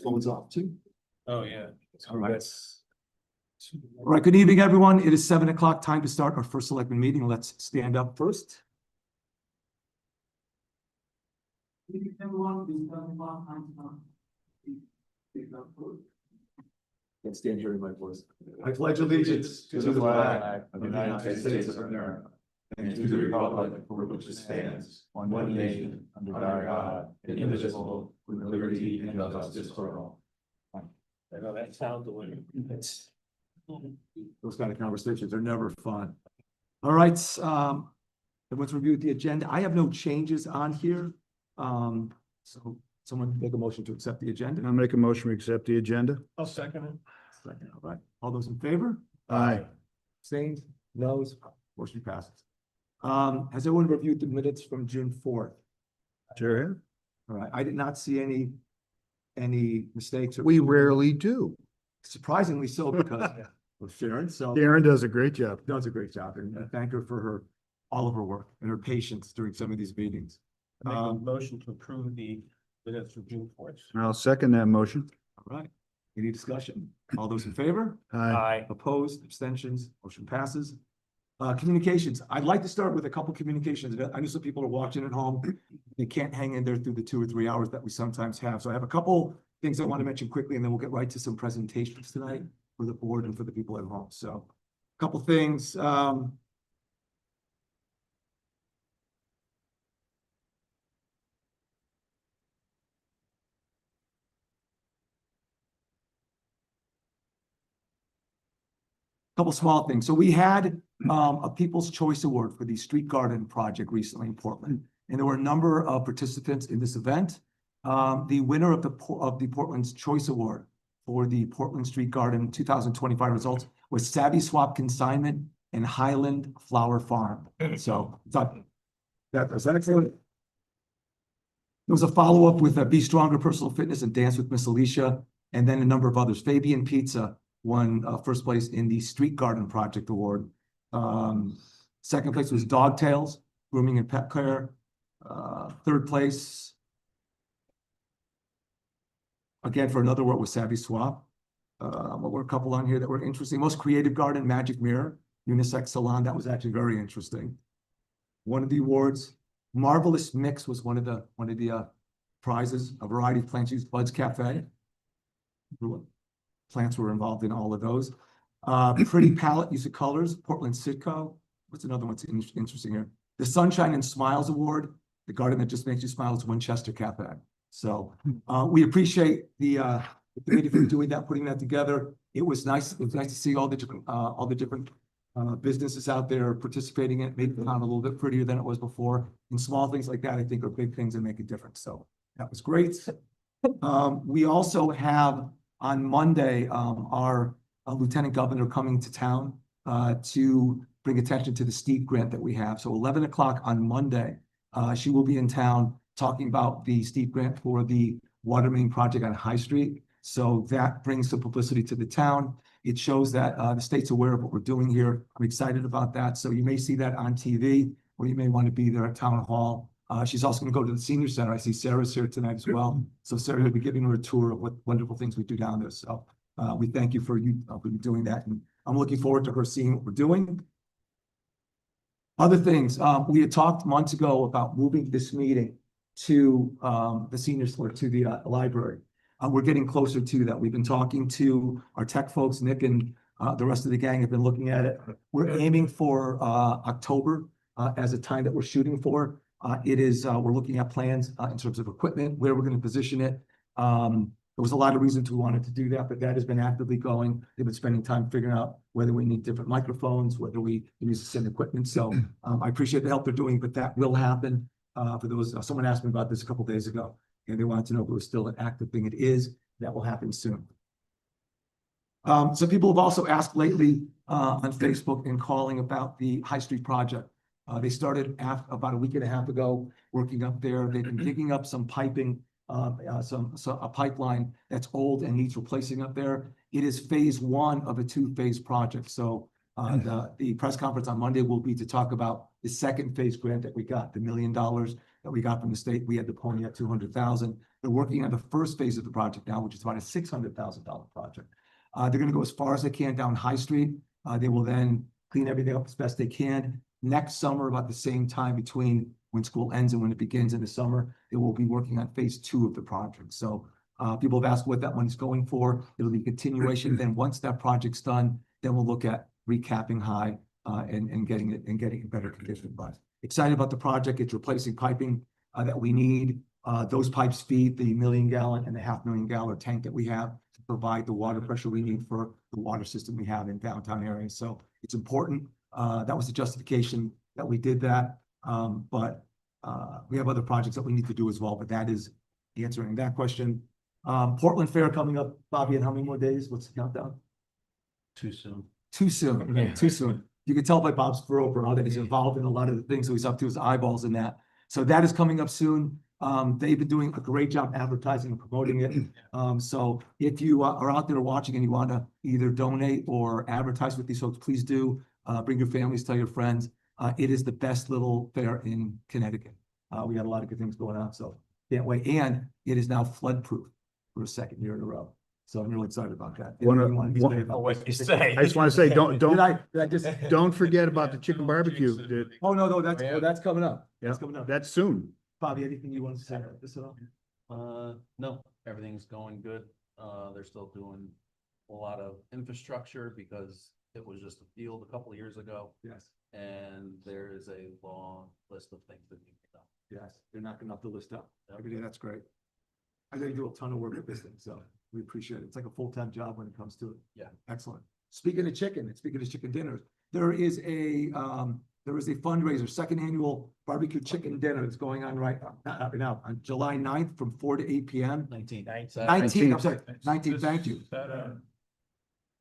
phones off too. Oh, yeah. All right. All right, good evening, everyone. It is 7 o'clock, time to start our first selectman meeting. Let's stand up first. Good evening, everyone. It is 7 o'clock, time to start. Can't stand hearing my voice. I pledge allegiance to the flag of the United States of America and to the republic for which it stands, one nation, under God, indivisible, with liberty and justice for all. I know that sounds the way. Those kind of conversations are never fun. All right, everyone's reviewed the agenda. I have no changes on here. So someone make a motion to accept the agenda. I'll make a motion to accept the agenda. I'll second it. Second, all right. All those in favor? Aye. Abstained? Noes? Motion passes. Has everyone reviewed the minutes from June 4th? Sure. All right, I did not see any mistakes. We rarely do. Surprisingly so, because of Sharon, so Darren does a great job. does a great job, and I thank her for all of her work and her patience during some of these meetings. Make a motion to approve the minutes for June 4th. I'll second that motion. All right, any discussion? All those in favor? Aye. Opposed, abstentions, motion passes. Communications, I'd like to start with a couple communications. I know some people are watching at home. They can't hang in there through the 2 or 3 hours that we sometimes have. So I have a couple things I want to mention quickly, and then we'll get right to some presentations tonight for the board and for the people at home. So a couple things. Couple small things. So we had a People's Choice Award for the Street Garden project recently in Portland, and there were a number of participants in this event. The winner of the Portland's Choice Award for the Portland Street Garden 2025 results was Savvy Swap Consignment and Highland Flower Farm. So that's excellent. There was a follow-up with Be Stronger Personal Fitness and Dance with Miss Alicia, and then a number of others. Fabian Pizza won first place in the Street Garden Project Award. Second place was Dog Tails, Grooming and Pet Care. Third place, again, for another award, was Savvy Swap. There were a couple on here that were interesting. Most Creative Garden, Magic Mirror, Unisex Salon. That was actually very interesting. One of the awards, Marvelous Mix, was one of the prizes. A variety of plants used. Bud's Cafe. Plants were involved in all of those. Pretty Palette, Use of Colors, Portland Sitco. What's another one that's interesting here? The Sunshine and Smiles Award, the garden that just makes you smile, is Winchester Cafe. So we appreciate the committee for doing that, putting that together. It was nice. It was nice to see all the different businesses out there participating in it, made the town a little bit prettier than it was before. And small things like that, I think, are big things that make a difference. So that was great. We also have on Monday our Lieutenant Governor coming to town to bring attention to the steep grant that we have. So 11 o'clock on Monday, she will be in town talking about the steep grant for the water main project on High Street. So that brings some publicity to the town. It shows that the state's aware of what we're doing here. I'm excited about that. So you may see that on TV, or you may want to be there at Town Hall. She's also going to go to the senior center. I see Sarah's here tonight as well. So Sarah will be giving her a tour of what wonderful things we do down there. So we thank you for doing that. And I'm looking forward to her seeing what we're doing. Other things, we had talked months ago about moving this meeting to the senior center, to the library. We're getting closer to that. We've been talking to our tech folks. Nick and the rest of the gang have been looking at it. We're aiming for October as a time that we're shooting for. We're looking at plans in terms of equipment, where we're going to position it. There was a lot of reasons we wanted to do that, but that has been actively going. They've been spending time figuring out whether we need different microphones, whether we use the same equipment. So I appreciate the help they're doing, but that will happen. For those, someone asked me about this a couple of days ago, and they wanted to know if it was still an active thing. It is. That will happen soon. So people have also asked lately on Facebook and calling about the High Street project. They started about a week and a half ago working up there. They've been digging up some piping, a pipeline that's old and needs replacing up there. It is phase one of a two-phase project. So the press conference on Monday will be to talk about the second phase grant that we got, the $1 million that we got from the state. We had the pony at 200,000. They're working on the first phase of the project now, which is about a $600,000 project. They're going to go as far as they can down High Street. They will then clean everything up as best they can. Next summer, about the same time between when school ends and when it begins in the summer, they will be working on phase 2 of the project. So people have asked what that money's going for. It'll be continuation. Then once that project's done, then we'll look at recapping High and getting it in better condition. But excited about the project. It's replacing piping that we need. Those pipes feed the 1 million gallon and the 500,000 gallon tank that we have to provide the water pressure we need for the water system we have in downtown areas. So it's important. That was the justification that we did that. But we have other projects that we need to do as well. But that is answering that question. Portland Fair coming up, Bobby, in how many more days? What's the countdown? Too soon. Too soon. Yeah. Too soon. You can tell by Bob's broker that he's involved in a lot of the things, so he's up to his eyeballs in that. So that is coming up soon. They've been doing a great job advertising and promoting it. So if you are out there watching and you want to either donate or advertise with these folks, please do. Bring your families, tell your friends. It is the best little fair in Connecticut. We got a lot of good things going on, so can't wait. And it is now flood proof for a second year in a row. So I'm really excited about that. What you say. I just want to say, Did I just? don't forget about the chicken barbecue. Oh, no, that's coming up. That's Yeah, coming up. that's soon. Bobby, anything you want to say about this at all? No, everything's going good. They're still doing a lot of infrastructure because it was just a field a couple of years ago. Yes, And there is a long list of things that need to be done. yes. They're knocking off the list up. Everything, that's great. I know you do a ton of work with this thing, so we appreciate it. It's like a full-time job when it comes to it. Yeah. Excellent. Speaking of chicken and speaking of chicken dinners, there is a fundraiser, second annual barbecue chicken dinner that's going on right now on July 9th from 4 to 8 p.m. 19. 19, I'm sorry, 19, thank you.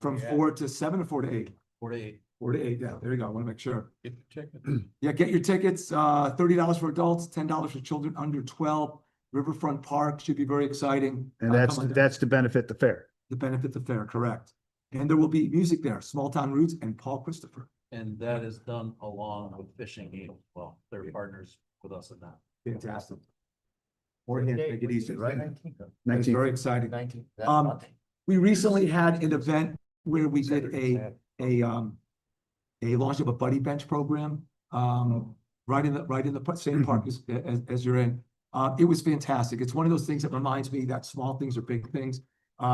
From Yeah. 4 to 7 or 4 to 8? 4 to 8. 4 to 8, yeah, there you go. I want to make sure. Get the chicken. Yeah, get your tickets, $30 for adults, $10 for children under 12. Riverfront Park should be very exciting. And Come on down. that's to benefit the fair. The benefit the fair, correct. And there will be music there, Small Town Roots and Paul Christopher. And that is done along with Fishing Eagle. Well, they're partners with us in that. Fantastic. More hands make it easy, right? That's 19th. very exciting. 19. We recently had an event where we did a launch of a buddy bench program, right in the same park as you're in. It was fantastic. It's one of those things that reminds me that small things are big things.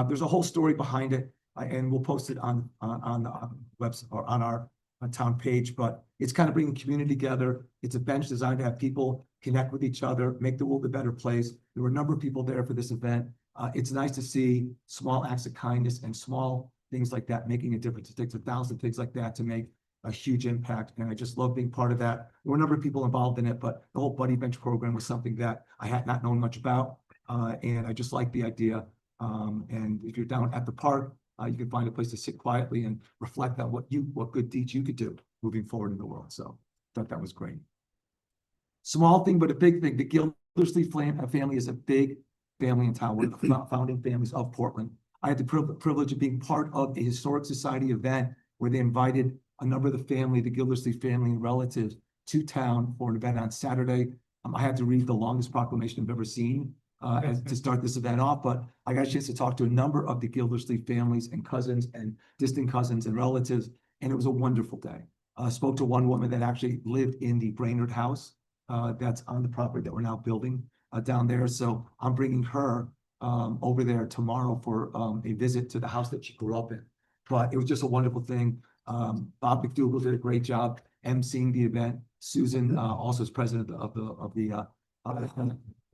There's a whole story behind it, and we'll post it on the website or on our town page, but it's kind of bringing community together. It's a bench designed to have people connect with each other, make the world a better place. There were a number of people there for this event. It's nice to see small acts of kindness and small things like that making a difference. It takes 1,000 things like that to make a huge impact. And I just love being part of that. There were a number of people involved in it, but the whole buddy bench program was something that I had not known much about. And I just like the idea. And if you're down at the park, you can find a place to sit quietly and reflect on what good deeds you could do moving forward in the world. So I thought that was great. Small thing, but a big thing. The Gildersleeve family is a big family in town. We're the founding families of Portland. I had the privilege of being part of a historic society event where they invited a number of the family, the Gildersleeve family and relatives, to town for an event on Saturday. I had to read the longest proclamation I've ever seen to start this event off, but I got a chance to talk to a number of the Gildersleeve families and cousins and distant cousins and relatives, and it was a wonderful day. Spoke to one woman that actually lived in the Brainerd house that's on the property that we're now building down there. So I'm bringing her over there tomorrow for a visit to the house that she grew up in. But it was just a wonderful thing. Bob McDougall did a great job emceeing the event. Susan, also as president of the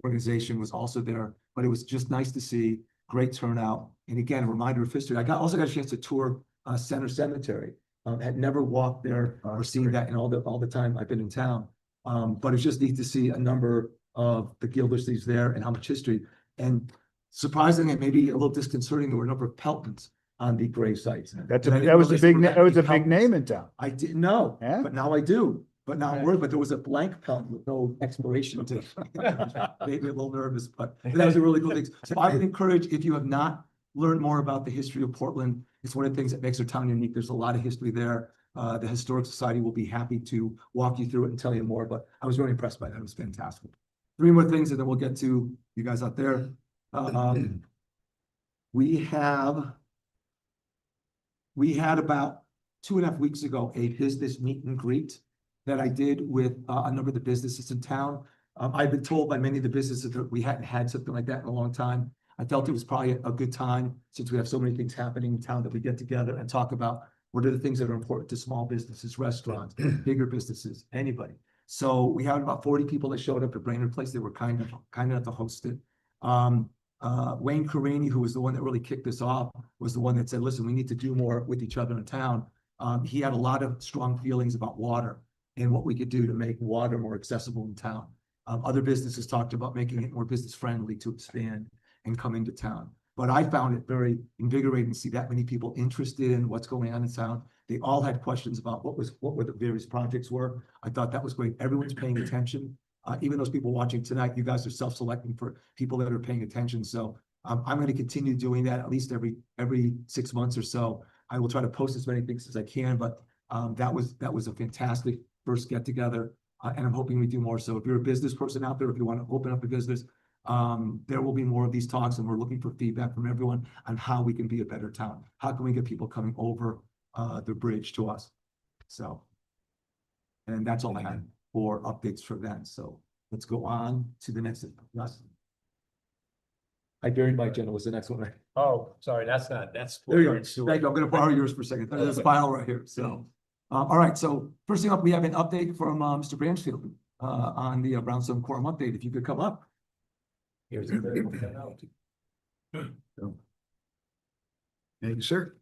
organization, was also there. But it was just nice to see, great turnout. And again, a reminder of history. I also got a chance to tour Center Cemetery. Had never walked there or seen that in all the time I've been in town. But it's just neat to see a number of the Gildersleeves there and how much history. And surprisingly, maybe a little disconcerting, there were a number of Peltons on the grave sites. That And I didn't was a realize big, there were that was a that big many name in town. I didn't know, Yeah. but now I do. But now I'm Right. worried, but there was a blank Pelton with no expiration to made me a little nervous, but that was a really cool thing. So I would encourage, if you have not learned more about the history of Portland, it's one of the things that makes our town unique. There's a lot of history there. The Historic Society will be happy to walk you through it and tell you more, but I was really impressed by that. It was fantastic. three more things and then we'll get to you guys out there. We had about 2.5 weeks ago, a business meet and greet that I did with a number of the businesses in town. I've been told by many of the businesses that we hadn't had something like that in a long time. I felt it was probably a good time, since we have so many things happening in town, that we get together and talk about what are the things that are important to small businesses, restaurants, bigger businesses, anybody. So we had about 40 people that showed up at Brainerd Place. They were kind enough to host it. Wayne Carini, who was the one that really kicked this off, was the one that said, listen, we need to do more with each other in town. He had a lot of strong feelings about water and what we could do to make water more accessible in town. Other businesses talked about making it more business friendly to expand and come into town. But I found it very invigorating to see that many people interested in what's going on in town. They all had questions about what were the various projects were. I thought that was great. Everyone's paying attention. Even those people watching tonight, you guys are self-selecting for people that are paying attention. So I'm going to continue doing that at least every 6 months or so. I will try to post as many things as I can, but that was a fantastic first get together. And I'm hoping we do more. So if you're a business person out there, if you want to open up a business, there will be more of these talks, and we're looking for feedback from everyone on how we can be a better town. How can we get people coming over the bridge to us? So, and that's all I had for updates for that. So let's go on to the next. I buried my agenda. Was the next one, right? Oh, sorry, that's. There you go. Thank you. I'm going to borrow yours for a second. There's a file right here. So, all right. So first thing up, we have an update from Mr. Bransfield on the Brownstone Quorum update. If you could come up. Here's a very Thank you, sir.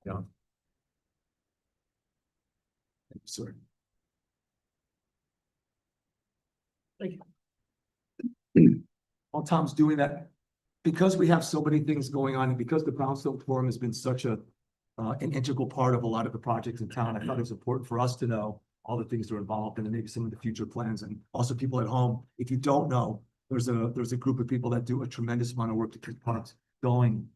Yeah. Thank you, sir. Thank you. While Tom's doing that, because we have so many things going on, and because the Brownstone Forum has been such an integral part of a lot of the projects in town, I thought it was important for us to know all the things that are involved and maybe some of the future plans. And also people at home, if you don't know, there's a group of people that do a tremendous amount of work to keep parks going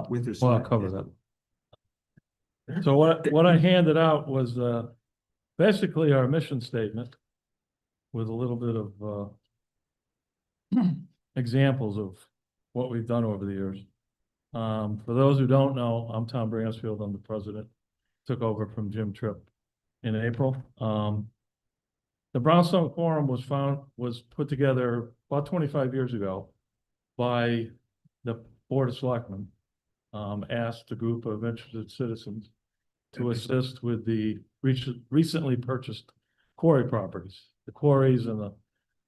with their. Well, I'll cover that. So what I handed out was basically our mission statement with a little bit of examples of what we've done over the years. For those who don't know, I'm Tom Bransfield. I'm the president. Took over from Jim Tripp in April. The Brownstone Forum was put together about 25 years ago by the Board of Selectmen. Asked a group of interested citizens to assist with the recently purchased quarry properties, the quarries and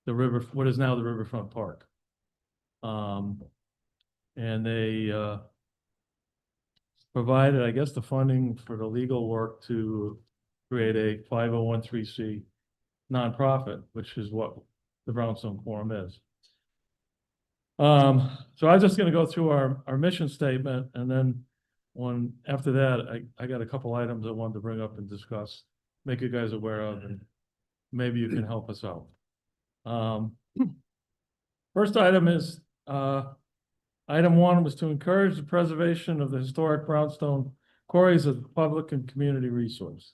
the river, what is now the Riverfront Park. And they provided, I guess, the funding for the legal work to create a 501(c) nonprofit, which is what the Brownstone Forum is. So I'm just going to go through our mission statement, and then after that, I got a couple items I wanted to bring up and discuss, make you guys aware of, and maybe you can help us out. First item is item 1 was to encourage the preservation of the historic brownstone quarries as a public and community resource.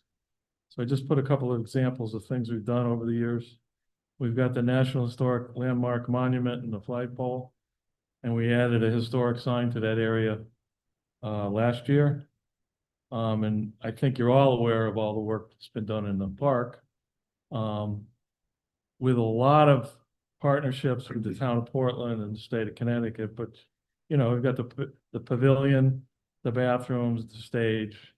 So I just put a couple of examples of things we've done over the years. We've got the National Historic Landmark Monument and the flagpole, and we added a historic sign to that area last year. And I think you're all aware of all the work that's been done in the park, with a lot of partnerships with the town of Portland and the state of Connecticut. But, you know, we've got the pavilion, the bathrooms, the stage.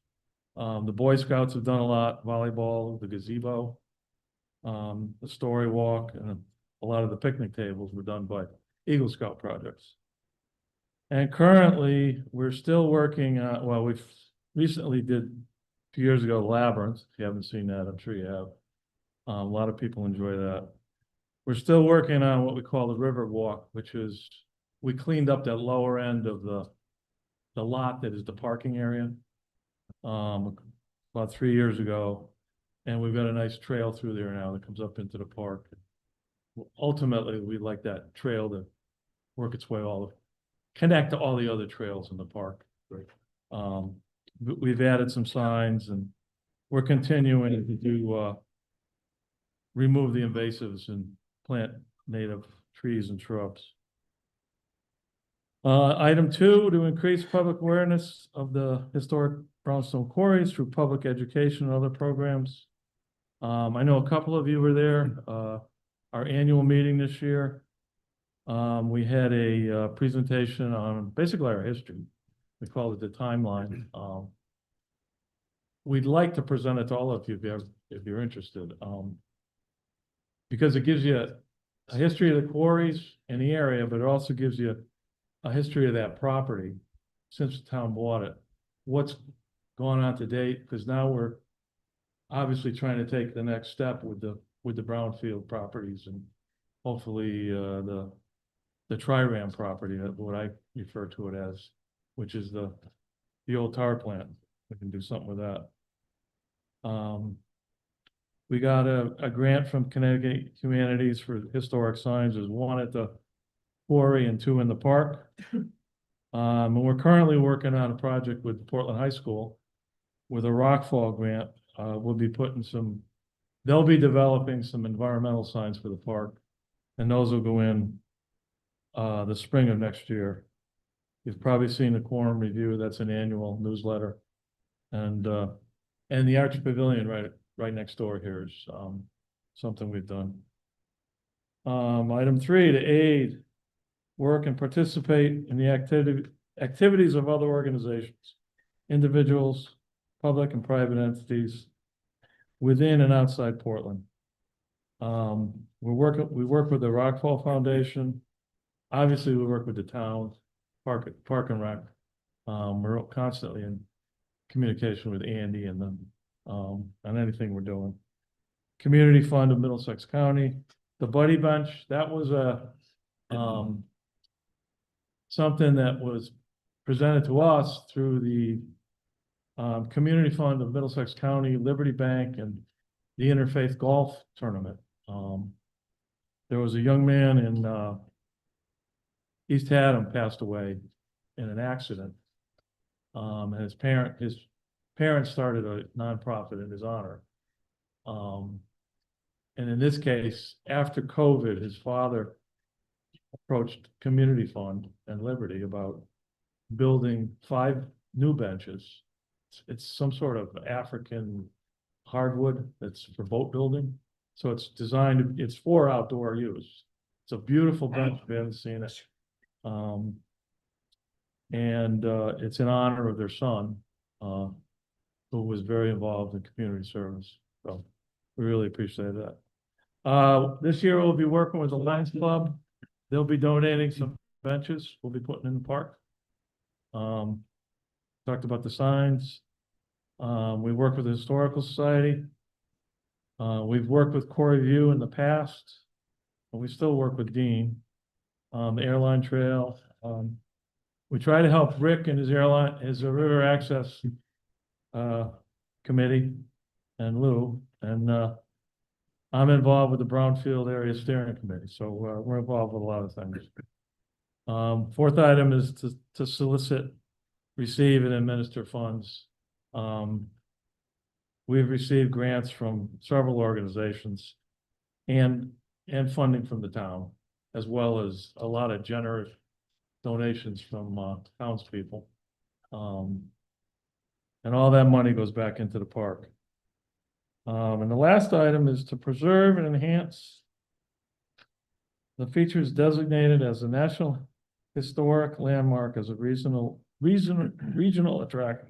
The Boy Scouts have done a lot, volleyball, the gazebo, the story walk, and a lot of the picnic tables were done by Eagle Scout projects. And currently, we're still working on, well, we've recently did a few years ago, Labyrinth. If you haven't seen that, I'm sure you have. A lot of people enjoy that. We're still working on what we call the River Walk, which is, we cleaned up that lower end of the lot that is the parking area about 3 years ago. And we've got a nice trail through there now that comes up into the park. Ultimately, we'd like that trail to work its way connect to all the other trails in the park. Right. We've added some signs, and we're continuing to do remove the invasives and plant native trees and shrubs. Item 2, to increase public awareness of the historic brownstone quarries through public education and other programs. I know a couple of you were there, our annual meeting this year. We had a presentation on basically our history. We called it the timeline. We'd like to present it to all of you if you're interested. Because it gives you a history of the quarries in the area, but it also gives you a history of that property since the town bought it. What's going on to date, because now we're obviously trying to take the next step with the brownfield properties and hopefully the Tri-Ram property, what I refer to it as, which is the old tar plant. We can do something with that. We got a grant from Connecticut Humanities for historic signs. There's 1 at the quarry and 2 in the park. And we're currently working on a project with Portland High School with a rockfall grant. We'll be putting they'll be developing some environmental signs for the park, and those will go in the spring of next year. You've probably seen the Quorum Review. That's an annual newsletter. And the Arch Pavilion right next door here is something we've done. Item 3, to aid, work, and participate in the activities of other organizations, individuals, public and private entities within and outside Portland. We work with the Rockfall Foundation. Obviously, we work with the town, Park and Rec. We're constantly in communication with Andy and them on anything we're doing. Community Fund of Middlesex County, the Buddy Bench, that was something that was presented to us through the Community Fund of Middlesex County, Liberty Bank, and the Interfaith Golf Tournament. There was a young man in East Haddam passed away in an accident. And his parents started a nonprofit in his honor. And in this case, after COVID, his father approached Community Fund and Liberty about building 5 new benches. It's some sort of African hardwood that's for boat building. So it's designed, it's for outdoor use. It's a beautiful bench, if you haven't seen it. And it's in honor of their son, who was very involved in community service. So we really appreciate that. This year we'll be working with the Lions Club. They'll be donating some benches we'll be putting in the park. Talked about the signs. We work with the Historical Society. We've worked with Corey View in the past, and we still work with Dean. The Airline Trail. We try to help Rick and his river access committee and Lou, and I'm involved with the Brownfield Area Steering Committee, so we're involved with a lot of things. 4th item is to solicit, receive, and administer funds. We've received grants from several organizations and funding from the town, as well as a lot of generous donations from townspeople. And all that money goes back into the park. And the last item is to preserve and enhance the features designated as a National Historic Landmark as a regional attraction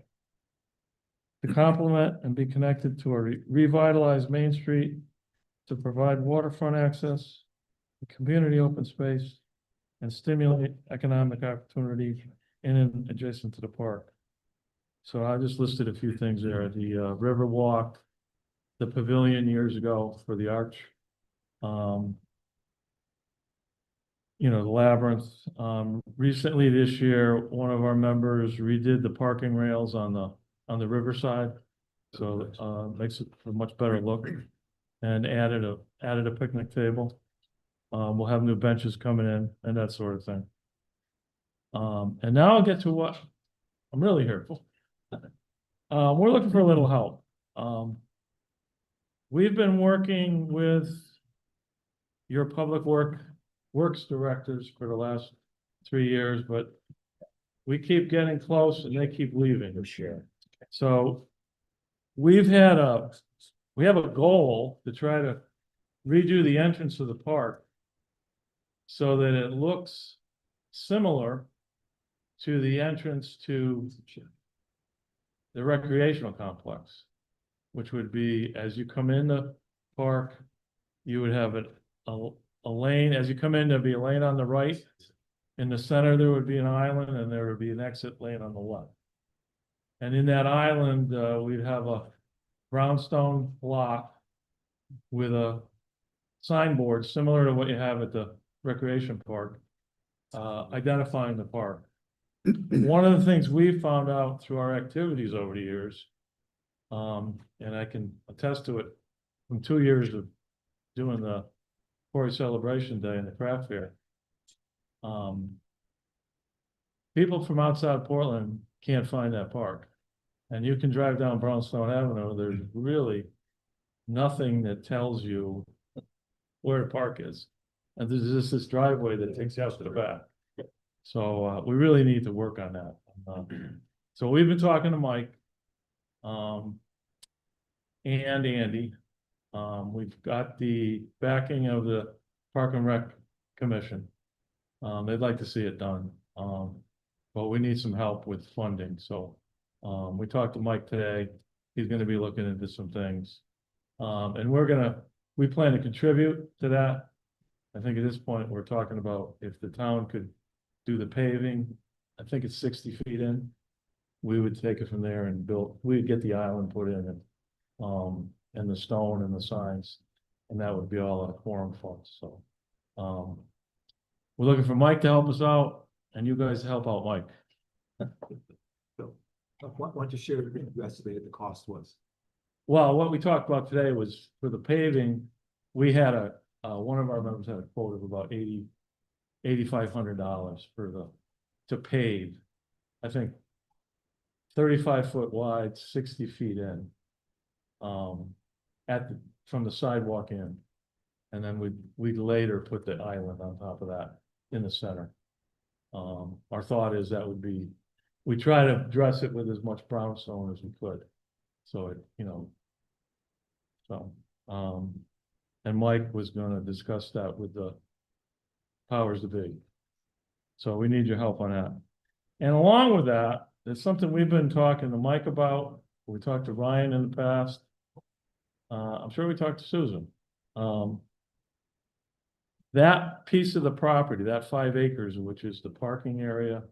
to complement and be connected to a revitalized Main Street, to provide waterfront access, community open space, and stimulate economic opportunity in and adjacent to the park. So I just listed a few things there: the river walk, the pavilion years ago for the arch, the labyrinth. Recently this year, one of our members redid the parking rails on the riverside, so makes it a much better look, and added a picnic table. We'll have new benches coming in and that sort of thing. And now I'll get to what I'm really here for. We're looking for a little help. we've been working with your works directors for the last 3 years, but we keep getting close and they keep leaving. Sure. So we have a goal to try to redo the entrance of the park so that it looks similar to the entrance to the recreational complex, which would be, as you come in the park, you would have a lane. As you come in, there'd be a lane on the right. In the center, there would be an island, and there would be an exit lane on the left. And in that island, we'd have a brownstone block with a signboard similar to what you have at the recreation park, identifying the park. One of the things we found out through our activities over the years, and I can attest to it from 2 years of doing the Quarry Celebration Day and the craft fair. People from outside Portland can't find that park. And you can drive down Brownstone Avenue, there's really nothing that tells you where the park is. And there's just this driveway that takes you out to the back. So we really need to work on that. So we've been talking to Mike and Andy. We've got the backing of the Park and Rec Commission. They'd like to see it done. But we need some help with funding. So we talked to Mike today. He's gonna be looking into some things. And we plan to contribute to that. I think at this point, we're talking about if the town could do the paving, I think it's 60 feet in. We would take it from there and we'd get the island put in and the stone and the signs. And that would be all out of quorum funds. So we're looking for Mike to help us out and you guys to help out Mike. So, why don't you share what you estimated the cost was? Well, what we talked about today was for the paving, we had one of our members had a quote of about $8,500 to pave. I think 35 foot wide, 60 feet in, from the sidewalk in. And then we'd later put the island on top of that in the center. Our thought is that would be, we try to dress it with as much brownstone as we could. So it, and Mike was gonna discuss that with the powers that be. So we need your help on that. And along with that, there's something we've been talking to Mike about. We talked to Ryan in the past. I'm sure we talked to Susan. That piece of the property, that 5 acres, which is the parking area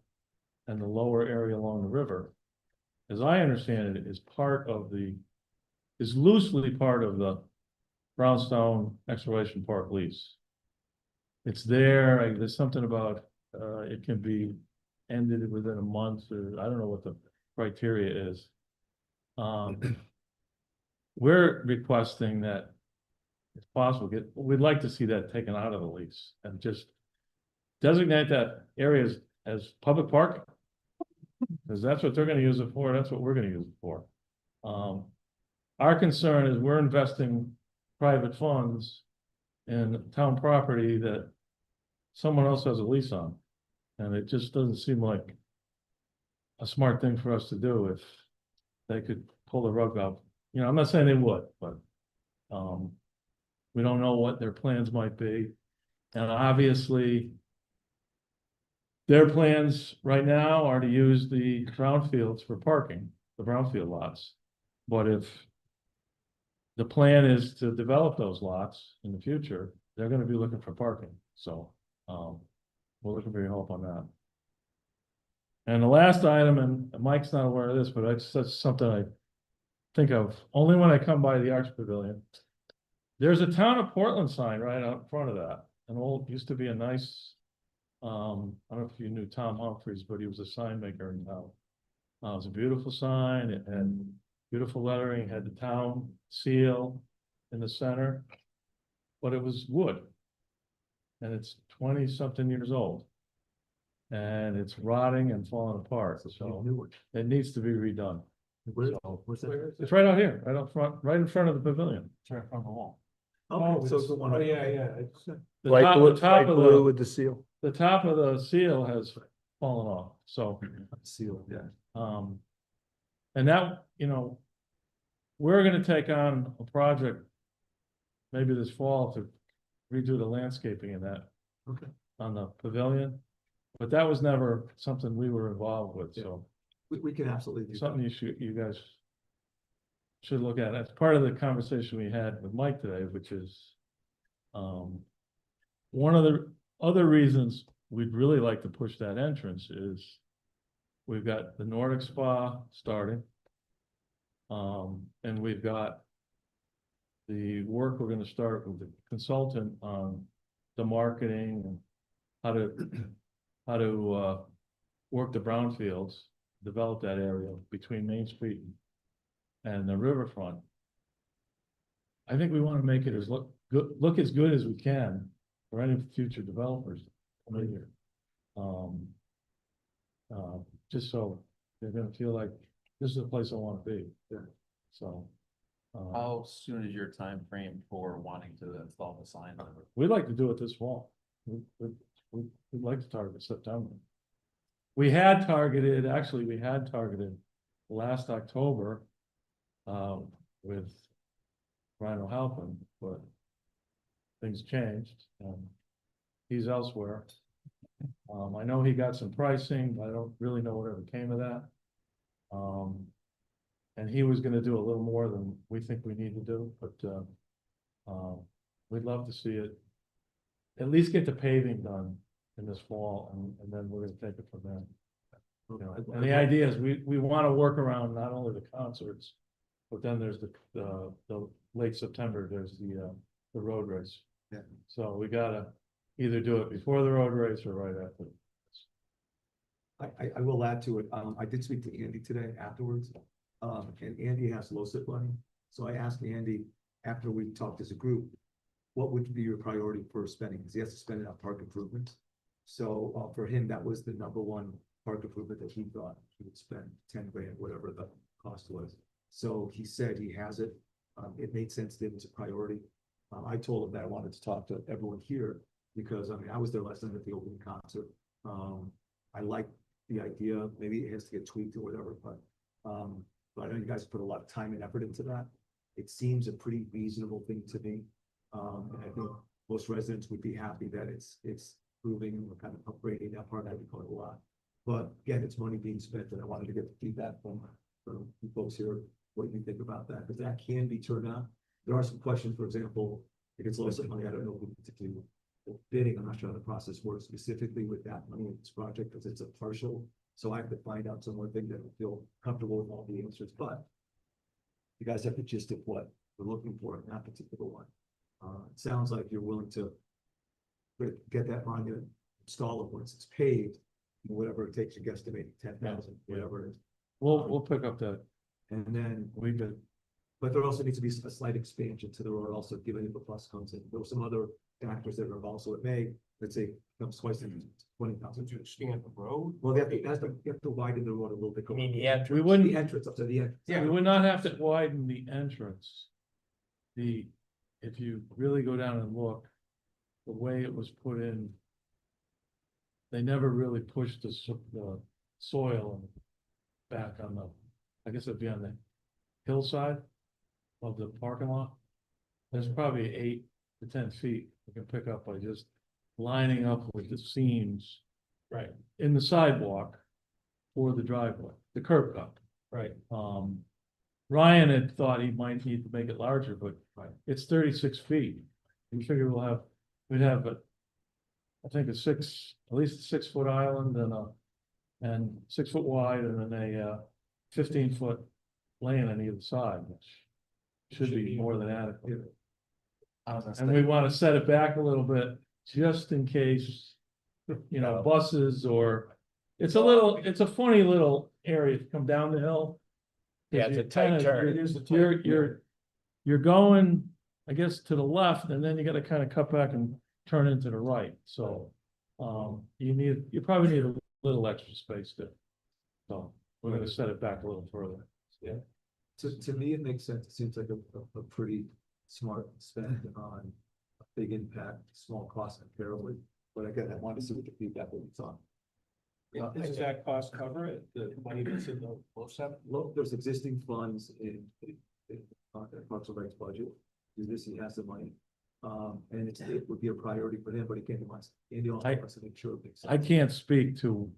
and the lower area along the river, as I understand it, is loosely part of the Brownstone Exploration Park lease. It's there, there's something about, it can be ended within a month, or I don't know what the criteria is. We're requesting that, if possible, we'd like to see that taken out of the lease and just designate that area as public park. Because that's what they're gonna use it for, that's what we're gonna use it for. Our concern is we're investing private funds in town property that someone else has a lease on. And it just doesn't seem like a smart thing for us to do if they could pull the rug out. I'm not saying they would, but we don't know what their plans might be. And obviously, their plans right now are to use the brownfields for parking, the brownfield lots. But if the plan is to develop those lots in the future, they're gonna be looking for parking. So we're looking for your help on that. And the last item, and Mike's not aware of this, but that's something I think of only when I come by the Arts Pavilion. There's a Town of Portland sign right out in front of that. Used to be a nice, I don't know if you knew Tom Humphreys, but he was a sign maker in town. It was a beautiful sign. It had beautiful lettering, had the town seal in the center, but it was wood. And it's 20-something years old. And it's rotting and falling apart. So it needs to be redone. Where's that? It's right out here, right up front, right in front of the pavilion. It's right from the wall. Okay, so it's the one. Oh, yeah, yeah. The Light top, blue, the top light of blue the, with the seal. the top of the seal has fallen off, so, Seal, yeah. and that, we're gonna take on a project maybe this fall to redo the landscaping in that. Okay. On the pavilion, but that was never something we were involved with, so We can absolutely do that. something you guys should look at. That's part of the conversation we had with Mike today, which is one of the other reasons we'd really like to push that entrance is we've got the Nordic Spa starting. And we've got the work we're gonna start with the consultant on the marketing and how to work the brownfields, develop that area between Main Street and the riverfront. I think we want to make it as look as good as we can for any future developers coming here. Just so they're gonna feel like this is the place I want to be. Yeah. So. How soon is your time frame for wanting to install the sign? We'd like to do it this fall. We'd like to target September. We had targeted last October, with Rhino Halpin, but things changed and he's elsewhere. I know he got some pricing, but I don't really know whatever came of that. And he was gonna do a little more than we think we need to do, but, we'd love to see it. At least get the paving done in this fall and then we're gonna take it from there. You know, and the idea is we wanna work around not only the concerts, but then there's the late September, there's the road race. Yeah. So we gotta either do it before the road race or right after. I will add to it. I did speak to Andy today afterwards. And Andy has low SIP money. So I asked Andy after we talked as a group, what would be your priority for spending? Because he has to spend it on park improvements. So for him, that was the number one park improvement that he thought he would spend 10 grand, whatever the cost was. So he said he has it. It made sense to him as a priority. I told him that I wanted to talk to everyone here because I was there last night at the opening concert. I like the idea. Maybe it has to get tweaked or whatever, but I know you guys put a lot of time and effort into that. It seems a pretty reasonable thing to me. And I think most residents would be happy that it's improving and we're kind of upgrading that part. I would call it a lot. But again, it's money being spent and I wanted to get the feedback from you folks here, what you think about that, because that can be turned on. There are some questions, for example, if it's low money, I don't know what to do. Bidding, I'm not sure how the process works specifically with that money in this project because it's a partial. So I have to find out some more things that will feel comfortable with all the answers, but you guys have the gist of what we're looking for in that particular one. It sounds like you're willing to get that monument, install it once it's paved, whatever it takes to guesstimate 10,000, whatever it is. We'll pick up that. And then We could, but there also needs to be a slight expansion to the road, also given if the bus comes in. There were some other factors that are involved, so it may, let's say, comes twice in 20,000. To expand the road? Well, they have to widen the road a little bit. I mean, the we entrance. wouldn't, The entrance up to the end. we would not have to widen the entrance. If you really go down and look, the way it was put in, they never really pushed the soil back on the, I guess it'd be on the hillside of the parking lot. There's probably 8 to 10 feet we can pick up by just lining up with the seams Right, in the sidewalk for the driveway, the curb cut. right. Ryan had thought he might need to make it larger, but it's 36 feet. We figure we'd have I think at least a 6-foot island and 6 foot wide and then a 15-foot lane on either side, which should be more than adequate. And we want to set it back a little bit just in case, buses or it's a funny little area to come down the hill. Yeah, it's a tight turn. It is a tight- You're going, I guess, to the left, and then you gotta kind of cut back and turn into the right, so. You probably need a little extra space there. So we're gonna set it back a little further. To me, it makes sense. It seems like a pretty smart spend on a big impact, small cost comparably. But again, I wanted to see what the feedback was on. Does that cost cover it, the money that's in the LoSAP? Look, there's existing funds in Parks and Rec's budget. This, he has the money. And it would be a priority for him, but again, Andy also wants to make sure it makes sense. I can't speak to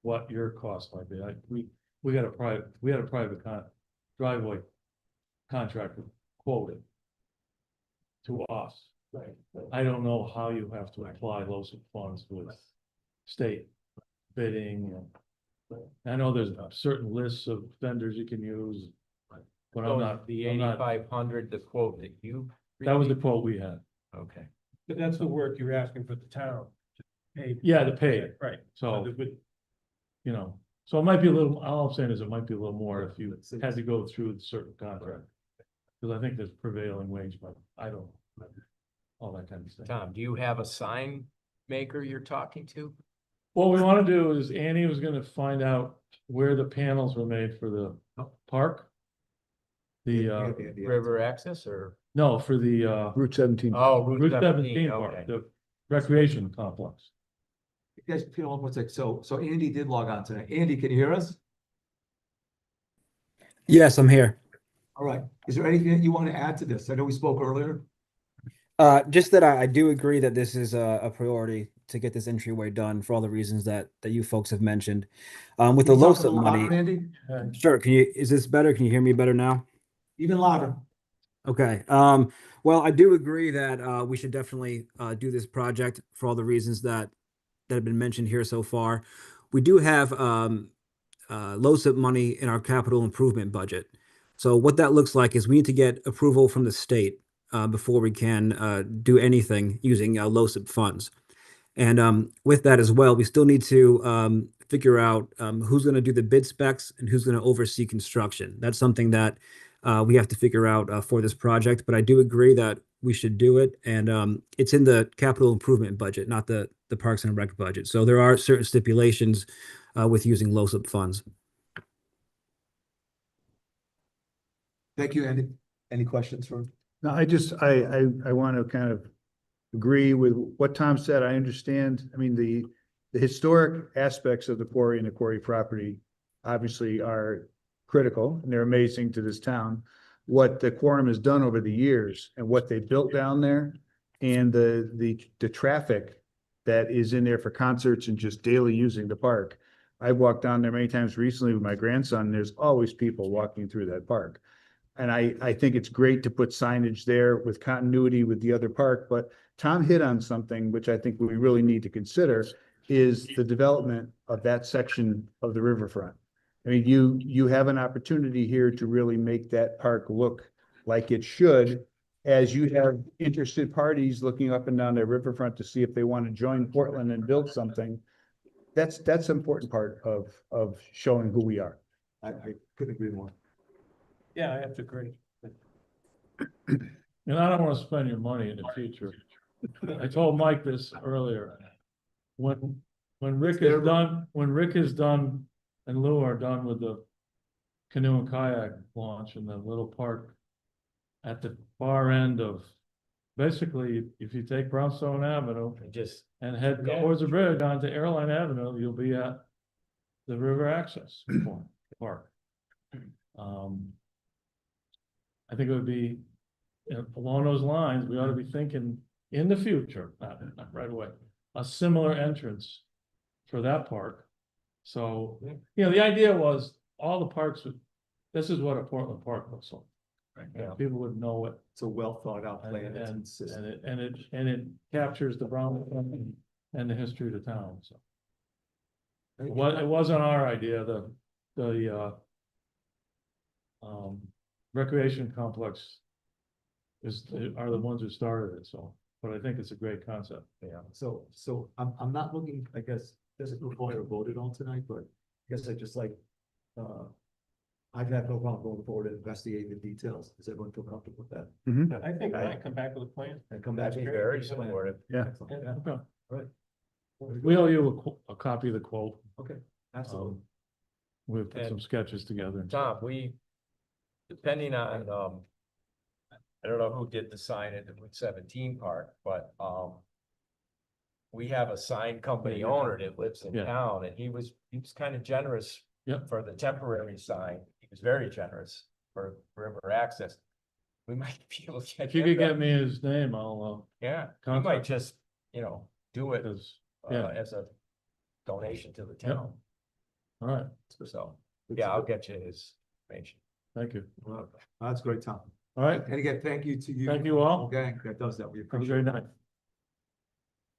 what your cost might be. We had a private driveway contractor quoted to us. Right. I don't know how you have to apply LoSiP funds with state bidding. I know there's certain lists of vendors you can use, but I'm not. The I'm not- 8,500, the quote that you. That was the quote we had. Okay. But that's the work you're asking for the town to pay. Yeah, to pay it. Right. So, But you know, so it might be a little, all I'm saying is it might be a little more if you had to go through the certain contract. Because I think there's prevailing wage, but I don't, all that kind of stuff. Tom, do you have a sign maker you're talking to? What we want to do is Annie was gonna find out where the panels were made for the park. The, River access or? no, for the, Route 17. Oh, Route 17 okay. park, the recreation complex. You guys, feel one sec. So Andy did log on tonight. Andy, can you hear us? Yes, I'm here. All right. Is there anything that you want to add to this? I know we spoke earlier. Just that I do agree that this is a priority to get this entryway done for all the reasons that you folks have mentioned. With the Can you talk a LoSiP little louder, money, Andy? sure. Is this better? Can you hear me better now? Even louder. Okay. Well, I do agree that we should definitely do this project for all the reasons that have been mentioned here so far. We do have LoSiP money in our capital improvement budget. So what that looks like is we need to get approval from the state before we can do anything using LoSiP funds. And with that as well, we still need to figure out who's going to do the bid specs and who's going to oversee construction. That's something that we have to figure out for this project. But I do agree that we should do it, and it's in the capital improvement budget, not the Parks and Rec budget. So there are certain stipulations with using LoSiP funds. Thank you, Andy. Any questions for? No, I want to kind of agree with what Tom said. I understand. I mean, the historic aspects of the quarry and the quarry property obviously are critical, and they're amazing to this town. What the quorum has done over the years and what they built down there, and the traffic that is in there for concerts and just daily using the park. I've walked down there many times recently with my grandson, and there's always people walking through that park. And I think it's great to put signage there with continuity with the other park, but Tom hit on something which I think we really need to consider is the development of that section of the riverfront. I mean, you have an opportunity here to really make that park look like it should, as you have interested parties looking up and down the riverfront to see if they want to join Portland and build something. That's an important part of showing who we are. I couldn't agree more. yeah, I have to agree. And I don't want to spend your money in the future. I told Mike this earlier. When Rick is done and Lou are done with the canoe and kayak launch in the little park at the far end of, basically, if you take Brownstone Avenue Just, and head Yeah. towards the bridge onto Airline Avenue, you'll be at the river access point, park. I think it would be, along those lines, we ought to be thinking in the future, not right away, a similar entrance for that park. So, you know, the idea was all the parks this is what a Portland park looks like. Right? Yeah. People would know it. It's a well thought out plan. And, It's and, consistent. it captures the Brown and the history of the town, so. It wasn't our idea, the recreation complex are the ones who started it, so, but I think it's a great concept. Yeah, so I'm not looking, I guess, there's no point or voted on tonight, but I guess I just like, I've had no problem going forward and investigating the details. Does everyone feel comfortable with that? I think I come back with a plan. And come back. That's very supportive. Yeah. Excellent, yeah. Okay. Right. We owe you a copy of the quote. Okay, absolutely. We'll put some sketches together. Tom, we depending on, I don't know who did the sign at the Route 17 park, but, we have a sign company owner that lives in Yeah. town, and he was kind of generous Yep. for the temporary sign. He was very generous for river access. We might be able to get If you him could to- get me his name, I'll, Yeah, we contact might him. just, do it, because, yeah, as a donation to the Yep. town. all right, So, yeah, I'll get you his information. thank you. Well, that's great, Tom. All right, And again, thank you to you. Thank you all. Gang that does that. We have a appreciate great it. night.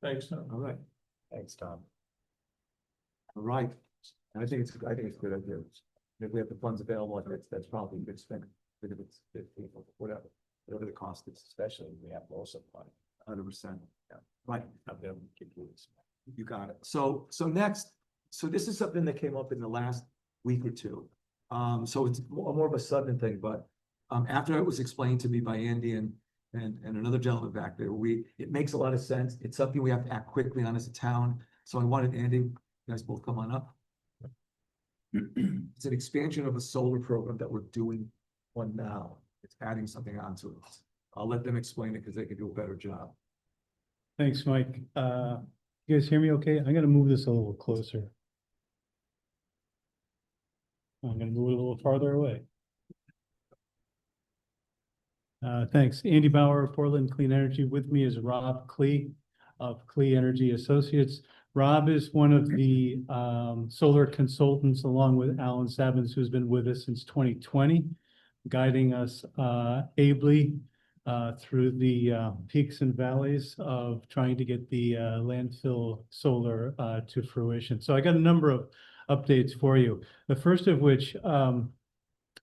Thanks, Tom. All right, Thanks, Tom. all right. I think it's a good idea. If we have the funds available, that's probably a good spend. If it's 15 or whatever the cost is, Especially if we have low supply. 100%. Yeah, right. I'll be able to give you this. You got it. So next, so this is something that came up in the last week or two. So it's more of a sudden thing, but after it was explained to me by Andy and another gentleman back there, it makes a lot of sense. It's something we have to act quickly on as a town. So I wanted Andy, you guys both come on up. It's an expansion of a solar program that we're doing one now. It's adding something onto it. I'll let them explain it because they can do a better job. Thanks, Mike. You guys hear me okay? I'm gonna move this a little closer. I'm gonna move it a little farther away. Thanks. Andy Bauer, Portland Clean Energy. With me is Rob Klee of Klee Energy Associates. Rob is one of the solar consultants, along with Alan Savins, who's been with us since 2020, guiding us ably through the peaks and valleys of trying to get the landfill solar to fruition. So I got a number of updates for you. The first of which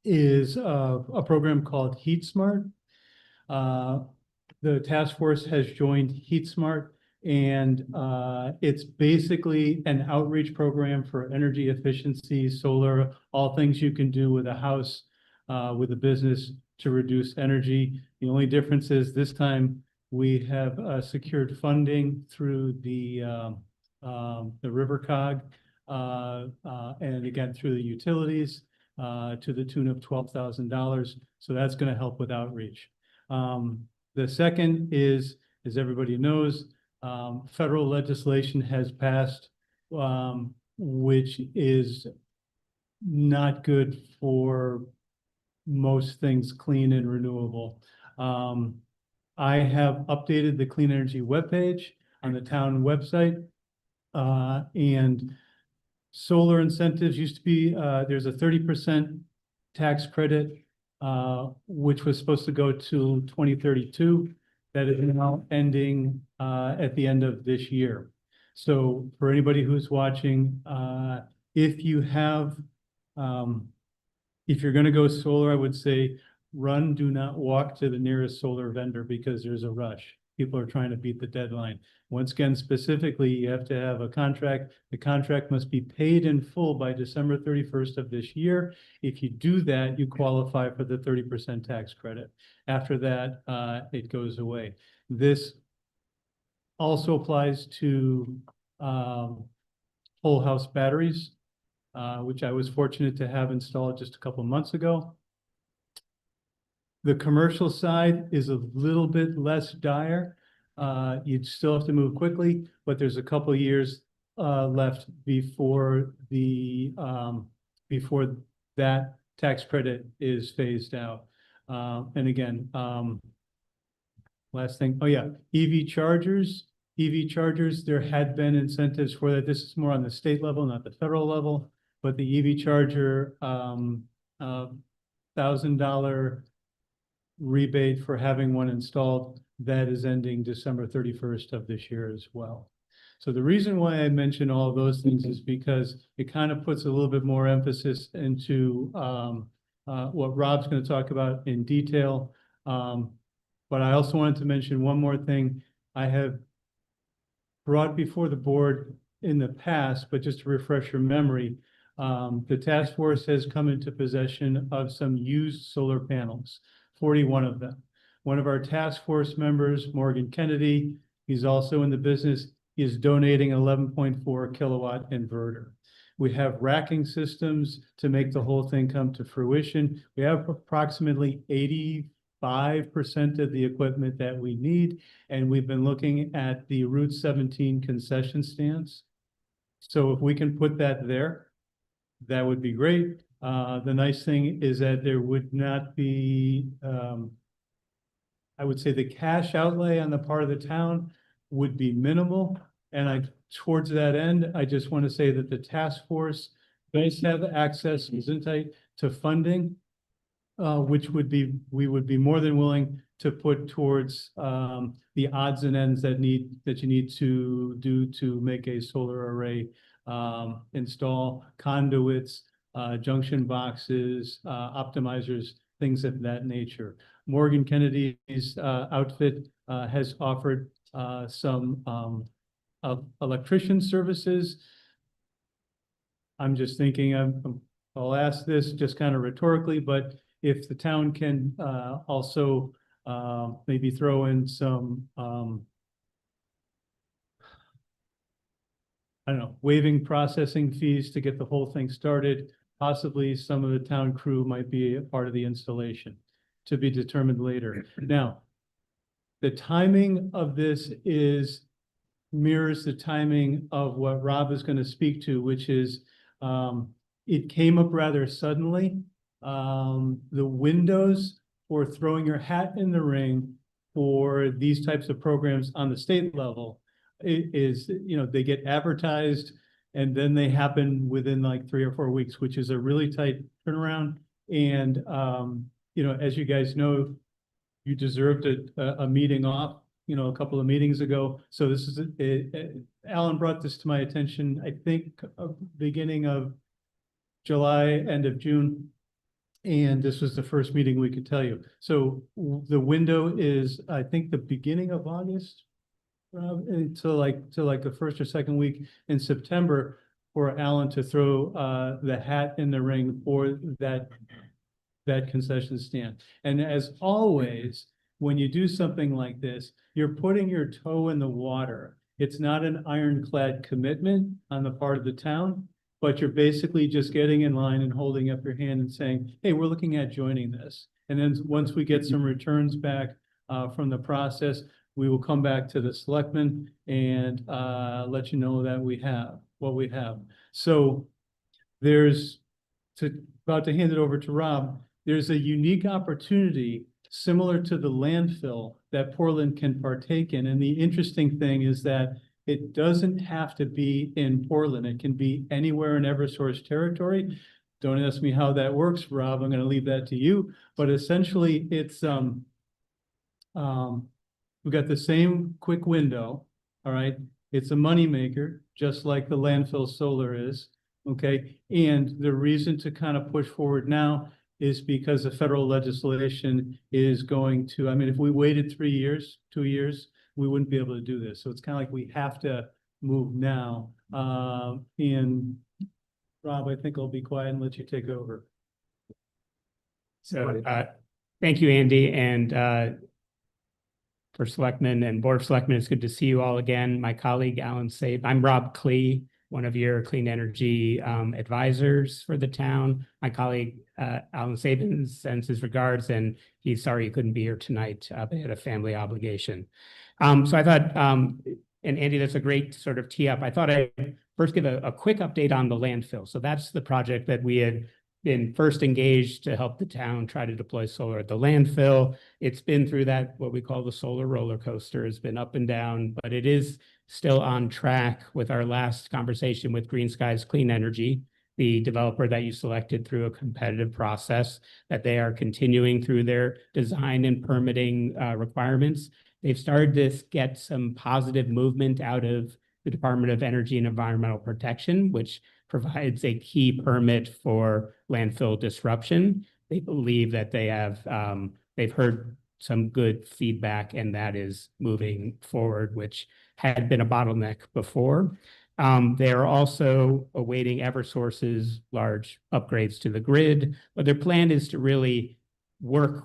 is a program called Heat Smart. The task force has joined Heat Smart, and it's basically an outreach program for energy efficiency, solar, all things you can do with a house, with a business to reduce energy. The only difference is this time we have secured funding through the river cog, and again through the utilities to the tune of $12,000. So that's going to help with outreach. The second is, as everybody knows, federal legislation has passed, which is not good for most things clean and renewable. I have updated the clean energy webpage on the town website, and solar incentives used to be, there's a 30% tax credit, which was supposed to go to 2032. That is now ending at the end of this year. So for anybody who's watching, if you have, if you're going to go solar, I would say run, do not walk to the nearest solar vendor because there's a rush. People are trying to beat the deadline. Once again, specifically, you have to have a contract. The contract must be paid in full by December 31st of this year. If you do that, you qualify for the 30% tax credit. After that, it goes away. This also applies to whole house batteries, which I was fortunate to have installed just a couple of months ago. The commercial side is a little bit less dire. You'd still have to move quickly, but there's a couple of years left before the before that tax credit is phased out. And again, last thing, oh yeah, EV chargers. EV chargers, there had been incentives for that. This is more on the state level, not the federal level, but the EV charger, $1,000 rebate for having one installed, that is ending December 31st of this year as well. So the reason why I mention all of those things is because it kind of puts a little bit more emphasis into what Rob's going to talk about in detail. But I also wanted to mention one more thing. I have brought before the board in the past, but just to refresh your memory, the task force has come into possession of some used solar panels, 41 of them. One of our task force members, Morgan Kennedy, he's also in the business, is donating 11.4 kilowatt inverter. We have racking systems to make the whole thing come to fruition. We have approximately 85% of the equipment that we need, and we've been looking at the Route 17 concession stands. So if we can put that there, that would be great. The nice thing is that there would not be, I would say the cash outlay on the part of the town would be minimal. And towards that end, I just want to say that the task force does have access, to funding, which we would be more than willing to put towards the odds and ends that you need to do to make a solar array, install conduits, junction boxes, optimizers, things of that nature. Morgan Kennedy's outfit has offered some electrician services. I'm just thinking, I'll ask this just kind of rhetorically, but if the town can also maybe throw in some, I don't know, waiving processing fees to get the whole thing started. Possibly some of the town crew might be a part of the installation, to be determined later. Now, the timing of this mirrors the timing of what Rob is going to speak to, which is it came up rather suddenly. The windows for throwing your hat in the ring for these types of programs on the state level is, they get advertised and then they happen within like 3 or 4 weeks, which is a really tight turnaround. And, as you guys know, you deserved a meeting off, a couple of meetings ago. So this is, Alan brought this to my attention, I think, beginning of July, end of June. And this was the first meeting we could tell you. So the window is, I think, the beginning of August, until like the first or second week in September, for Alan to throw the hat in the ring for that concession stand. And as always, when you do something like this, you're putting your toe in the water. It's not an ironclad commitment on the part of the town, but you're basically just getting in line and holding up your hand and saying, hey, we're looking at joining this. And then once we get some returns back from the process, we will come back to the selectmen and let you know that we have what we have. So about to hand it over to Rob, there's a unique opportunity similar to the landfill that Portland can partake in. And the interesting thing is that it doesn't have to be in Portland. It can be anywhere in Eversource territory. Don't ask me how that works, Rob. I'm going to leave that to you. But essentially, it's we've got the same quick window. All right. It's a moneymaker, just like the landfill solar is. Okay. And the reason to kind of push forward now is because the federal legislation is going to, if we waited 3 years, 2 years, we wouldn't be able to do this. So it's kind of like we have to move now. And Rob, I think I'll be quiet and let you take over. So thank you, Andy. And for Selectmen and Board of Selectmen, it's good to see you all again. My colleague, Alan Sabe. I'm Rob Klee, one of your clean energy advisors for the town. My colleague, Alan Sabin, sends his regards, and he's sorry he couldn't be here tonight. They had a family obligation. So I thought, and Andy, that's a great sort of tee up. I thought I'd first give a quick update on the landfill. So that's the project that we had been first engaged to help the town try to deploy solar at the landfill. It's been through that, what we call the solar roller coaster. It's been up and down, but it is still on track with our last conversation with Green Skies Clean Energy, the developer that you selected through a competitive process, that they are continuing through their design and permitting requirements. They've started to get some positive movement out of the Department of Energy and Environmental Protection, which provides a key permit for landfill disruption. They believe that they have, they've heard some good feedback, and that is moving forward, which had been a bottleneck before. They are also awaiting Eversource's large upgrades to the grid, but their plan is to really work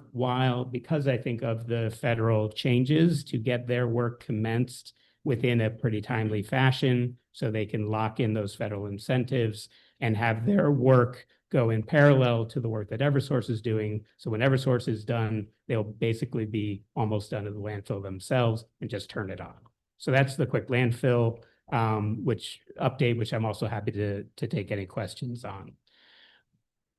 because I think of the federal changes, to get their work commenced within a pretty timely fashion so they can lock in those federal incentives and have their work go in parallel to the work that Eversource is doing. So when Eversource is done, they'll basically be almost done at the landfill themselves and just turn it on. So that's the quick landfill which I'm also happy to take any questions on.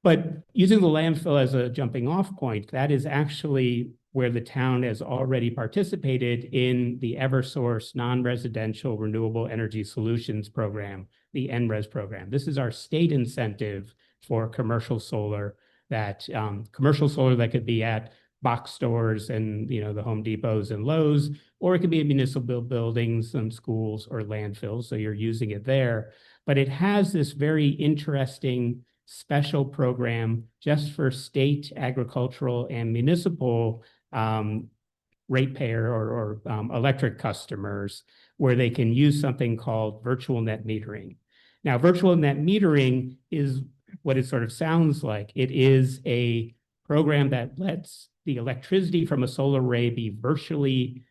But using the landfill as a jumping off point, that is actually where the town has already participated in the Eversource Non-Residential Renewable Energy Solutions Program, the NRES program. This is our state incentive for commercial solar that could be at box stores and the Home Depots and Lowe's, or it could be in municipal buildings and schools or landfills. So you're using it there. But it has this very interesting special program just for state agricultural and municipal ratepayer or electric customers, where they can use something called virtual net metering. Now, virtual net metering is what it sort of sounds like. It is a program that lets the electricity from a solar array be virtually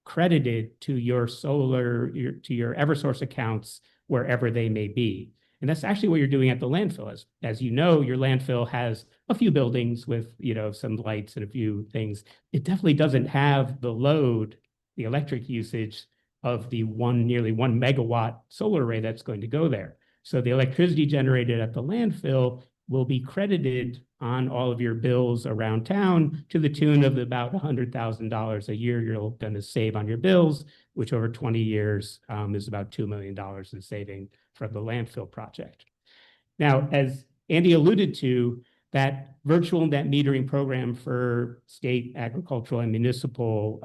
credited to your to your Eversource accounts wherever they may be. And that's actually what you're doing at the landfill. As you know, your landfill has a few buildings with some lights and a few things. It definitely doesn't have the load, the electric usage of the nearly 1 megawatt solar array that's going to go there. So the electricity generated at the landfill will be credited on all of your bills around town to the tune of about $100,000 a year you're going to save on your bills, which over 20 years is about $2 million in saving from the landfill project. Now, as Andy alluded to, that virtual net metering program for state agricultural and municipal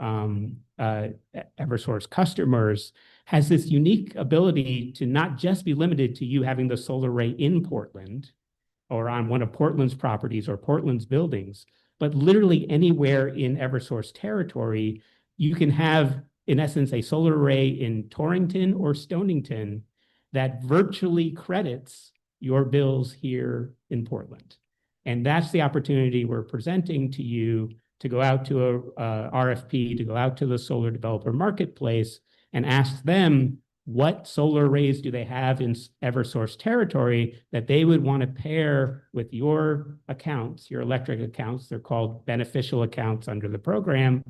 Eversource customers has this unique ability to not just be limited to you having the solar array in Portland or on one of Portland's properties or Portland's buildings, but literally anywhere in Eversource territory, you can have, in essence, a solar array in Torrington or Stonington that virtually credits your bills here in Portland. And that's the opportunity we're presenting to you to go out to a RFP, to go out to the solar developer marketplace and ask them what solar arrays do they have in Eversource territory that they would want to pair with your accounts, your electric accounts. They're called beneficial accounts under the program,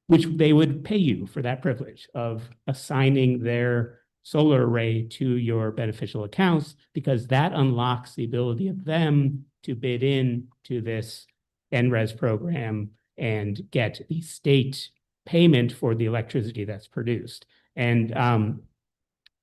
which they would pay you for that privilege of assigning their solar array to your beneficial accounts, because that unlocks the ability of them to bid in to this NRES program and get the state payment for the electricity that's produced. And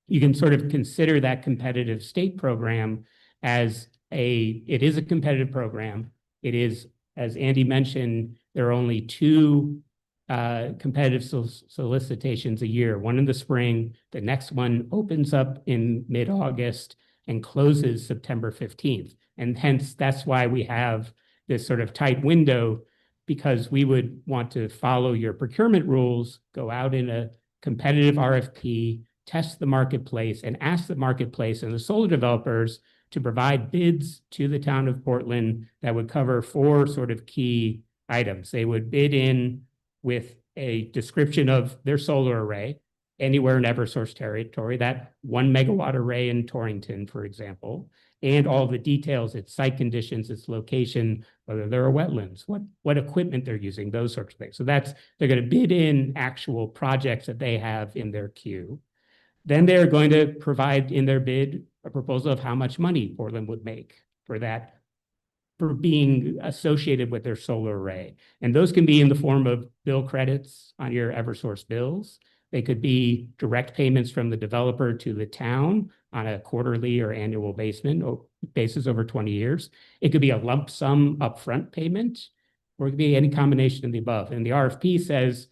you can sort of consider that competitive state program as it is a competitive program. It is, as Andy mentioned, there are only 2 competitive solicitations a year, one in the spring. The next one opens up in mid-August and closes September 15th. And hence, that's why we have this sort of tight window, because we would want to follow your procurement rules, go out in a competitive RFP, test the marketplace, and ask the marketplace and the solar developers to provide bids to the town of Portland that would cover 4 sort of key items. They would bid in with a description of their solar array anywhere in Eversource territory, that 1 megawatt array in Torrington, for example, and all the details, its site conditions, its location, whether there are wetlands, what equipment they're using, those sorts of things. So they're going to bid in actual projects that they have in their queue. Then they're going to provide in their bid a proposal of how much money Portland would make for that, for being associated with their solar array. And those can be in the form of bill credits on your Eversource bills. They could be direct payments from the developer to the town on a quarterly or annual basis over 20 years. It could be a lump sum upfront payment, or it could be any combination of the above. And the RFP says,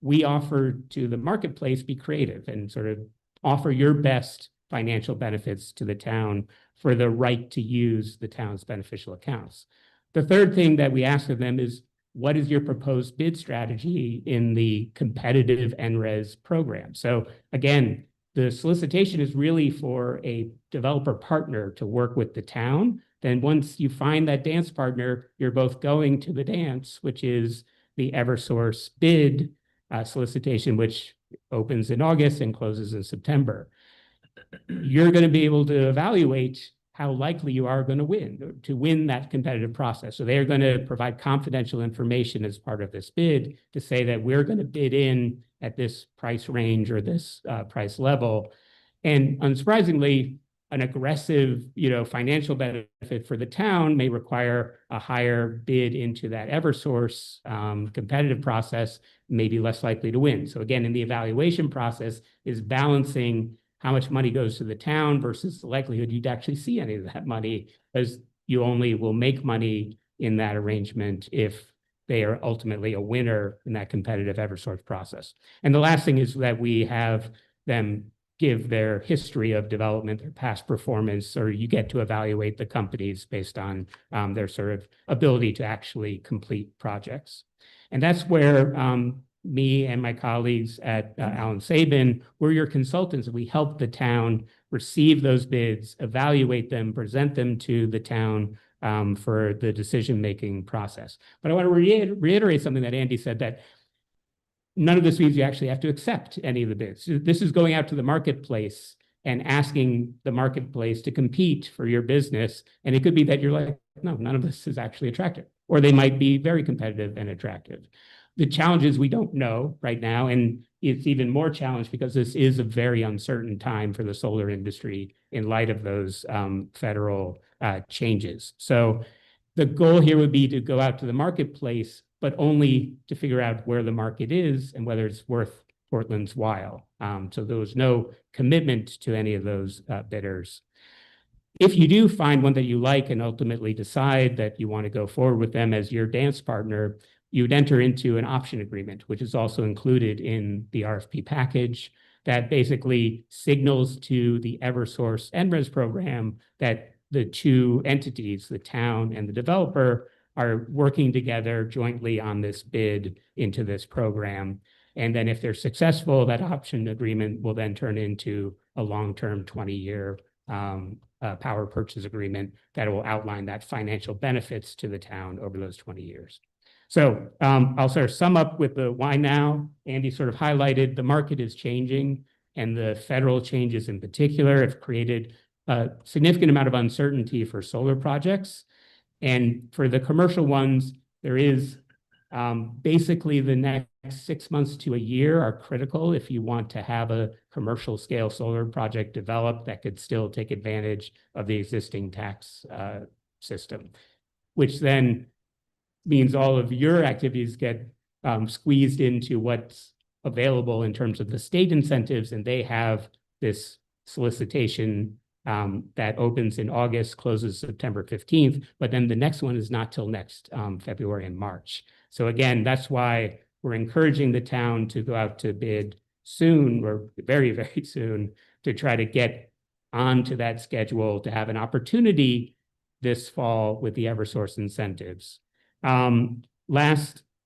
we offer to the marketplace, be creative and sort of offer your best financial benefits to the town for the right to use the town's beneficial accounts. The third thing that we ask of them is, what is your proposed bid strategy in the competitive NRES program? So again, the solicitation is really for a developer partner to work with the town. Then once you find that dance partner, you're both going to the dance, which is the Eversource bid solicitation, which opens in August and closes in September. You're going to be able to evaluate how likely you are going to win that competitive process. So they're going to provide confidential information as part of this bid to say that we're going to bid in at this price range or this price level. And unsurprisingly, an aggressive, financial benefit for the town may require a higher bid into that Eversource competitive process, may be less likely to win. So again, in the evaluation process is balancing how much money goes to the town versus the likelihood you'd actually see any of that money, because you only will make money in that arrangement if they are ultimately a winner in that competitive Eversource process. And the last thing is that we have them give their history of development, their past performance, or you get to evaluate the companies based on their sort of ability to actually complete projects. And that's where me and my colleagues at Allen Sabin, we're your consultants. We help the town receive those bids, evaluate them, present them to the town for the decision-making process. But I want to reiterate something that Andy said, that none of this means you actually have to accept any of the bids. This is going out to the marketplace and asking the marketplace to compete for your business. And it could be that you're like, no, none of this is actually attractive, or they might be very competitive and attractive. The challenge is we don't know right now, and it's even more challenged because this is a very uncertain time for the solar industry in light of those federal changes. So the goal here would be to go out to the marketplace, but only to figure out where the market is and whether it's worth Portland's while. So there was no commitment to any of those bidders. If you do find one that you like and ultimately decide that you want to go forward with them as your dance partner, you would enter into an option agreement, which is also included in the RFP package, that basically signals to the Eversource NRES program that the two entities, the town and the developer, are working together jointly on this bid into this program. And then if they're successful, that option agreement will then turn into a long-term 20-year power purchase agreement that will outline that financial benefits to the town over those 20 years. So I'll sort of sum up with the why now. Andy sort of highlighted the market is changing, and the federal changes in particular have created a significant amount of uncertainty for solar projects. And for the commercial ones, there is basically the next 6 months to a year are critical if you want to have a commercial scale solar project developed that could still take advantage of the existing tax system, which then means all of your activities get squeezed into what's available in terms of the state incentives, and they have this solicitation that opens in August, closes September 15th, but then the next one is not till next February and March. So again, that's why we're encouraging the town to go out to bid soon, or very, very soon, to try to get onto that schedule to have an opportunity this fall with the Eversource incentives.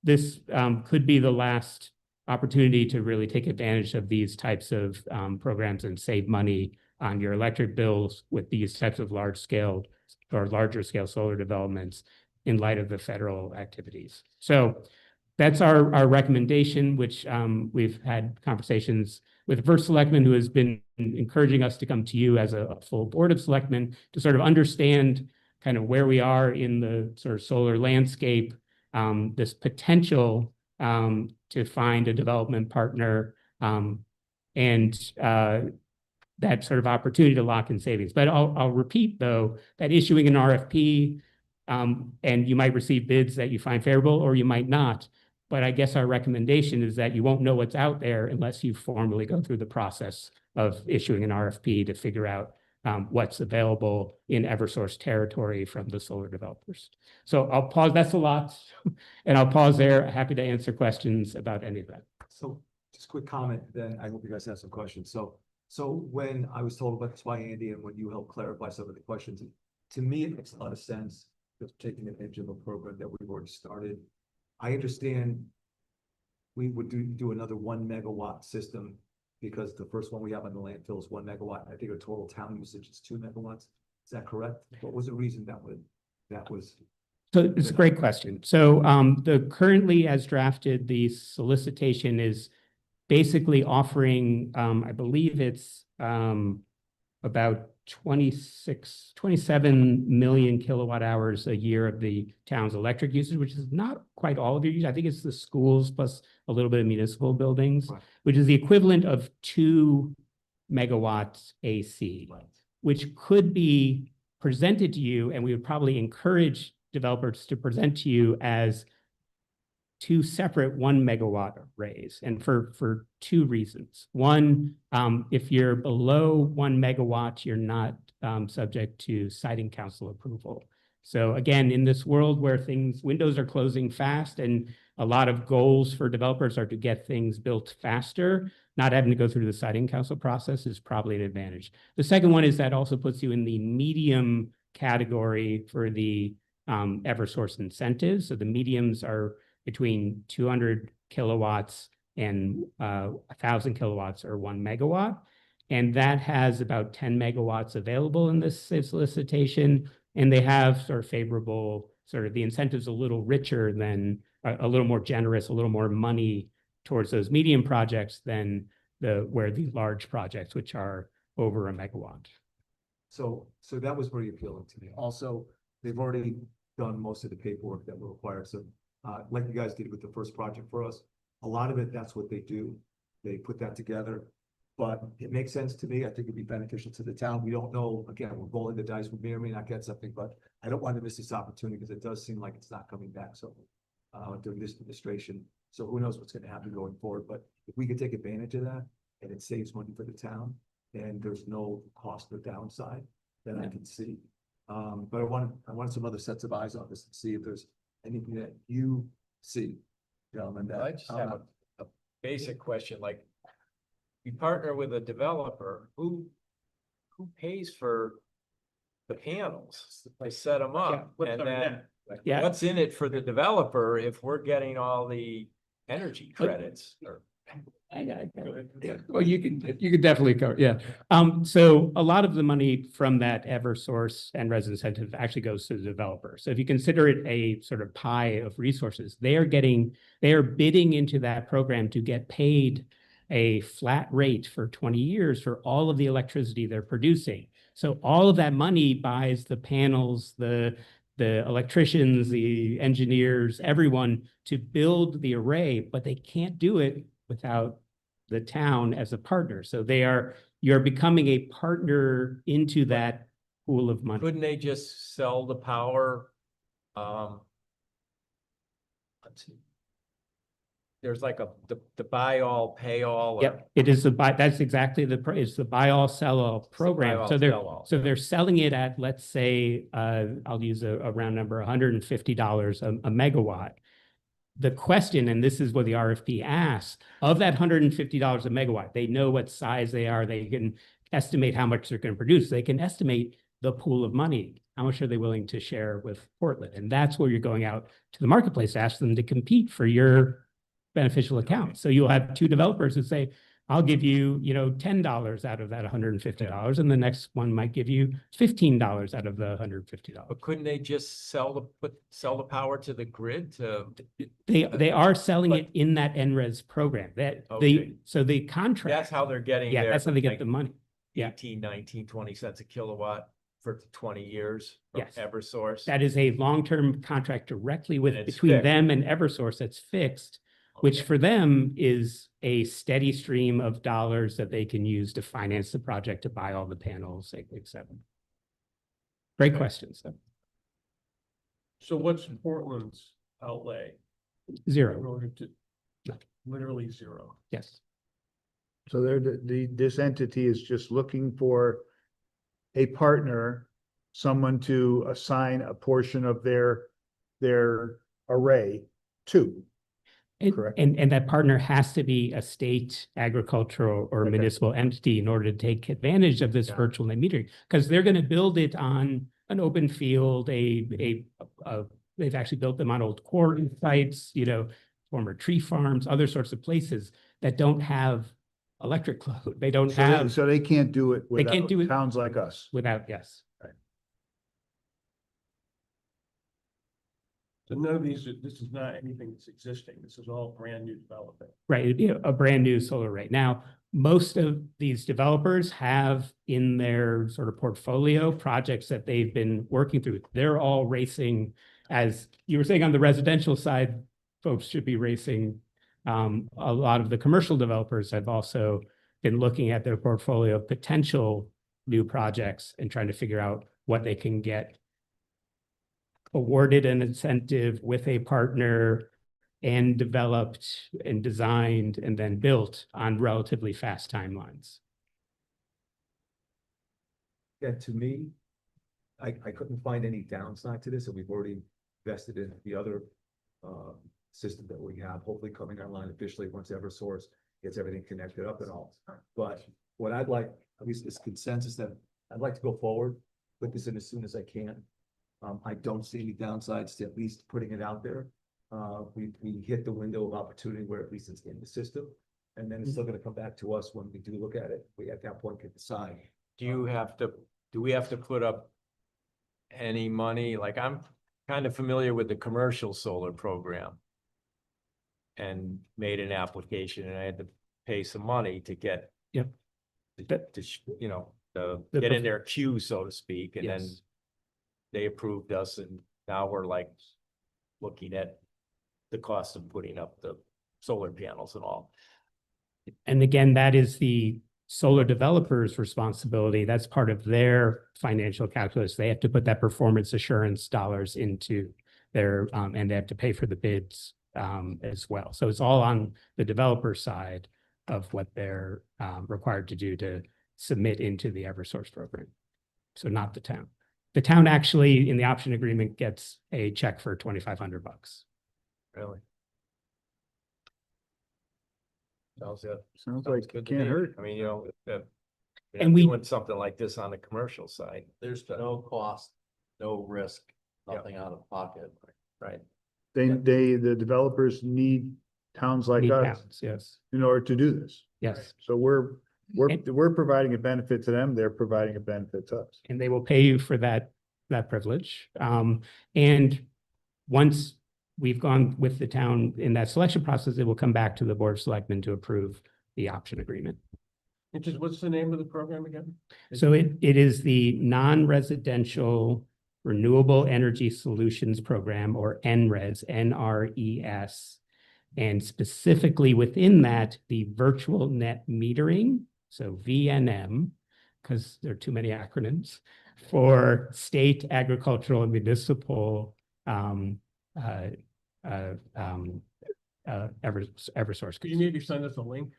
This could be the last opportunity to really take advantage of these types of programs and save money on your electric bills with these types of large scale or larger scale solar developments in light of the federal activities. So that's our recommendation, which we've had conversations with the first selectman, who has been encouraging us to come to you as a full board of selectmen to sort of understand kind of where we are in the sort of solar landscape, this potential to find a development partner, and that sort of opportunity to lock in savings. But I'll repeat, though, that issuing an RFP, and you might receive bids that you find favorable, or you might not. But I guess our recommendation is that you won't know what's out there unless you formally go through the process of issuing an RFP to figure out what's available in Eversource territory from the solar developers. So I'll pause. That's a lot. And I'll pause there. Happy to answer questions about any of that. So just quick comment, then I hope you guys have some questions. So when I was told about this by Andy and when you helped clarify some of the questions, to me, it makes a lot of sense just taking advantage of a program that we've already started. I understand we would do another 1 megawatt system because the first one we have on the landfill is 1 megawatt. I think our total town usage is 2 megawatts. Is that correct? What was the reason that was? So it's a great question. So the currently as drafted, the solicitation is basically offering, I believe it's about 27 million kilowatt hours a year of the town's electric usage, which is not quite all of your use. I think it's the schools plus a little bit of municipal buildings, Right. which is the equivalent of 2 megawatts AC, which could be presented to you, and we would probably encourage developers to present to you as 2 separate 1 megawatt arrays, and for 2 reasons. One, if you're below 1 megawatt, you're not subject to siting council approval. So again, in this world where windows are closing fast, and a lot of goals for developers are to get things built faster, not having to go through the siting council process is probably an advantage. The second one is that also puts you in the medium category for the Eversource incentives. So the mediums are between 200 kilowatts and 1,000 kilowatts or 1 megawatt. And that has about 10 megawatts available in this solicitation. And they have sort of favorable, sort of the incentives a little richer than, a little more generous, a little more money towards those medium projects than where the large projects, which are over 1 megawatt. So that was very appealing to me. Also, they've already done most of the paperwork that were required. So like you guys did with the first project for us, a lot of it, that's what they do. They put that together. But it makes sense to me. I think it'd be beneficial to the town. We don't know, again, we're rolling the dice. We may or may not get something, but I don't want to miss this opportunity because it does seem like it's not coming back. So during this administration, so who knows what's going to happen going forward. But if we could take advantage of that and it saves money for the town and there's no cost or downside that I can see. But I want some other sets of eyes on this and see if there's anything that you see, gentlemen. That I just have a basic question, like, we partner with a developer, who pays for the panels? They set them up, and then Yeah. what's in it for the developer if we're getting all the energy credits? Or Well, you can definitely cover, yeah. So a lot of the money from that Eversource and resident incentive actually goes to the developer. So if you consider it a sort of pie of resources, they are bidding into that program to get paid a flat rate for 20 years for all of the electricity they're producing. So all of that money buys the panels, the electricians, the engineers, everyone to build the array, but they can't do it without the town as a partner. So you're becoming a partner into that pool of money. couldn't they just sell the power? Let's see. There's like the buy all, pay all. or- Yep, it is that's exactly it's the buy all, sell all program. all, So sell all. they're selling it at, let's say, I'll use a round number, $150 a megawatt. The question, and this is what the RFP asks, of that $150 a megawatt, they know what size they are, they can estimate how much they're going to produce, they can estimate the pool of money. How much are they willing to share with Portland? And that's where you're going out to the marketplace to ask them to compete for your beneficial account. So you'll have 2 developers that say, I'll give you, $10 out of that $150, and the next one might give you $15 out of the $150. But couldn't they just sell the power to the grid to? They are selling But- it in that NRES program. Okay. So the contract. That's how they're getting Yeah, their, that's how they get like, the money. Yeah. 18, 19, 20 cents a kilowatt for 20 years from Yes. Eversource. That is a long-term contract directly And it's between fixed. them and Eversource that's fixed, which Okay. for them is a steady stream of dollars that they can use to finance the project, to buy all the panels, et cetera. Great questions, though. So what's Portland's outlay? 0, Literally zero. yes. So this entity is just looking for a partner, someone to assign a portion of their array to. Correct. And that partner has to be a state agricultural or Okay. municipal entity in order to take advantage of this Yeah. virtual net metering, because they're going to build it on an open field, they've actually built them on old quarry sites, former tree farms, other sorts of places that don't have electric load. They don't have So they can't do it They can't without do it- towns like us. without, yes. So none of these, this is not anything that's existing. This is all brand new development. Right, it'd be a brand new solar right now. Most of these developers have in their sort of portfolio projects that they've been working through. They're all racing, as you were saying on the residential side, folks should be racing. A lot of the commercial developers have also been looking at their portfolio of potential new projects and trying to figure out what they can get awarded an incentive with a partner and developed and designed and then built on relatively fast timelines. Yeah, to me, I couldn't find any downside to this, and we've already invested in the other system that we have, hopefully coming online officially once Eversource gets everything connected up and all. But what I'd like, at least this consensus, that I'd like to go forward, put this in as soon as I can. I don't see any downsides to at least putting it out there. We hit the window of opportunity where at least it's in the system. And then it's still gonna come back to us when we do look at it. We at that point can decide. Do we have to put up any money? Like, I'm kind of familiar with the commercial solar program. And made an application, and I had to pay some money to get. Yep. You know, to The get in prof- their queue, so to speak, and then Yes. they approved us, and now we're like looking at the cost of putting up the solar panels and all. And again, that is the solar developer's responsibility. That's part of their financial calculus. They have to put that performance assurance dollars into their, and they have to pay for the bids as well. So it's all on the developer side of what they're required to do to submit into the Eversource program. So not the town. The town actually, in the option agreement, gets a check for $2,500. Really? Sounds good. Sounds Sounds like good to can't me. hurt. I mean, you know, And and we- doing something like this on the commercial side, There's no cost, no risk, Yeah. nothing out of pocket. right? The developers need towns like Need us towns, yes, in order to do this. yes. So we're And- providing a benefit to them, they're providing a benefit to us. And they will pay you for that privilege. And once we've gone with the town in that selection process, it will come back to the Board of Selectmen to approve the option agreement. What's the name of the program again? So it is the Non-Residential Renewable Energy Solutions Program, or NRES, NRES. And specifically within that, the virtual net metering, so VNM, because there are too many acronyms, for state agricultural and municipal Eversource. Could you maybe send us a link?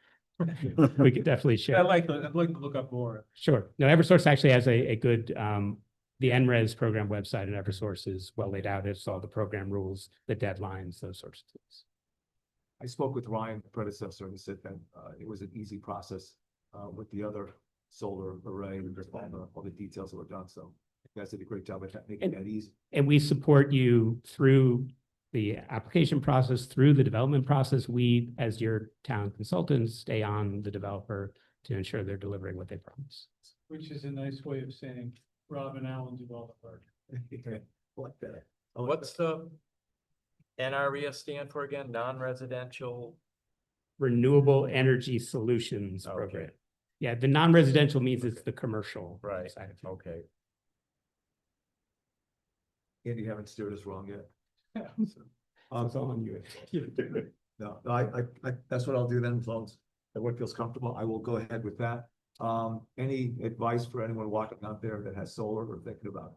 We could definitely share. I'd like to look up more. Sure. No, Eversource actually has a good, the NRES program website, and Eversource is well laid out. It's all the program rules, the deadlines, those sorts of things. I spoke with Ryan, the predecessor, and he said that it was an easy process with the other solar array and just all the details that were done. So you guys did a great job at making that easy. And we support you through the application process, through the development process. We, as your town consultants, stay on the developer to ensure they're delivering what they promise. Which is a nice way of saying Rob and Alan do all the work. Like that. What's the NRES stand for again? Non-residential? Renewable Energy Solutions Okay. Program. Yeah, the non-residential means it's the commercial Right, side of it. okay. Andy, you haven't steered us wrong yet. So it's all on you. No, that's what I'll do then, as long as everyone feels comfortable. I will go ahead with that. Any advice for anyone walking out there that has solar or thinking about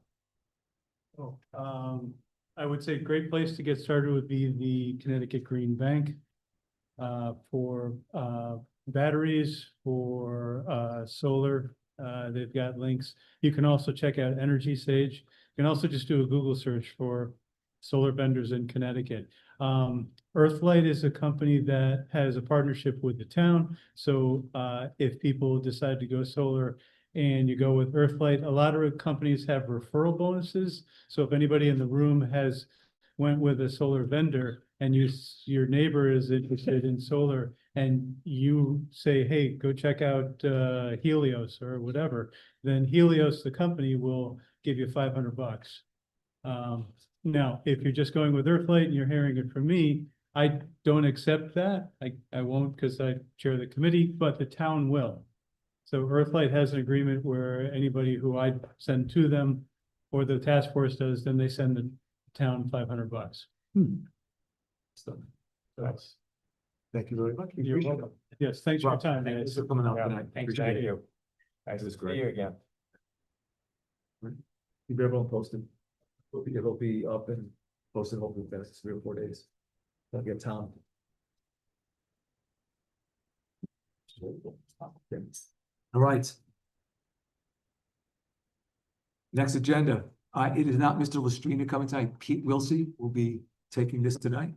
it? I would say a great place to get started would be the Connecticut Green Bank. For batteries, for solar, they've got links. You can also check out Energy Sage. You can also just do a Google search for solar vendors in Connecticut. Earthlight is a company that has a partnership with the town. So if people decide to go solar and you go with Earthlight, a lot of companies have referral bonuses. So if anybody in the room has went with a solar vendor and your neighbor is interested in solar and you say, hey, go check out Helios or whatever, then Helios, the company, will give you $500. Now, if you're just going with Earthlight and you're hearing it from me, I don't accept that. I won't because I chair the committee, but the town will. So Earthlight has an agreement where anybody who I send to them or the task force does, then they send the town $500. So, that's- Thank you very much. We You're appreciate it. welcome. Yes, thanks for your Rob, time, Thanks guys. for coming out Yeah, tonight. thanks, Appreciate Thank it. you. Nice to see you again. Keep everyone posted. It'll be up and posted hopefully in the next 3 or 4 days. Don't get Tom. All right. Next agenda, it is not Mr. Lestrina coming tonight. Pete Wilsey will be taking this tonight.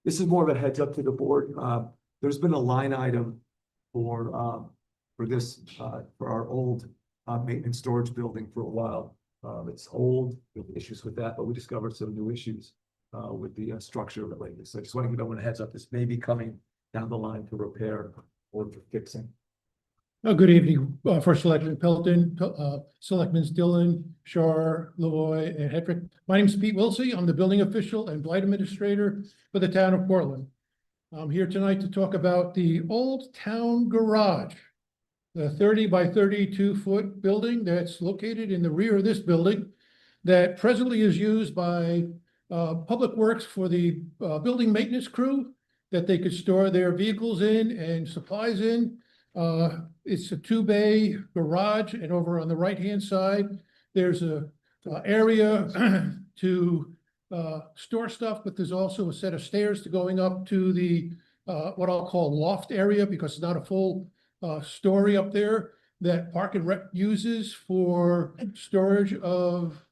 This is more of a heads up to the board. There's been a line item for this, for our old maintenance storage building for a while. It's old, we have issues with that, but we discovered some new issues with the structure of it lately. So I just want to give everyone a heads up. This may be coming down the line for repair or for fixing. Good evening, First Selectman Pelton, Selectmen Dillon, Shar, Lavoy, and Hedrick. My name is Pete Wilsey. I'm the building official and blight administrator for the town of Portland. I'm here tonight to talk about the old town garage, the 30 by 32-foot building that's located in the rear of this building that presently is used by Public Works for the building maintenance crew that they could store their vehicles in and supplies in. It's a 2-bay garage, and over on the right-hand side, there's a area to store stuff, but there's also a set of stairs to going up to the what I'll call loft area, because it's not a full story up there that Park and Rec uses for storage of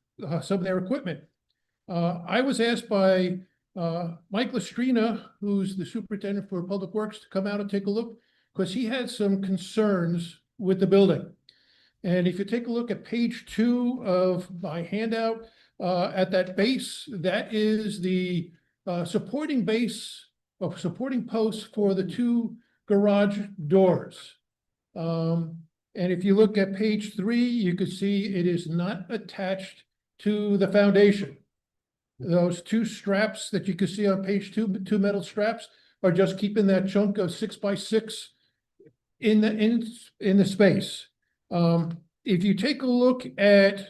some of their equipment. I was asked by Mike Lestrina, who's the superintendent for Public Works, to come out and take a look, because he had some concerns with the building. And if you take a look at page 2 of my handout, at that base, that is the supporting base of supporting posts for the 2 garage doors. And if you look at page 3, you can see it is not attached to the foundation. Those 2 straps that you can see on page 2, 2 metal straps, are just keeping that chunk of 6 by 6 in the space. If you take a look at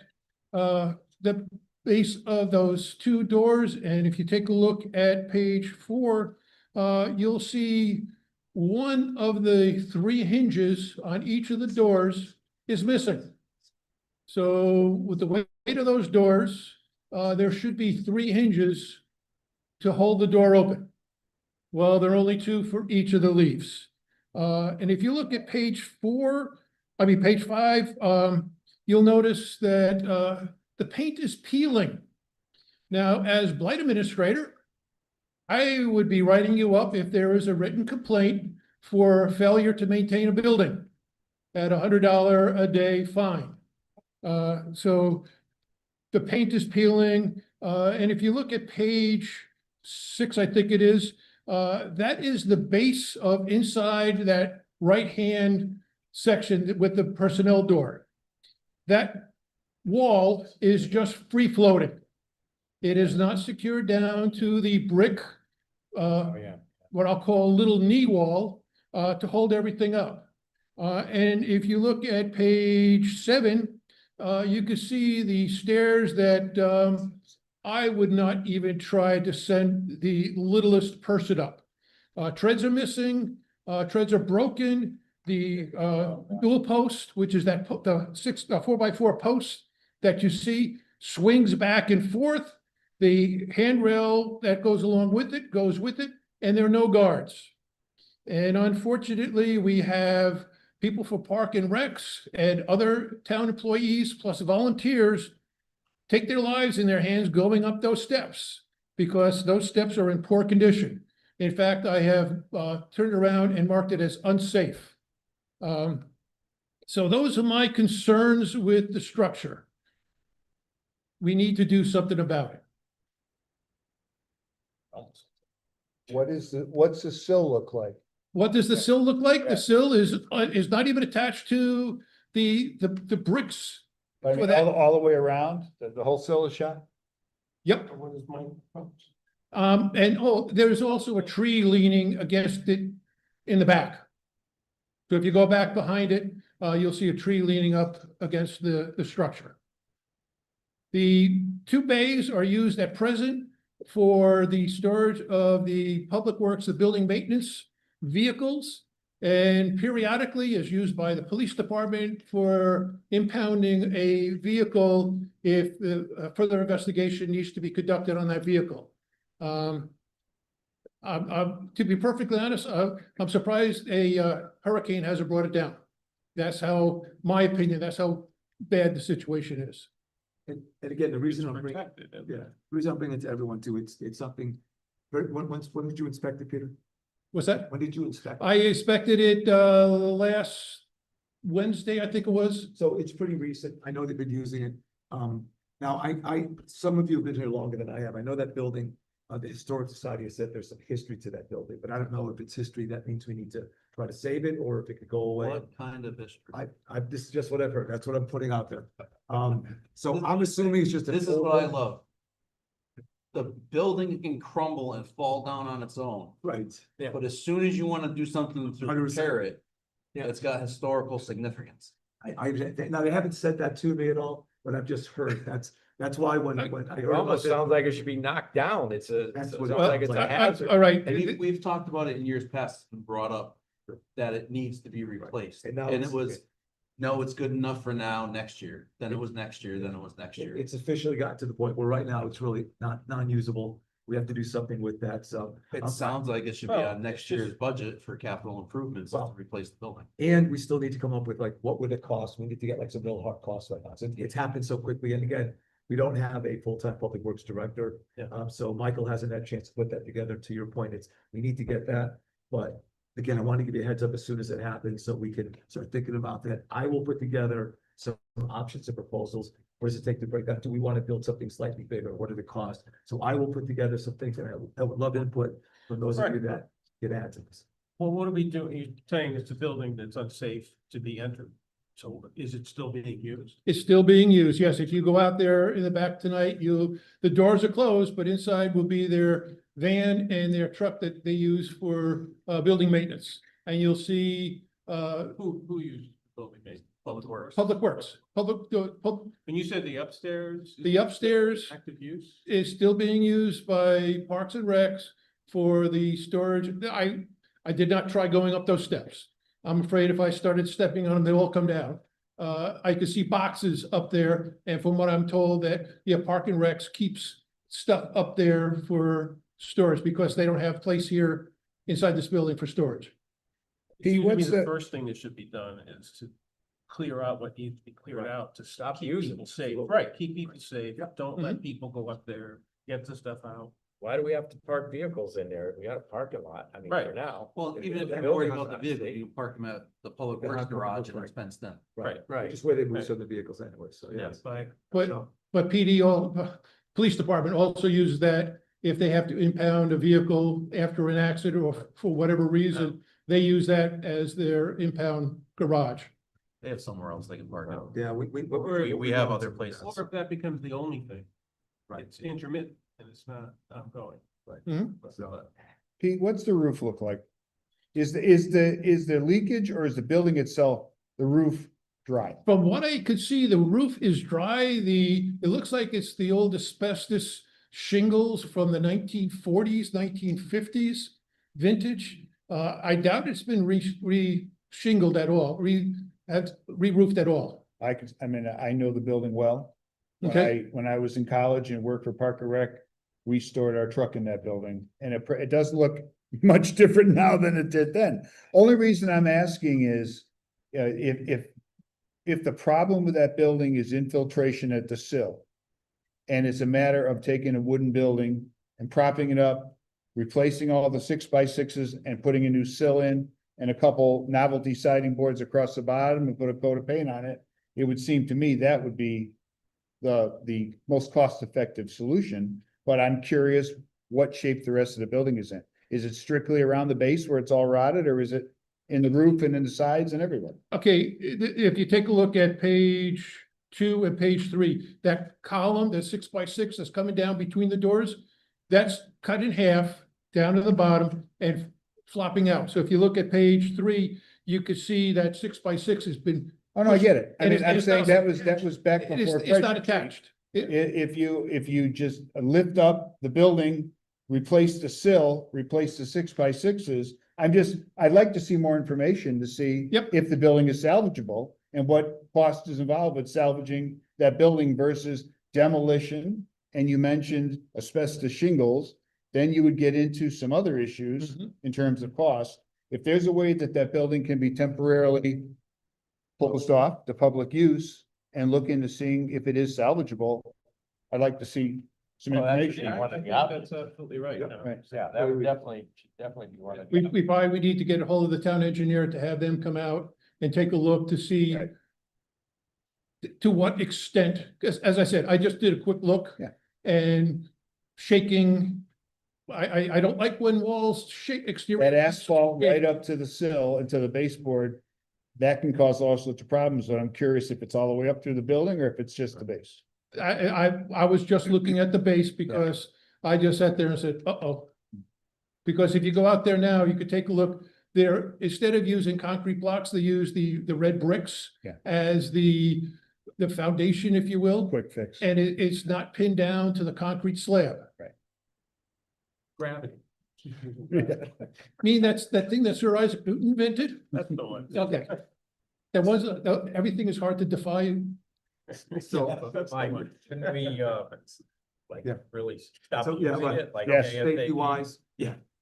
the base of those 2 doors, and if you take a look at page 4, you'll see one of the 3 hinges on each of the doors is missing. So with the weight of those doors, there should be 3 hinges to hold the door open. Well, there are only 2 for each of the leaves. And if you look at page 5, you'll notice that the paint is peeling. Now, as blight administrator, I would be writing you up if there is a written complaint for failure to maintain a building at $100 a day fine. So the paint is peeling. And if you look at page 6, I think it is, that is the base of inside that right-hand section with the personnel door. That wall is just free floating. It is not secured down to the brick, what I'll call little knee wall, to hold everything up. And if you look at page 7, you can see the stairs that I would not even try to send the littlest person up. Treads are missing, treads are broken. The dual post, which is that the 4x4 post that you see, swings back and forth. The handrail that goes along with it goes with it, and there are no guards. And unfortunately, we have people for Park and Recs and other town employees plus volunteers take their lives in their hands going up those steps, because those steps are in poor condition. In fact, I have turned around and marked it as unsafe. So those are my concerns with the structure. We need to do something about it. What's the sill look like? What does the sill look like? The sill is not even attached to the bricks I For mean, that- all the way around, the whole cylinder shot? Yep. What is my approach? And there's also a tree leaning against it in the back. So if you go back behind it, you'll see a tree leaning up against the structure. The two bays are used at present for the storage of the public works, the building maintenance vehicles. And periodically is used by the police department for impounding a vehicle if the further investigation needs to be conducted on that vehicle. To be perfectly honest, I'm surprised a hurricane hasn't brought it down. That's how, my opinion, that's how bad the situation is. And again, the reason I'm bringing, Protected. yeah, the reason I'm bringing it to everyone too, it's something, when did you inspect it, Peter? What's that? When did you inspect it? I inspected it last Wednesday, I think it was. So it's pretty recent. I know they've been using it. Now some of you have been here longer than I have. I know that building, the Historic Society has said there's some history to that building, but I don't know if it's history that means we need to try to save it or if it could go away. What kind of history? This is just what I've heard. That's what I'm putting out there. So I'm assuming it's just. This is what I love. The building can crumble and fall down on its own, Right. Yeah. but as soon as you wanna do something to 100%. repair it, it's got historical significance. Now they haven't said that to me at all, but I've just heard that's why when I It heard about almost it. sounds like it should be knocked down. It That's sounds what it like it's sounds a like. hazard. All right. And we've talked about it in years past, it's been brought up that it needs to be replaced. And now And it's- it was, no, it's good enough for now, next year, then it was next year, then it was next year. It's officially gotten to the point where right now it's really not non-usable. We have to do something with that, so. It sounds like it should be Well, on next it's just- year's budget for capital improvements to Well- replace the building. And we still need to come up with like, what would it cost? We need to get like some real hard costs right now. So it's happened so quickly. And again, we don't have a full-time public works director. Yeah. So Michael hasn't had a chance to put that together. To your point, we need to get that. But again, I want to give you a heads up as soon as it happens, so we can start thinking about that. I will put together some options and proposals. What does it take to break that? Do we want to build something slightly bigger? What are the costs? So I will put together some things and I would love input from those of you that can add to this. Well, what are we doing? You're saying it's a building that's unsafe to be entered. So is it still being used? It's still being used. Yes, if you go out there in the back tonight, the doors are closed, but inside will be their van and their truck that they use for building maintenance. And you'll see Who used the building? Public Works. Public Works, And you said the upstairs? is the upstairs Active use? is still being used by Parks and Recs for the storage. I did not try going up those steps. I'm afraid if I started stepping on them, they all come down. I could see boxes up there, and from what I'm told that, yeah, Park and Recs keeps stuff up there for storage because they don't have place here inside this building for storage. It seems to me what's the the- first thing that should be done is to clear out what needs to be cleared out to Stop keep using people it. safe. Right, keep people safe. Don't Mhm. let people go up there, get the stuff out. Why do we have to park vehicles in there? We got a parking lot, I mean, Right. for now. Well, even if the you're worried building's about the not vehicle, safe. you park them at the public Yeah, works public garage works, and right. it's fenced in. Right. Just where they move Right. some of the vehicles anyway, so yeah. Yes, but But, So- but police department also uses that if they have to impound a vehicle after an accident or for whatever reason, they use that as their impound garage. They have somewhere else they can park it. Yeah, We have other places. or if that becomes the only thing, Right. it's intermittent and it's not ongoing. So, Pete, what's the roof look like? Is the leakage or is the building itself, the roof dry? From what I could see, the roof is dry. It looks like it's the old asbestos shingles from the 1940s, 1950s vintage. I doubt it's been re-shingled at all, re-roofed at all. I know the building well. Okay. When I was in college and worked for Park and Rec, we stored our truck in that building, and it does look much different now than it did then. Only reason I'm asking is, if the problem with that building is infiltration at the sill, and it's a matter of taking a wooden building and propping it up, replacing all the 6x6s and putting a new sill in, and a couple novelty siding boards across the bottom and put a coat of paint on it, it would seem to me that would be the most cost-effective solution. But I'm curious what shape the rest of the building is in. Is it strictly around the base where it's all rotted, or is it in the roof and in the sides and everywhere? Okay, if you take a look at page 2 and page 3. That column, that 6x6 that's coming down between the doors, that's cut in half down to the bottom and flopping out. So if you look at page 3, you could see that 6x6 has been. Oh, no, I get it. I And mean, it's- I'm it's saying not- that was back It is, before. it's not attached. If you just lift up the building, replace the sill, replace the 6x6s, I'd like to see more information to see. Yep. If the building is salvageable and what cost is involved with salvaging that building versus demolition. And you mentioned asbestos shingles, then you would get into some other issues Mhm. in terms of cost. If there's a way that that building can be temporarily closed off to public use and look into seeing if it is salvageable, I'd like to see some Well, that's- information. yeah, I think Yeah. that's absolutely right. Yeah. Right. Yeah, that would definitely be one of. We probably need to get a hold of the town engineer to have them come out and take a look to see Right. to what extent, because as I said, I just did a quick look. Yeah. And shaking, I don't like when walls shake exterior. That asphalt right up to the sill and to the baseboard, that can cause all sorts of problems, but I'm curious if it's all the way up through the building or if it's just the base. I was just looking at the base because I just sat there and said, uh-oh. Because if you go out there now, you could take a look there, instead of using concrete blocks, they use the red bricks. Yeah. As the foundation, if you will, Quick fix. and it's not pinned down to the concrete slab. Gravity. I mean, that's that thing that Sir Isaac Newton invented. That's the one. Okay. There was, everything is hard to defy. So, Mike, can we, like, Yeah. really stop So, yeah, using right. it? Like, Yes. safety ASAP? wise,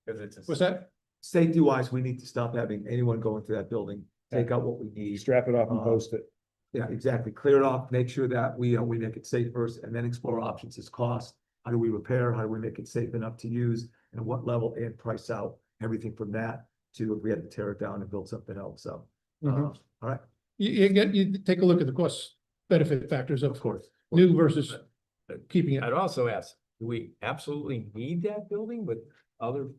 Cause it's. What's that? safety wise, we need to stop having anyone go into that building, take out what we need. Strap it off and post it. Yeah, exactly. Clear it off, make sure that we make it safe first and then explore options as cost. How do we repair? How do we make it safe enough to use? And what level and price out everything from that to if we had to tear it down and build something else. So, Mhm. all right, You take a look at the cost benefit factors of of course. new versus keeping it. I'd also ask, do we absolutely need that building with other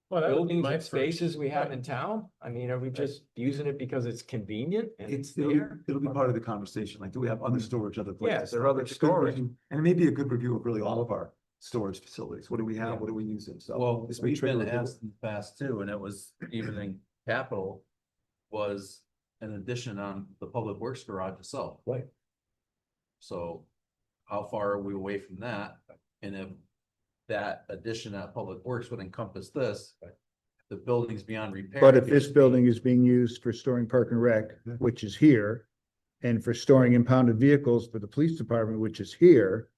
Well, that would be buildings my and first- spaces we have right. in town? I mean, are we just using it because it's convenient and It'll there? be part of the conversation. Like, do we have other storage, other places? Yes, there are other It's a good storage. review, and it may be a good review of really all of our storage facilities. What do we have? Yeah. What are we using? So. Well, this may we've trigger been a little- asked in the past too, and it was even in capital, was an addition on the public works garage itself. Right. So how far are we away from that? And if that addition at public works would encompass this, the building's beyond repair. But if this building is being used for storing park and rec, which is here, and for storing impounded vehicles for the police department, which is here,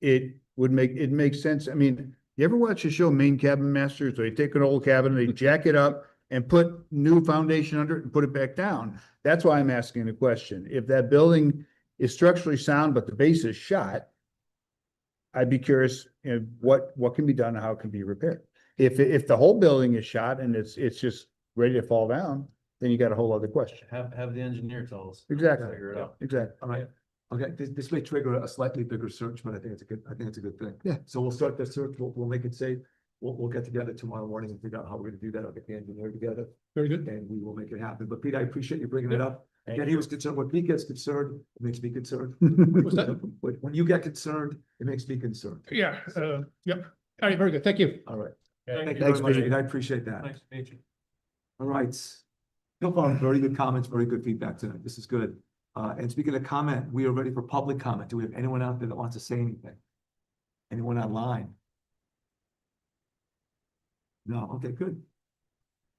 it makes sense. I mean, you ever watch the show Main Cabin Masters? They take an old cabin, they jack it up and put new foundation under it and put it back down. That's why I'm asking the question. If that building is structurally sound, but the base is shot, I'd be curious, you know, what can be done and how it can be repaired. If the whole building is shot and it's just ready to fall down, then you got a whole other question. Have the engineer tell us. Exactly. Figure it out. Exactly. All right, okay, this may trigger a slightly bigger search, but I think it's a good thing. Yeah. So we'll start the search, we'll make it safe. We'll get together tomorrow morning and figure out how we're gonna do that. I'll get the engineer together Very good. and we will make it happen. But Pete, I appreciate you bringing it up. Again, he was concerned, when Pete gets concerned, it makes me concerned. What's that? When you get concerned, it makes me concerned. Yeah, yep. All right, very good. Thank you. All right. Okay. Thank you Thanks, very much, Pete. Pete. I appreciate that. Nice to meet you. All right. So far, very good comments, very good feedback tonight. This is good. And speaking of comment, we are ready for public comment. Do we have anyone out there that wants to say anything? Anyone online? No, okay, good.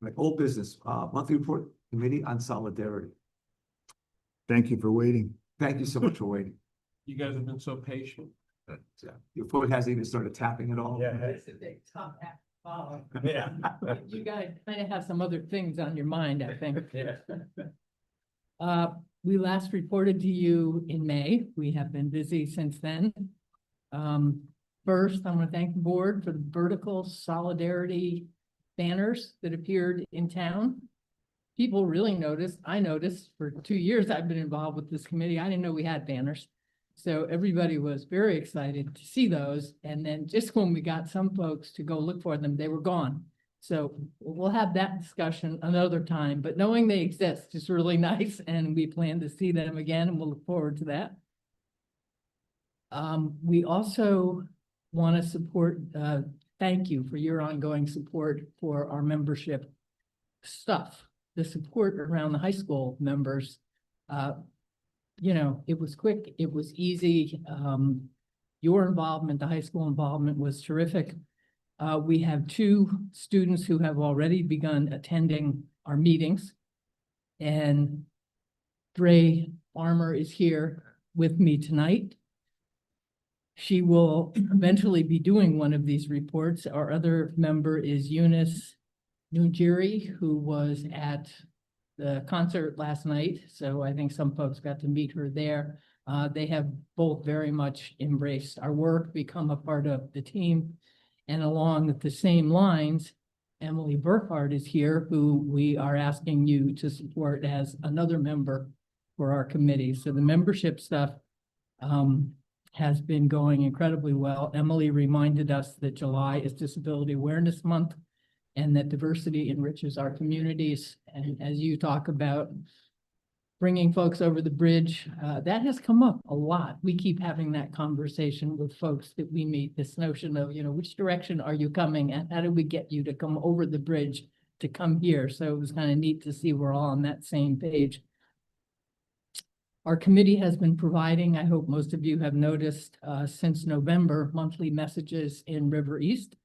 Like old business, monthly report, Committee on Solidarity. Thank you for waiting. Thank you so much for waiting. You guys have been so patient. Your foot hasn't even started tapping at all. It's a big tough act to follow. Yeah. You guys kind of have some other things on your mind, I think. Yeah. We last reported to you in May. We have been busy since then. First, I want to thank the board for the vertical solidarity banners that appeared in town. People really noticed. I noticed for 2 years I've been involved with this committee. I didn't know we had banners. So everybody was very excited to see those. And then just when we got some folks to go look for them, they were gone. So we'll have that discussion another time, but knowing they exist is really nice and we plan to see them again and we'll look forward to that. We also want to support, thank you for your ongoing support for our membership stuff, the support around the high school members. You know, it was quick, it was easy. Your involvement, the high school involvement was terrific. We have 2 students who have already begun attending our meetings. And Dre Farmer is here with me tonight. She will eventually be doing one of these reports. Our other member is Eunice Nujiri, who was at the concert last night. So I think some folks got to meet her there. They have both very much embraced our work, become a part of the team. And along the same lines, Emily Burkhardt is here, who we are asking you to support as another member for our committee. So the membership stuff has been going incredibly well. Emily reminded us that July is Disability Awareness Month and that diversity enriches our communities. And as you talk about bringing folks over the bridge, that has come up a lot. We keep having that conversation with folks that we meet, this notion of, you know, which direction are you coming and how do we get you to come over the bridge to come here? So it was kind of neat to see we're all on that same page. Our committee has been providing, I hope most of you have noticed, since November, monthly messages in River East.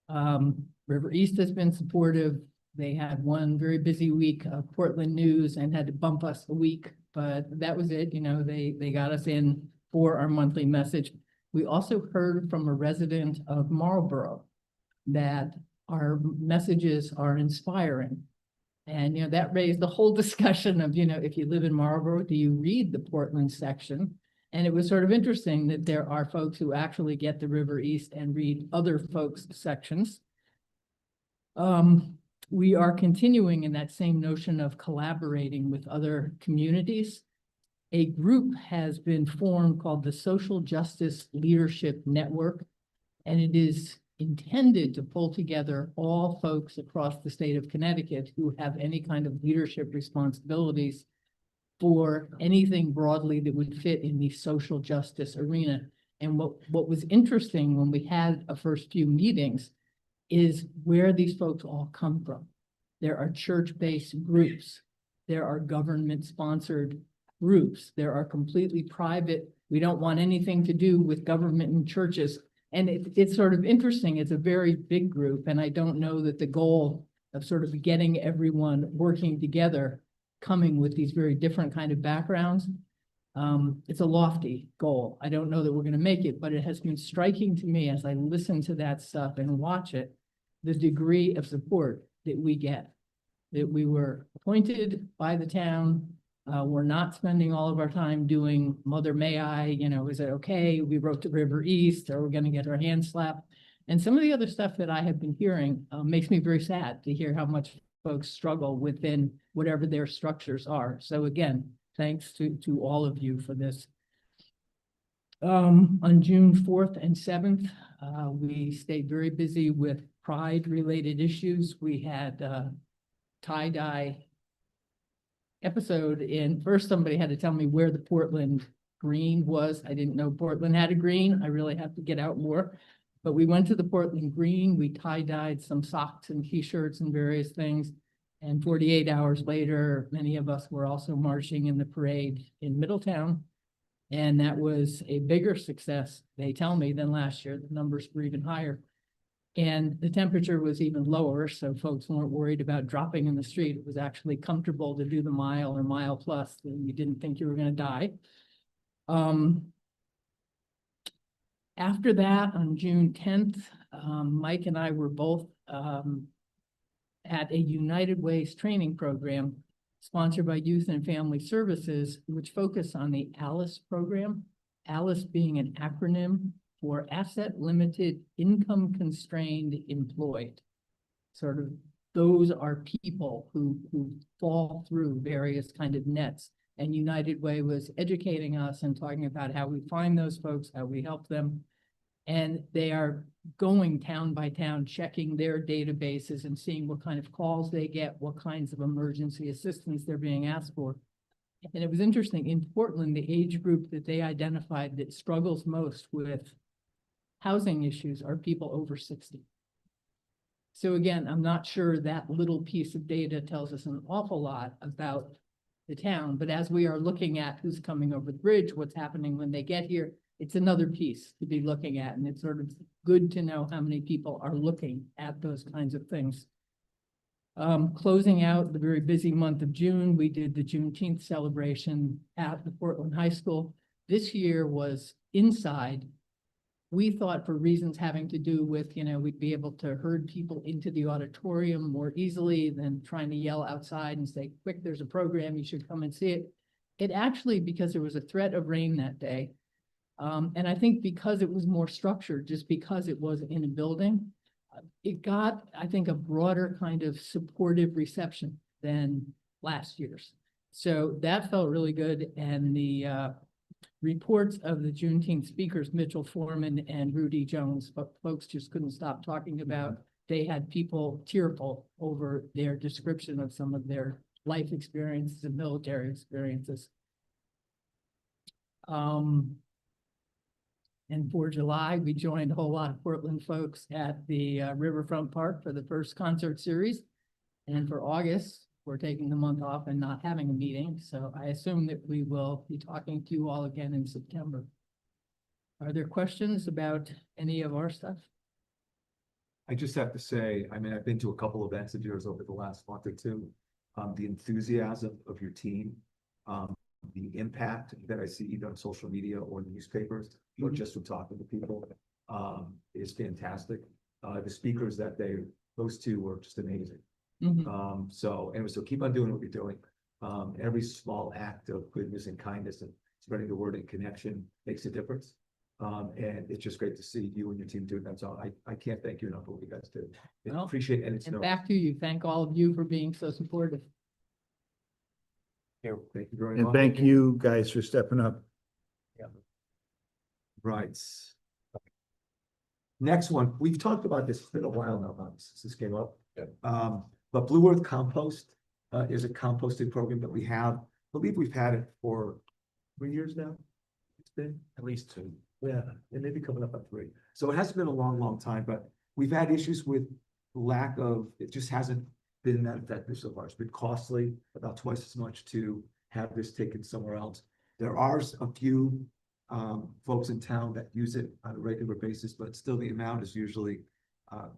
River East has been supportive. They had one very busy week of Portland news and had to bump us a week, but that was it. You know, they got us in for our monthly message. We also heard from a resident of Marlborough that our messages are inspiring. And, you know, that raised the whole discussion of, you know, if you live in Marlborough, do you read the Portland section? And it was sort of interesting that there are folks who actually get the River East and read other folks' sections. We are continuing in that same notion of collaborating with other communities. A group has been formed called the Social Justice Leadership Network, and it is intended to pull together all folks across the state of Connecticut who have any kind of leadership responsibilities for anything broadly that would fit in the social justice arena. And what was interesting when we had a first few meetings is where these folks all come from. There are church-based groups. There are government-sponsored groups. There are completely private. We don't want anything to do with government and churches. And it's sort of interesting. It's a very big group. And I don't know that the goal of sort of getting everyone working together, coming with these very different kind of backgrounds, it's a lofty goal. I don't know that we're going to make it, but it has been striking to me as I listen to that stuff and watch it, the degree of support that we get, that we were appointed by the town. We're not spending all of our time doing Mother May I, you know, is it okay? We wrote to River East, or we're going to get our hands slapped. And some of the other stuff that I have been hearing makes me very sad to hear how much folks struggle within whatever their structures are. So again, thanks to all of you for this. On June 4th and 7th, we stayed very busy with Pride-related issues. We had tie-dye episode in. First, somebody had to tell me where the Portland green was. I didn't know Portland had a green. I really have to get out more. But we went to the Portland green. We tie-dyed some socks and t-shirts and various things. And 48 hours later, many of us were also marching in the parade in Middletown. And that was a bigger success, they tell me, than last year. The numbers were even higher. And the temperature was even lower, so folks weren't worried about dropping in the street. It was actually comfortable to do the mile or mile plus, and you didn't think you were going to die. After that, on June 10th, Mike and I were both at a United Ways training program sponsored by Youth and Family Services, which focused on the ALICE program, ALICE being an acronym for Asset Limited Income Constrained Employed. Sort of those are people who fall through various kind of nets. And United Way was educating us and talking about how we find those folks, how we help them. And they are going town by town, checking their databases and seeing what kind of calls they get, what kinds of emergency assistance they're being asked for. And it was interesting, in Portland, the age group that they identified that struggles most with housing issues are people over 60. So again, I'm not sure that little piece of data tells us an awful lot about the town, but as we are looking at who's coming over the bridge, what's happening when they get here, it's another piece to be looking at, and it's sort of good to know how many people are looking at those kinds of things. Closing out the very busy month of June, we did the Juneteenth celebration at the Portland High School. This year was inside. We thought for reasons having to do with, we'd be able to herd people into the auditorium more easily than trying to yell outside and say, quick, there's a program, you should come and see it. It actually, because there was a threat of rain that day, and I think because it was more structured, just because it was in a building, it got, I think, a broader kind of supportive reception than last year's. So that felt really good. And the reports of the Juneteenth speakers, Mitchell Foreman and Rudy Jones, but folks just couldn't stop talking about. They had people tearful over their description of some of their life experiences and military experiences. And for July, we joined a whole lot of Portland folks at the Riverfront Park for the first concert series. And for August, we're taking the month off and not having a meeting. So I assume that we will be talking to you all again in September. Are there questions about any of our stuff? I just have to say, I mean, I've been to a couple events of yours over the last month or two. The enthusiasm of your team, the impact that I see either on social media or in the newspapers, or just from talking to people, is fantastic. The speakers that those two were just amazing. So keep on doing what you're doing. Every small act of goodness and kindness and spreading the word and connection makes a difference. And it's just great to see you and your team doing that. So I can't thank you enough for what you guys do. I Well, appreciate it. And it's And back to you. Thank all of you for being so supportive. thank you very And much. thank you guys for stepping up. Right. Next one, we've talked about this for a while now, since this came up. But Blue Earth Compost is a composting program that we have. I believe we've had it for 3 years now. It's been At least 2. Yeah, it may be coming up on 3. So it hasn't been a long time, but we've had issues with lack of, it just hasn't been that effective so far. It's been costly, about twice as much to have this taken somewhere else. There are a few folks in town that use it on a regular basis, but still the amount is usually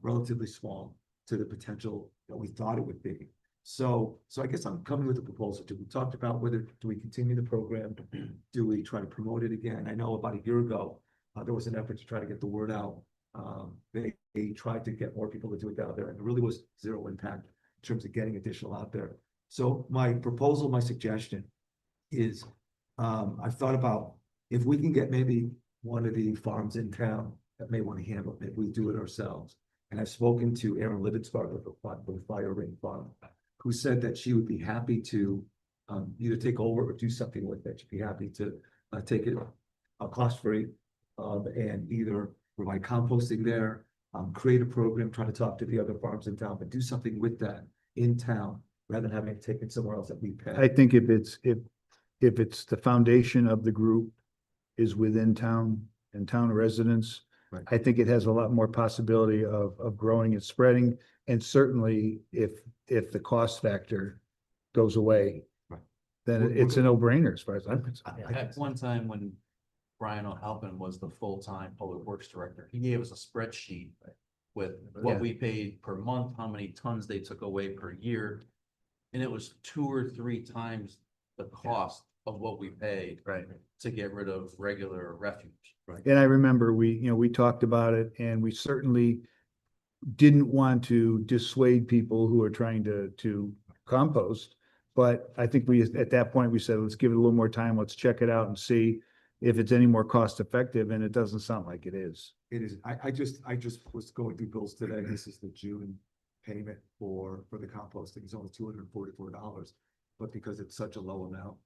relatively small to the potential that we thought it would be. So I guess I'm coming with a proposal. We talked about whether do we continue the program? Do we try to promote it again? I know about a year ago, there was an effort to try to get the word out. They tried to get more people to do it out there, and it really was zero impact in terms of getting additional out there. So my proposal, my suggestion is, I've thought about if we can get maybe one of the farms in town that may want to handle it, maybe we do it ourselves. And I've spoken to Erin Libbensparger of the Fire Ring Farm, who said that she would be happy to either take over or do something with it. She'd be happy to take it cost-free and either provide composting there, create a program, try to talk to the other farms in town, but do something with that in town rather than having it taken somewhere else that we pay. I think if it's the foundation of the group is within town and town residents, Right. I think it has a lot more possibility of growing and spreading. And certainly if the cost factor goes away, Right. then We're it's a no-brainer as far as I'm concerned. At one time when Brian O'Halpin was the full-time public works director, he gave us a spreadsheet with what we paid per month, how many tons they took away per year. And it was 2 or 3 times the cost of what we paid to get rid of regular refuge. And I remember we talked about it, and we certainly didn't want to dissuade people who are trying to compost. But I think at that point, we said, let's give it a little more time. Let's check it out and see if it's any more cost effective. And it doesn't sound like it is. It is. I just was going through bills today. This is the June payment for the composting. It's only $244, but because it's such a low amount,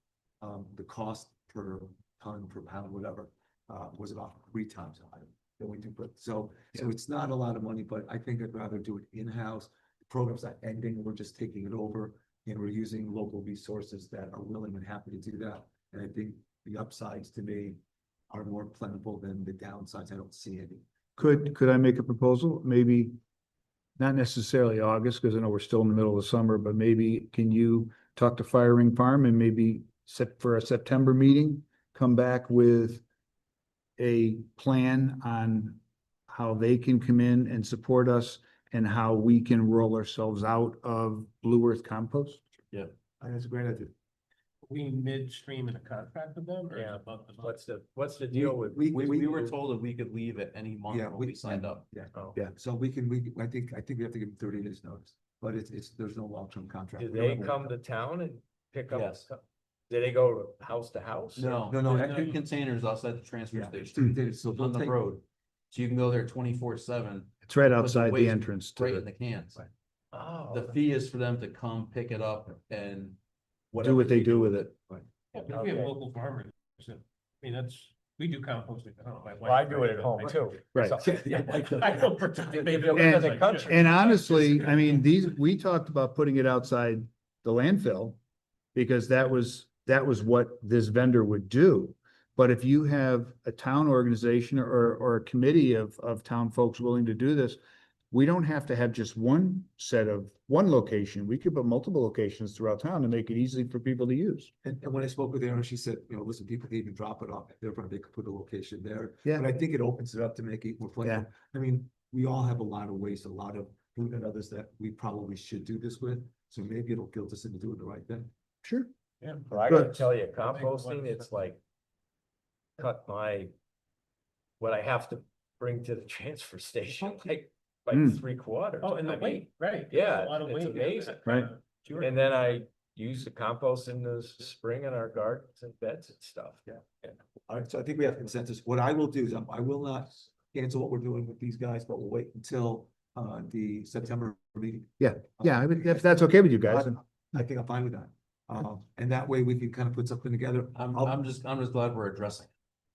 the cost per ton, per pound, whatever, was about 3 times higher than we do. But so it's not a lot of money, but I think I'd rather do it in-house. The program's not ending. We're just taking it over. And we're using local resources that are willing and happy to do that. And I think the upsides to me are more plentiful than the downsides. I don't see any. Could I make a proposal? Maybe not necessarily August, because I know we're still in the middle of the summer, but maybe can you talk to Fire Ring Farm and maybe set for a September meeting, come back with a plan on how they can come in and support us and how we can roll ourselves out of Blue Earth compost? I think that's a great idea. We midstream in a contract with them? Or Yeah. above the month? What's the deal with? We were told that we could leave at any month Yeah, when we signed up. Yeah, Oh. Yeah. so I think we have to give them 30 days notice, but there's no long-term contract. Do We don't they have a- come to town and pick up? Yes. Do they go house to house? No, No, no, there's no. two containers outside the transfer Yeah, station so they'll on the take- road. So you can go there 24/7, It's right Put the outside the waste entrance to right in the, the cans. Oh. The fee is for them to come pick it up and. do what they do with it. Yeah, but if we have Okay. local farmers, I mean, we do composting. I don't know, my Well, I wife- do it at home too. Right. So- I don't participate. Maybe a little bit of country. And honestly, I mean, we talked about putting it outside the landfill because that was what this vendor would do. But if you have a town organization or a committee of town folks willing to do this, we don't have to have just one location. We could put multiple locations throughout town to make it easy for people to use. And when I spoke with Erin, she said, listen, people can even drop it off at their front, they could put a location there. Yeah. But I think it opens it up to make it more flexible. I mean, we all have a lot of waste, a lot of food and others that we probably should do this with. So maybe it'll guilt us into doing the right thing. Sure. Yeah. Well, I gotta Good. tell you, composting, it's like cut what I have to bring to the transfer station, like Mm. 3/4. Oh, and the I mean, weight, right. yeah, There's a lot of it's weight in amazing. that. Right. Sure. And then I use the compost in the spring in our gardens and beds and stuff. All right, so I think we have consensus. What I will do is I will not cancel what we're doing with these guys, but we'll wait until the September meeting. Yeah, I mean, if that's okay with you guys. then- I think I'm fine with that. And that way we can kind of put something together. I'm just glad we're addressing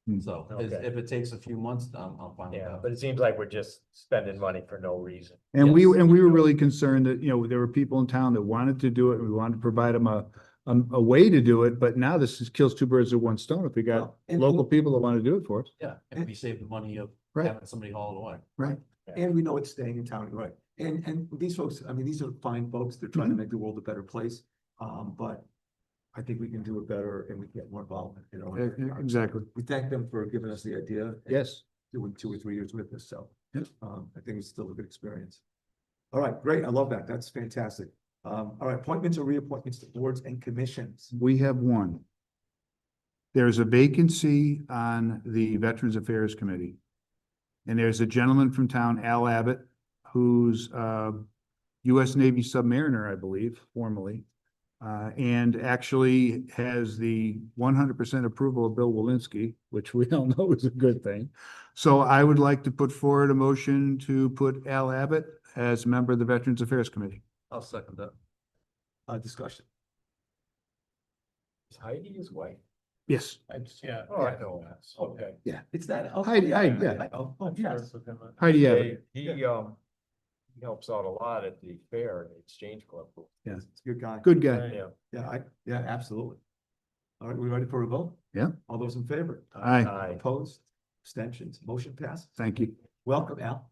Hmm. it. So Okay. if it takes a few months, I'm fine with Yeah, that. but it seems like we're just spending money for no reason. And we Yes. were really concerned that, there were people in town that wanted to do it, and we wanted to provide them a way to do it, but now kills two birds with one stone if we got Well, and- local people that want to do it for us. Yeah, and we save the money of Right. having somebody haul it away. Right. And we know it's staying in town, right? And these folks, I mean, these are fine folks. They're trying to make the world a better place. But I think we can do it better and we can get more involvement. Exactly. We thank them for giving us the idea. and Yes. Doing 2 or 3 years with us, so. Yep. I think it's still a good experience. All right, great. I love that. That's fantastic. All right, appointments or reappointments to boards and commissions. We have one. There's a vacancy on the Veterans Affairs Committee. And there's a gentleman from town, Al Abbott, who's US Navy submariner, I believe, formerly. And actually has the 100% approval of Bill Walensky, which we all know is a good thing. So I would like to put forward a motion to put Al Abbott as a member of the Veterans Affairs Committee. I'll second that. Discussion. Is Heidi his wife? Yes. Yeah. Oh, I know that. Okay. It's that. Heidi, yeah. Yes. Heidi Abbott. He helps out a lot at the fair and the Exchange Club. Yeah. It's a good guy. Good guy. Yeah. Yeah, absolutely. All right, we ready for a vote? Yeah. All those in favor? Aye. Aye. Opposed, abstentions, motion passes. Thank you. Welcome, Al.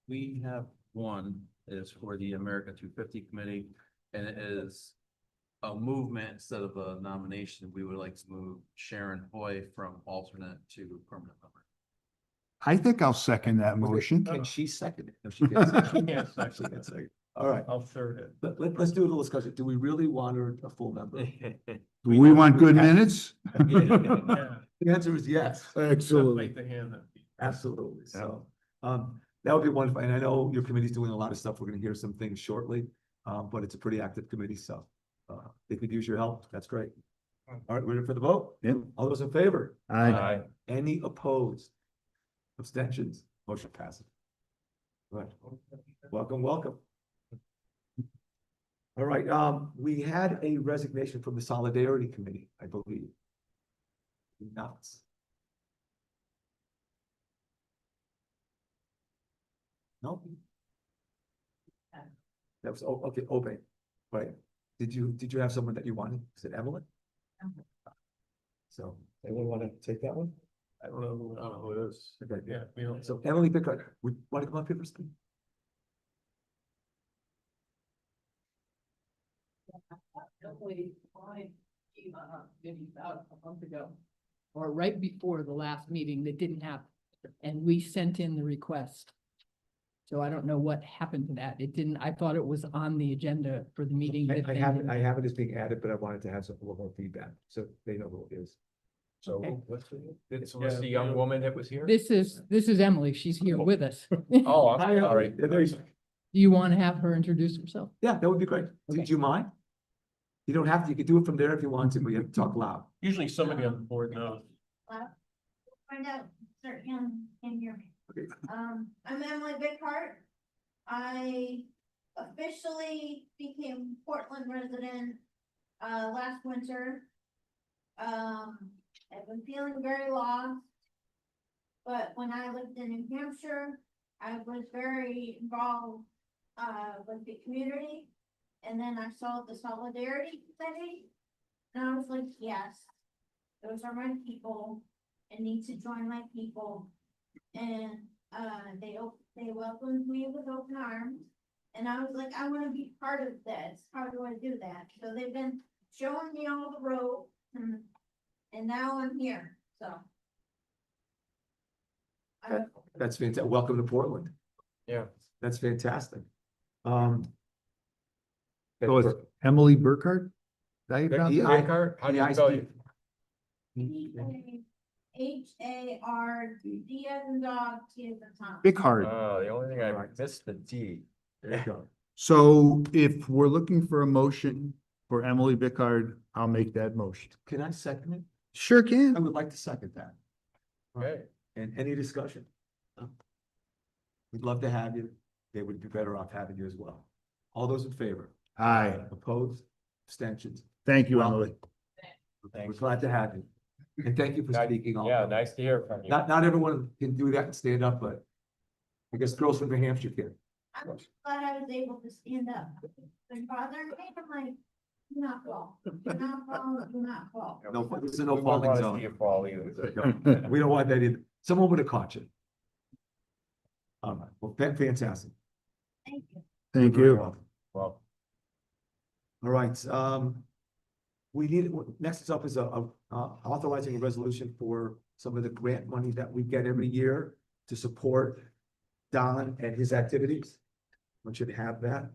We have one is for the America 250 Committee, and it is a movement instead of a nomination. We would like to move Sharon Hoy from alternate to permanent member. I think I'll second that motion. Can she second it? No, she can't second it. She can't second She can't second it. All right, I'll third it. let's do a little discussion. Do we really want her a full member? We want good minutes? Yeah. The answer is yes. Absolutely. Like the hand that. Absolutely. So, that would be wonderful. And I know your committee's doing a lot of stuff. We're gonna hear some things shortly. But it's a pretty active committee, so, they could use your help. That's great. All right, ready for the vote? Yep. All those in favor? Aye. Any opposed? Abstentions? Motion passes. Right. Welcome, welcome. All right, we had a resignation from the Solidarity Committee, I believe. Nuts. No? That was, okay, Obey, right. Did you have someone that you wanted? Is it Evelyn? So, anyone want to take that one? I don't know who it is. Okay, Yeah, we don't. so Emily Pickard, would you want to come up here for speak? Definitely fine. Maybe about a month ago, or right before the last meeting that didn't happen, and we sent in the request. So I don't know what happened to that. It didn't, I thought it was on the agenda for the meeting. that I they have didn't- it as being added, but I wanted to have some, a little more feedback, so they know who it is. So, Okay. This was the young woman that was here? This is Emily. She's here with us. Oh, I'm Hi, Emily. sorry. Yeah, there you go. Do you want to have her introduce herself? Yeah, that would be great. Okay. Did you mind? You don't have to, you can do it from there if you want to, but you have to talk loud. Usually somebody on the board knows. Find out, start in here. Okay. I'm Emily Bickhart. I officially became Portland resident, last winter. I've been feeling very lost. But when I lived in New Hampshire, I was very involved, with the community. And then I saw the Solidarity Committee, and I was like, yes, those are my people, and need to join my people. And, they welcomed me with open arms, and I was like, I wanna be part of this, how do I do that? So they've been showing me all the ropes, and now I'm here, so. That's fantastic. Welcome to Portland. Yeah. That's fantastic. So it's Emily Burkhardt? That you found? Eckhart, how do you spell it? H-A-R-D as in dog, T as in Tom. Bickhart. Oh, the only thing I missed the D. There you go. So if we're looking for a motion for Emily Bickhart, I'll make that motion. Can I second it? Sure I can. would like to second that. Okay. And any discussion? We'd love to have you. They would be better off having you as well. All those in favor? Aye. Opposed? Abstentions? Thank you, Welcome. Emily. We're glad to have you. And thank you for speaking. Yeah, nice to hear from you. Not everyone can do that and stand up, but I guess girls from New Hampshire can. I'm just glad I was able to stand up. Been bothering me, I'm like, do not fall, do not fall, do not fall. No, this is no We don't falling wanna zone. see you fall either. We don't want that either. Someone would have caught you. All right, well, fantastic. Thank you. Thank You're very you. welcome. Well, All right, we need, next up is authorizing a resolution for some of the grant money that we get every year to support Don and his activities. I want you to have that.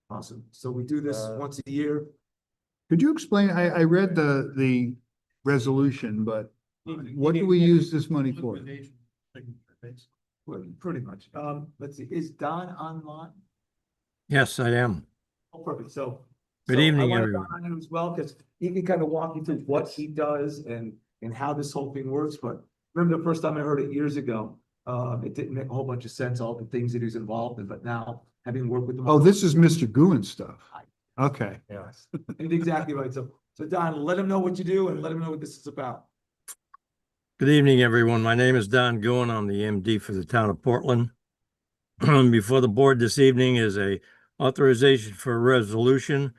Awesome. So we do this once a year. Could you explain, I read the resolution, but what do we use this money for? Well, pretty much. Let's see, is Don online? Yes, I am. Oh, perfect. So. Good so I evening, wanted everyone. Don on as well, because he can kind of walk you through what he does and how this whole thing works. But remember the first time I heard it years ago, it didn't make a whole bunch of sense, all the things that he's involved in, but now having worked with him. Oh, this is Mr. Gouen stuff. Okay. Yes, and exactly right. So Don, let him know what you do and let him know what this is about. Good evening, everyone. My name is Don Gouen. I'm the MD for the town of Portland. Before the board this evening is a authorization for a resolution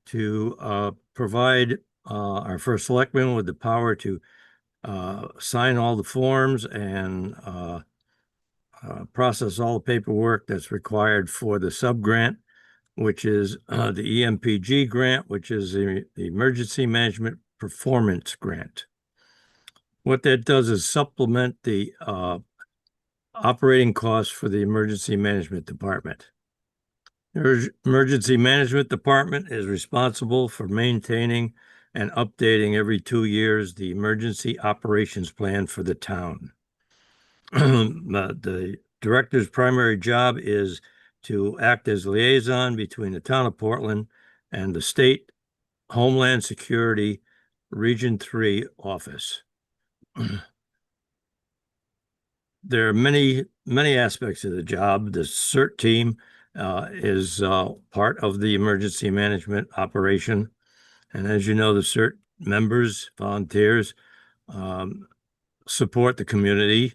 to provide our first selectman with the power to sign all the forms and process all the paperwork that's required for the sub-grant, which is the EMPG grant, which is the Emergency Management Performance Grant. What that does is supplement the operating costs for the Emergency Management Department. The Emergency Management Department is responsible for maintaining and updating every 2 years the emergency operations plan for the town. The director's primary job is to act as liaison between the town of Portland and the state Homeland Security Region 3 office. There are many aspects of the job. The CERT team is part of the emergency management operation. And as you know, the CERT members, volunteers, support the community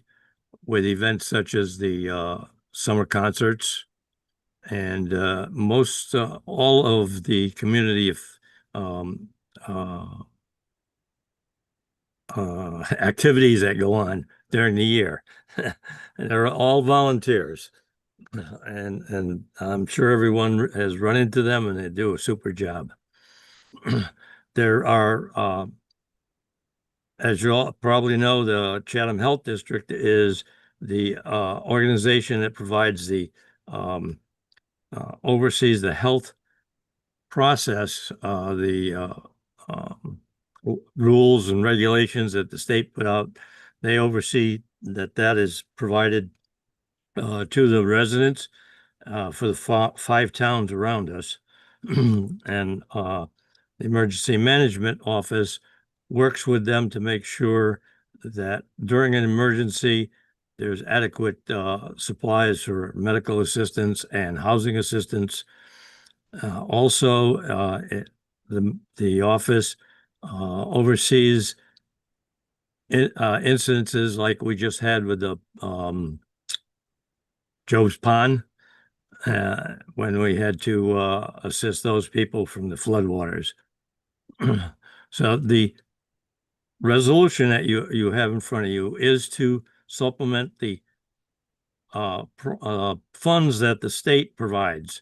with events such as the summer concerts And most all of the community um, uh, activities that go on during the year. And they're all volunteers. And I'm sure everyone has run into them and they do a super job. There are, as you all probably know, the Chatham Health District is the organization that provides the oversees the health process, rules and regulations that the state put out. They oversee that is provided to the residents for the five towns around us. And the Emergency Management Office works with them to make sure that during an emergency, there's adequate supplies for medical assistance and housing assistance. Also, the office oversees incidences like we just had with the Joe's Pond, when we had to assist those people from the floodwaters. So the resolution that you have in front of you is to supplement the funds that the state provides.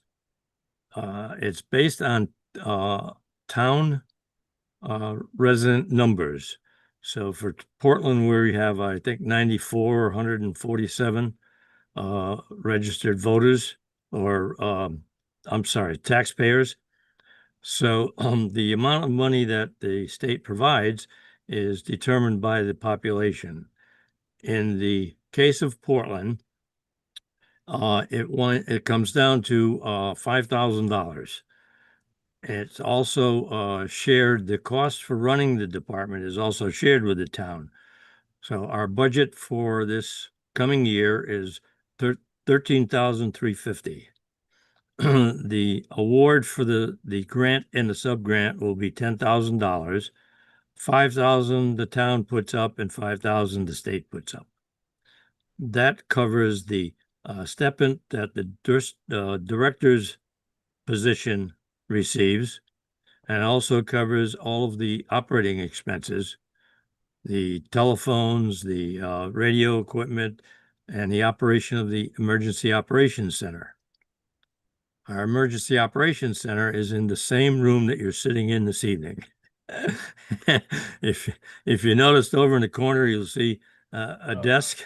It's based on town resident numbers. So for Portland, we have, I think, 94 or 147 registered voters, or I'm sorry, taxpayers. So the amount of money that the state provides is determined by the population. In the case of Portland, it comes down to $5,000. It's also shared. The cost for running the department is also shared with the town. So our budget for this coming year is $13,350. The award for the grant and the sub-grant will be $10,000. $5,000 the town puts up and $5,000 the state puts up. That covers the stipend that the director's position receives, and also covers all of the operating expenses, the telephones, the radio equipment, and the operation of the Emergency Operations Center. Our Emergency Operations Center is in the same room that you're sitting in this evening. If you noticed over in the corner, you'll see a desk.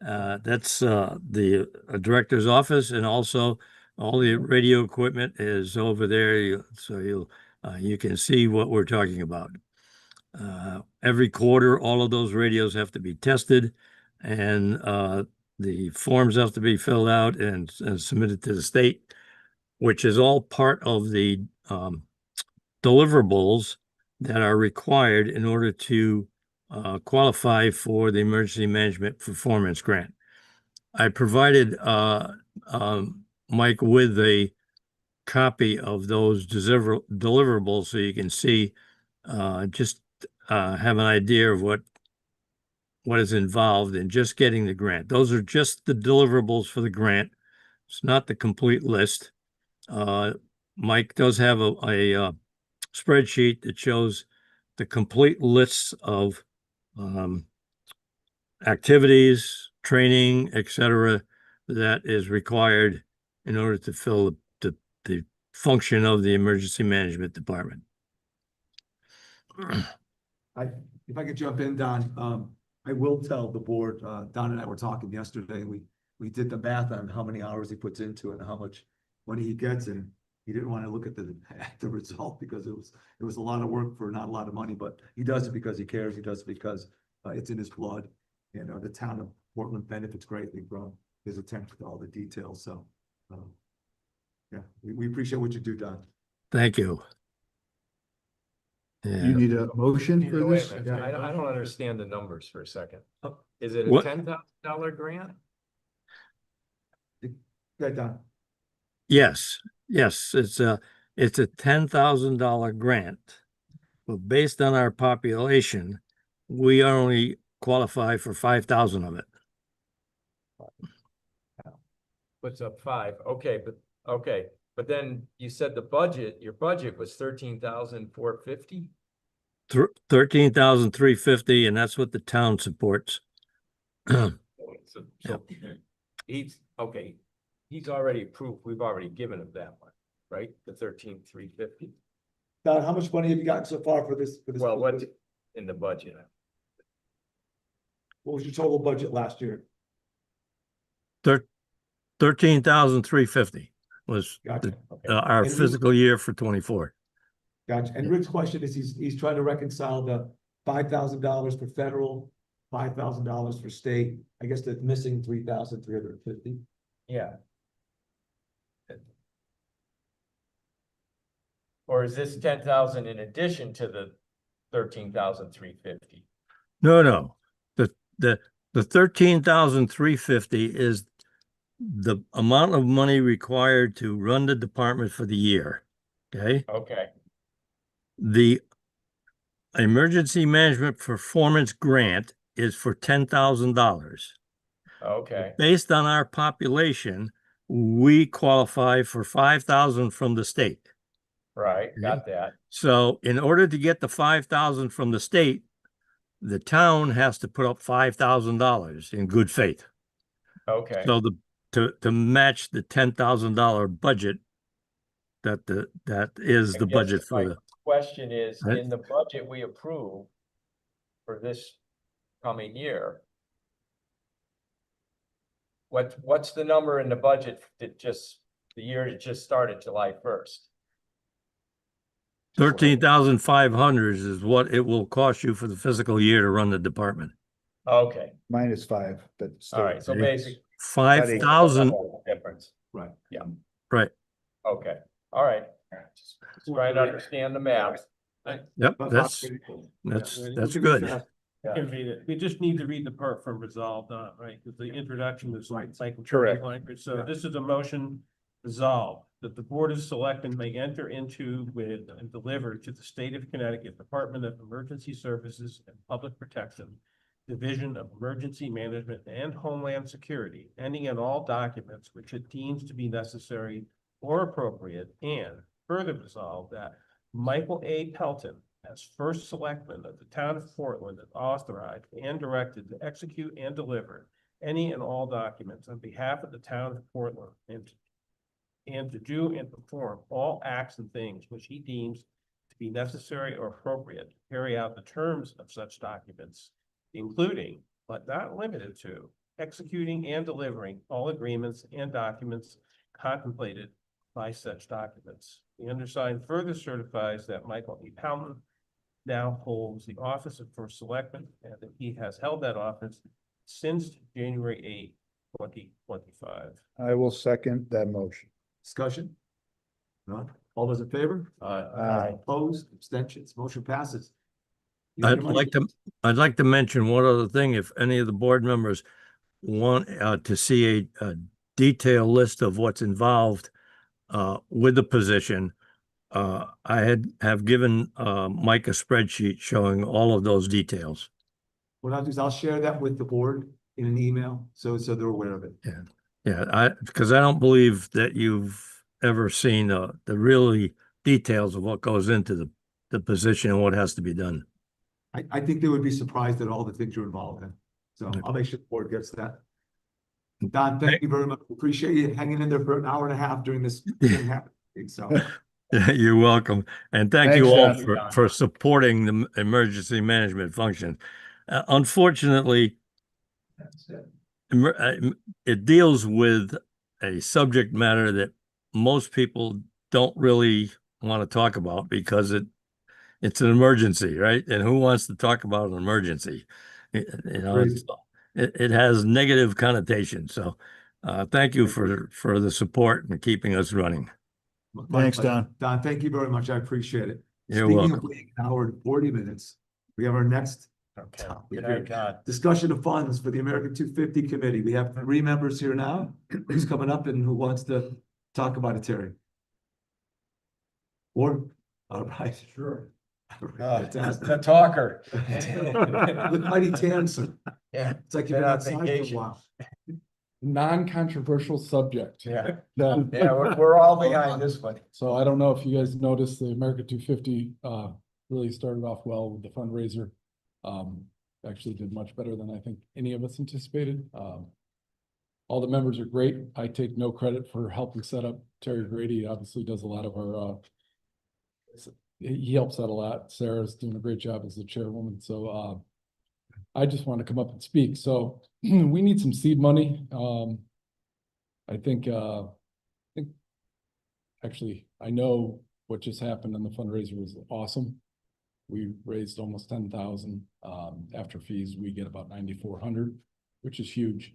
That's the director's office, and also all the radio equipment is over there. So you can see what we're talking about. Every quarter, all of those radios have to be tested, and the forms have to be filled out and submitted to the state, which is all part of the deliverables that are required in order to qualify for the Emergency Management Performance Grant. I provided Mike with a copy of those deliverables so you can see, just have an idea of what is involved in just getting the grant. Those are just the deliverables for the grant. It's not the complete list. Mike does have a spreadsheet that shows the complete lists of activities, training, etc., that is required in order to fill the function of the Emergency Management Department. If I could jump in, Don, I will tell the board, Don and I were talking yesterday, we did the math on how many hours he puts into it and how much money he gets, and he didn't want to look at the result because it was a lot of work for not a lot of money, but he does it because he cares. He does it because it's in his blood. And the town of Portland benefits greatly from his attention to all the details. So, yeah, we appreciate what you do, Don. Thank you. You Yeah. need a motion for Wait this? a minute. I don't understand the numbers for a second. Is it a What? $10,000 grant? Yeah, Don. Yes, it's a $10,000 grant, but based on our population, we only qualify for 5,000 of it. Puts up 5. Okay, but Okay, but then you said the budget, your budget was 13,450? 13,350, and that's what the town supports. So he's, okay, he's already approved, we've already given him that one, right? The 13,350. Don, how much money have you gotten so far for this? Well, what's in the budget? What was your total budget last year? 13,350 was Gotcha. our And fiscal year for 24. Gotcha. And Rick's question is, he's trying to reconcile the $5,000 for federal, $5,000 for state. I guess the missing 3,350. Yeah. Or is this 10,000 in addition to the 13,350? No. The 13,350 is the amount of money required to run the department for the year. Okay. Okay, The emergency management performance grant is for $10,000. okay, Based on our population, we qualify for 5,000 from the state. right, got that. So in order to get the 5,000 from the state, the town has to put up $5,000 in good faith. Okay. So to match the $10,000 budget that is the I guess budget for my the. question is, Right. in the budget we approve for this coming year, what's the number in the budget that the year that just started July 1st? 13,500 is what it will cost you for the fiscal year to run the department. Okay, -5, but still. all right, so basically. 5,000, Difference, Right. right. okay, all right. Just trying to understand the math. Yep, that's good. We just need to read the part from resolved on, right? Because the introduction is like. Correct. Language. So this is a motion resolved that the Board of Selectmen may enter into with and deliver to the State of Connecticut Department of Emergency Services and Public Protection, Division of Emergency Management and Homeland Security, any and all documents which it deems to be necessary or appropriate, and further resolve that Michael A. Pelton, as first selectman of the town of Portland, is authorized and directed to execute and deliver any and all documents on behalf of the town of Portland and to do and perform all acts and things which he deems to be necessary or appropriate to carry out the terms of such documents, including, but not limited to, executing and delivering all agreements and documents contemplated by such documents. The undersigned further certifies that Michael E. Pelton now holds the office of first selectman and that he has held that office since January 8, 2025. I will second that motion. Discussion? None? All those in favor? Aye. Opposed, abstentions, motion passes. You have I'd your money. I'd like to mention one other thing. If any of the board members want to see a detailed list of what's involved with the position, I have given Mike a spreadsheet showing all of those details. What I'll do is I'll share that with the board in an email, so they're aware of it. Yeah, because I don't believe that you've ever seen the really details of what goes into the position and what has to be done. I think they would be surprised at all the things you're involved in. So I'll make sure the board gets that. Don, thank you very much. Appreciate you hanging in there for an hour and a half during this. So You're welcome. And thank you Thanks, all Don. for supporting the emergency management function. Unfortunately, it deals with a subject matter that most people don't really want to talk about because it's an emergency, right? And who wants to talk about an emergency? It has negative connotations. So thank you for the support and keeping us running. Thanks, Don. Don, thank you very much. I appreciate it. You're Speaking welcome. of waiting an hour and 40 minutes, we have our next Okay, topic good here. night, God. Discussion of funds for the American 250 Committee. We have 3 members here now. Who's coming up and who wants to talk about it, Terry? Or, all right. Sure. The talker. Look mighty tan, sir. Yeah. It's like you've been Been on outside for a vacation. while. non-controversial subject. Yeah. No. Yeah, we're all behind this one. So I don't know if you guys noticed, the America 250 really started off well with the fundraiser. Actually did much better than I think any of us anticipated. All the members are great. I take no credit for helping set up. Terry Grady obviously does a lot of our, he helps out a lot. Sarah's doing a great job as the chairwoman. So I just want to come up and speak. So we need some seed money. I think actually, I know what just happened, and the fundraiser was awesome. We raised almost 10,000. After fees, we get about 9,400, which is huge.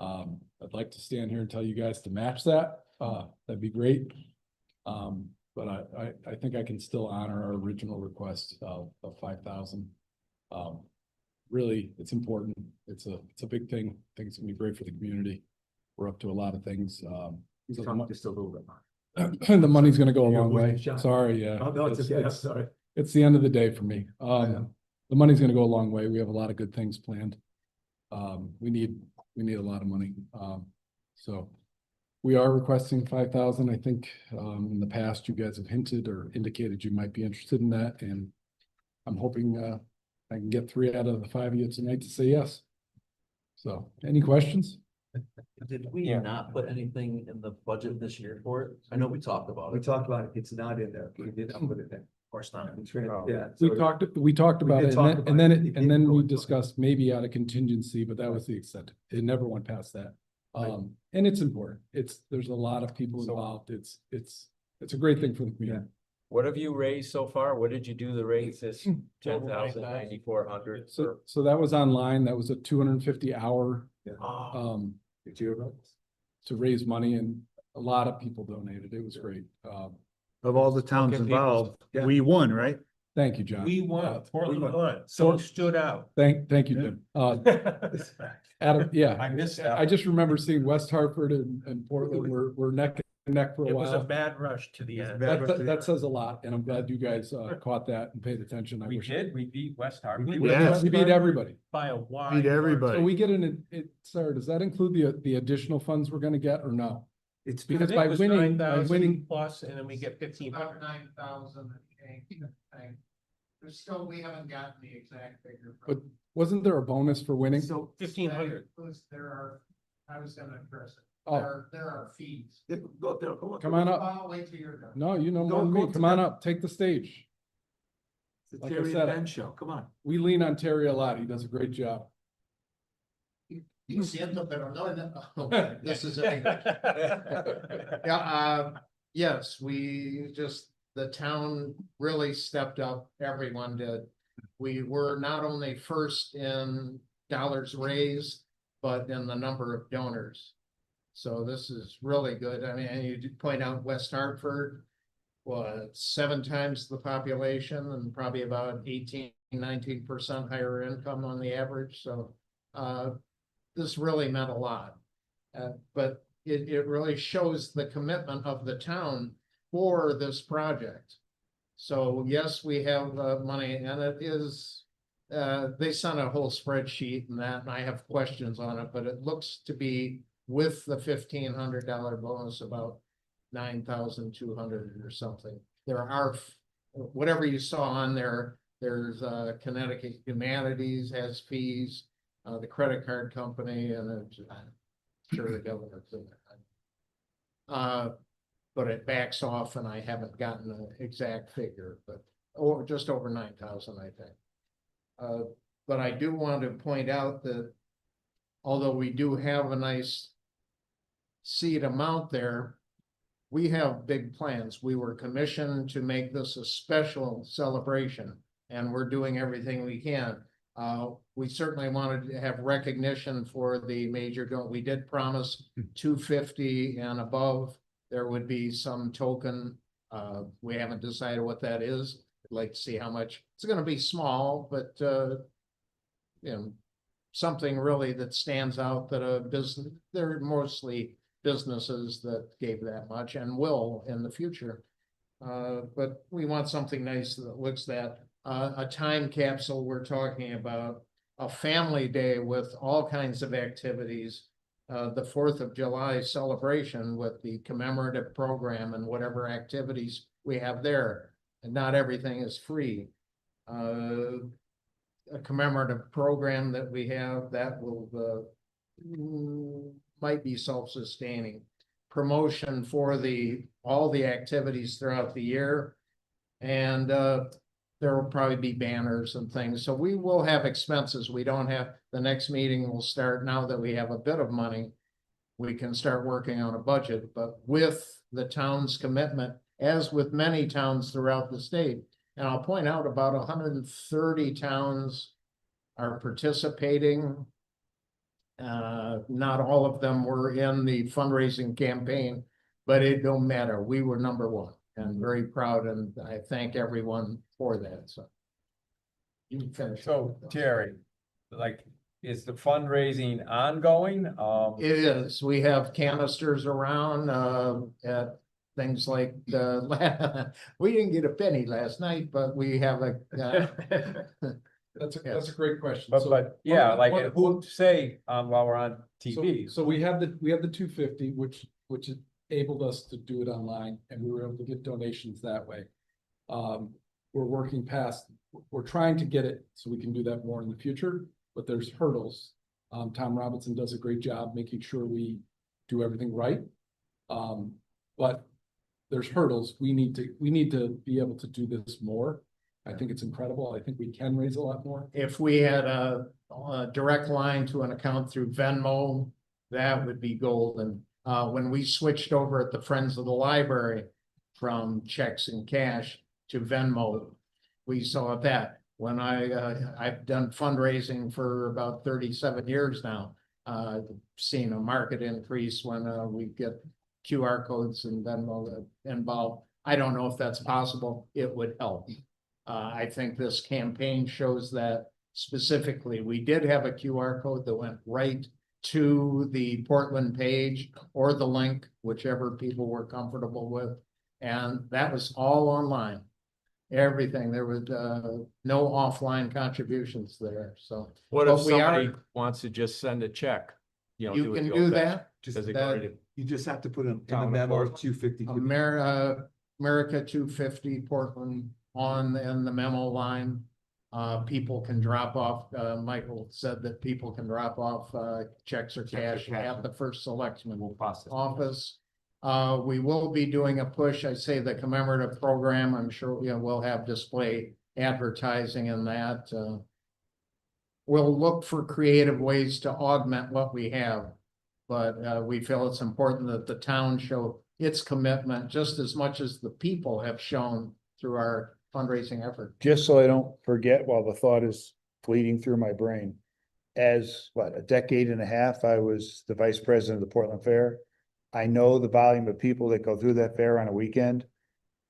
I'd like to stand here and tell you guys to match that. That'd be great. But I think I can still honor our original request of 5,000. Really, it's important. It's a big thing. I think it's gonna be great for the community. We're up to a lot of things. Just a little bit. The money's gonna go a Your long voice way. is shot. Sorry, yeah. Oh, no, it's okay. I'm sorry. It's the end of the day for me. know. The money's gonna go a long way. We have a lot of good things planned. We need a lot of money. So we are requesting 5,000. I think, in the past, you guys have hinted or indicated you might be interested in that, and I'm hoping, I can get 3 out of the 5 of you tonight to say yes. So, any questions? Did we Yeah. not put anything in the budget this year for it? I know we talked about We it. talked about it. It's not in there. We did not put it in. Of course not. Yeah. We so- talked about We it, did and talk then, about and then, it. It and didn't then go we into it. discussed maybe out of contingency, but that was the extent. It never went past that. And it's important. There's a lot of people involved. It's a great thing for the community. What have you raised so far? What did you do to raise this 10,000, 9,400? So that was online. That was a 250 hour, Oh, Did you hear about this? to raise money, and a lot of people donated. It was great. Of all the towns Okay, people- involved, Yeah. we won, right? Thank you, John. We won, Portland won. won, so it stood out. Thank you, Jim. Adam, yeah. I missed that. I just remember seeing West Hartford and Portland were neck and neck for a It was a while. bad rush to the end. That says a lot, and I'm glad you guys caught that and paid attention. I We wish. did, we beat West Hartford. We beat Yes. West we beat Hartford everybody. By a wide. Beat everybody. So we get Sarah, does that include the additional funds we're gonna get or no? It's Because It by was winning, 9,000 plus, and then we get 1,500. 9,000. There's still, we haven't gotten the exact figure. But wasn't there a bonus for winning? So 1,500. I was gonna address it. Oh, There are fees. go up there. Go up come there. on up. I'll wait till you're done. No, you know Go- more than go me. up Come to on them. up, take the stage. It's Like I Terry said, and Ben show. Come on. We lean on Terry a lot. He does a great job. Siento, pero no, this is it. Yeah, yes, the town really stepped up, everyone did. We were not only first in dollars raised, but in the number of donors. So this is really good. I mean, and you did point out West Hartford was 7 times the population and probably about 18–19% higher income on the average, so this really meant a lot. But it really shows the commitment of the town for this project. So yes, we have money, and it is, they sent a whole spreadsheet and that, and I have questions on it, but it looks to be with the $1,500 bonus about 9,200 or something. There are, whatever you saw on there, there's Connecticut Humanities has fees, the credit card company, and I'm sure the government's in there. But it backs off, and I haven't gotten an exact figure, but just over 9,000, I think. But I do want to point out that although we do have a nice seed amount there, we have big plans. We were commissioned to make this a special celebration, and we're doing everything we can. We certainly wanted to have recognition for the major donor. We did promise 250 and above. There would be some token. We haven't decided what that is. I'd like to see how much. It's going to be small, but you know, something really that stands out that a business. They're mostly businesses that gave that much and will in the future. But we want something nice that looks that. A time capsule we're talking about, a family day with all kinds of activities, the 4th of July celebration with the commemorative program and whatever activities we have there. And not everything is free. A commemorative program that we have that will, might be self-sustaining. Promotion for all the activities throughout the year. And, there will probably be banners and things. So we will have expenses. We don't have, the next meeting will start now that we have a bit of money. We can start working on a budget, but with the town's commitment, as with many towns throughout the state. And I'll point out about 130 towns are participating. Not all of them were in the fundraising campaign, but it don't matter. We were number one and very proud, and I thank everyone for that. So you can finish. So Jerry, like, is the fundraising ongoing? It is. We have canisters around, at things like we didn't get a penny last night, but we have a. That's a great question. But yeah, like, who say, while we're on TV? So we have the 250, which enabled us to do it online, and we were able to get donations that way. We're working past, we're trying to get it so we can do that more in the future, but there's hurdles. Tom Robinson does a great job making sure we do everything right. But there's hurdles. We need to be able to do this more. I think it's incredible. I think we can raise a lot more. If we had a direct line to an account through Venmo, that would be golden. When we switched over at the Friends of the Library from checks and cash to Venmo, we saw that. When I've done fundraising for about 37 years now, seen a market increase when we get QR codes and Venmo involved. I don't know if that's possible. It would help. I think this campaign shows that specifically. We did have a QR code that went right to the Portland page or the link, whichever people were comfortable with. And that was all online. Everything. There was no offline contributions there. So What if but we somebody are- wants to just send a check? You know, You it can the do old-fashioned- that. Does it that- go to the You just have to put in the Town memo report. 250. America 250 Portland on in the memo line. People can drop off, Michael said that people can drop off checks or cash at the first selectman office. We will be doing a push. I say the commemorative program. I'm sure we'll have display advertising in that. We'll look for creative ways to augment what we have. But we feel it's important that the town show its commitment just as much as the people have shown through our fundraising effort. Just so I don't forget while the thought is fleeting through my brain. As a decade and a half, I was the vice president of the Portland Fair. I know the volume of people that go through that fair on a weekend.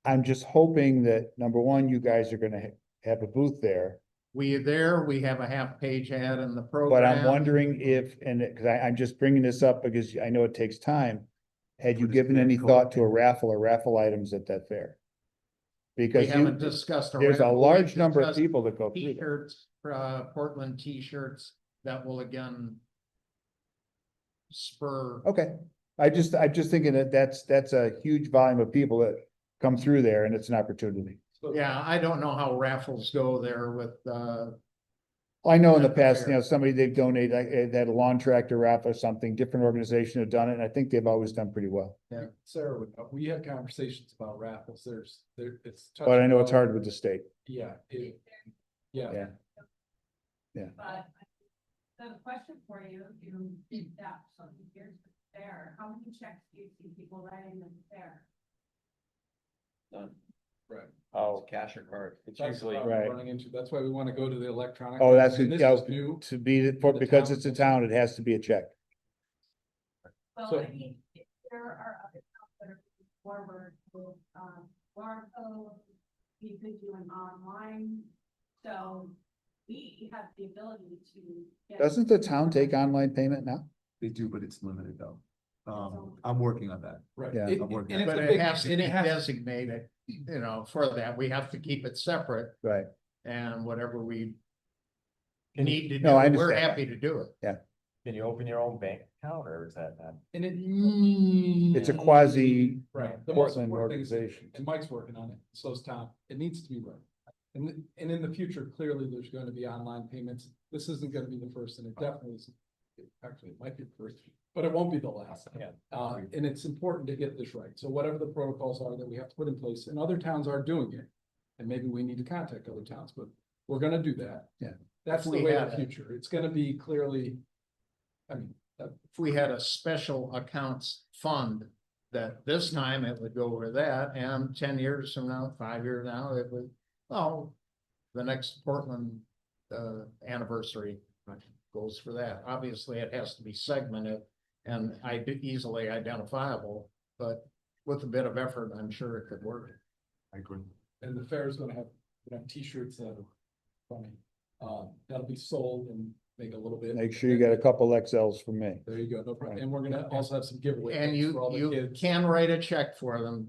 I'm just hoping that, number one, you guys are gonna have a booth there. We have a half-page ad in the program. But I'm wondering if, and because I'm just bringing this up because I know it takes time. Had you given any thought to a raffle or raffle items at that fair? We Because haven't discussed. there's a raffle. large We've number of discussed people that go through there. T-shirts, Portland T-shirts that will again spur. Okay, I'm just thinking that that's a huge volume of people that come through there and it's an opportunity. Yeah, I don't know how raffles go there with, I know in the At the past, fair. somebody they've donated, like, they had a lawn tractor raffle or something, different organization have done it, and I think they've always done pretty well. Sarah, we had conversations about raffles. It's. touch But I and know it's go. hard with the state. Yeah. Yeah. Yeah. But the question for you, if you did that, so here's the fair, how many checks do you see people writing in the fair? Right. Oh, Cash or card. it's That's usually, what we're Right. running into. That's why we want to go to the electronic. Oh, that's, and this yeah, is new. to be, for the because town. it's a town, it has to be a check. Well, So- I mean, if there are other towns that are moving forward with, barcode, you could do an online, so we have the ability to. get- Doesn't the town take online payment now? They do, but it's limited though. I'm working on that. Right. Yeah. It- I'm working and it's but a it big- has to be it has- designated, for that. We have to keep it separate Right. and whatever we need to do, No, I we're understand. happy to do it. Can you open your own bank account or is that not? And it. It's a quasi Right. The most Portland important thing is- organization. And Mike's working on it, so is Tom. It needs to be right. And in the future, clearly, there's going to be online payments. This isn't going to be the first, and it definitely isn't. Actually, it might be the first, but it won't be the last. Yeah. And it's important to get this right. So whatever the protocols are that we have to put in place, and other towns are doing it. And maybe we need to contact other towns, but we're gonna do that. Yeah. That's the We way had of the it. future. It's gonna be clearly. I mean, If we had a special accounts fund, that this time it would go over that, and 10 years from now, 5 years now, it would, oh. The next Portland anniversary goes for that. Obviously, it has to be segmented and easily identifiable, but with a bit of effort, I'm sure it could work. I agree. and the fair is gonna have, T-shirts that are funny. That'll be sold and make a little bit. Make sure you get a couple XLs from me. There you go, no problem. And we're gonna also have some giveaway. And things for all the you kids. can write a check for them,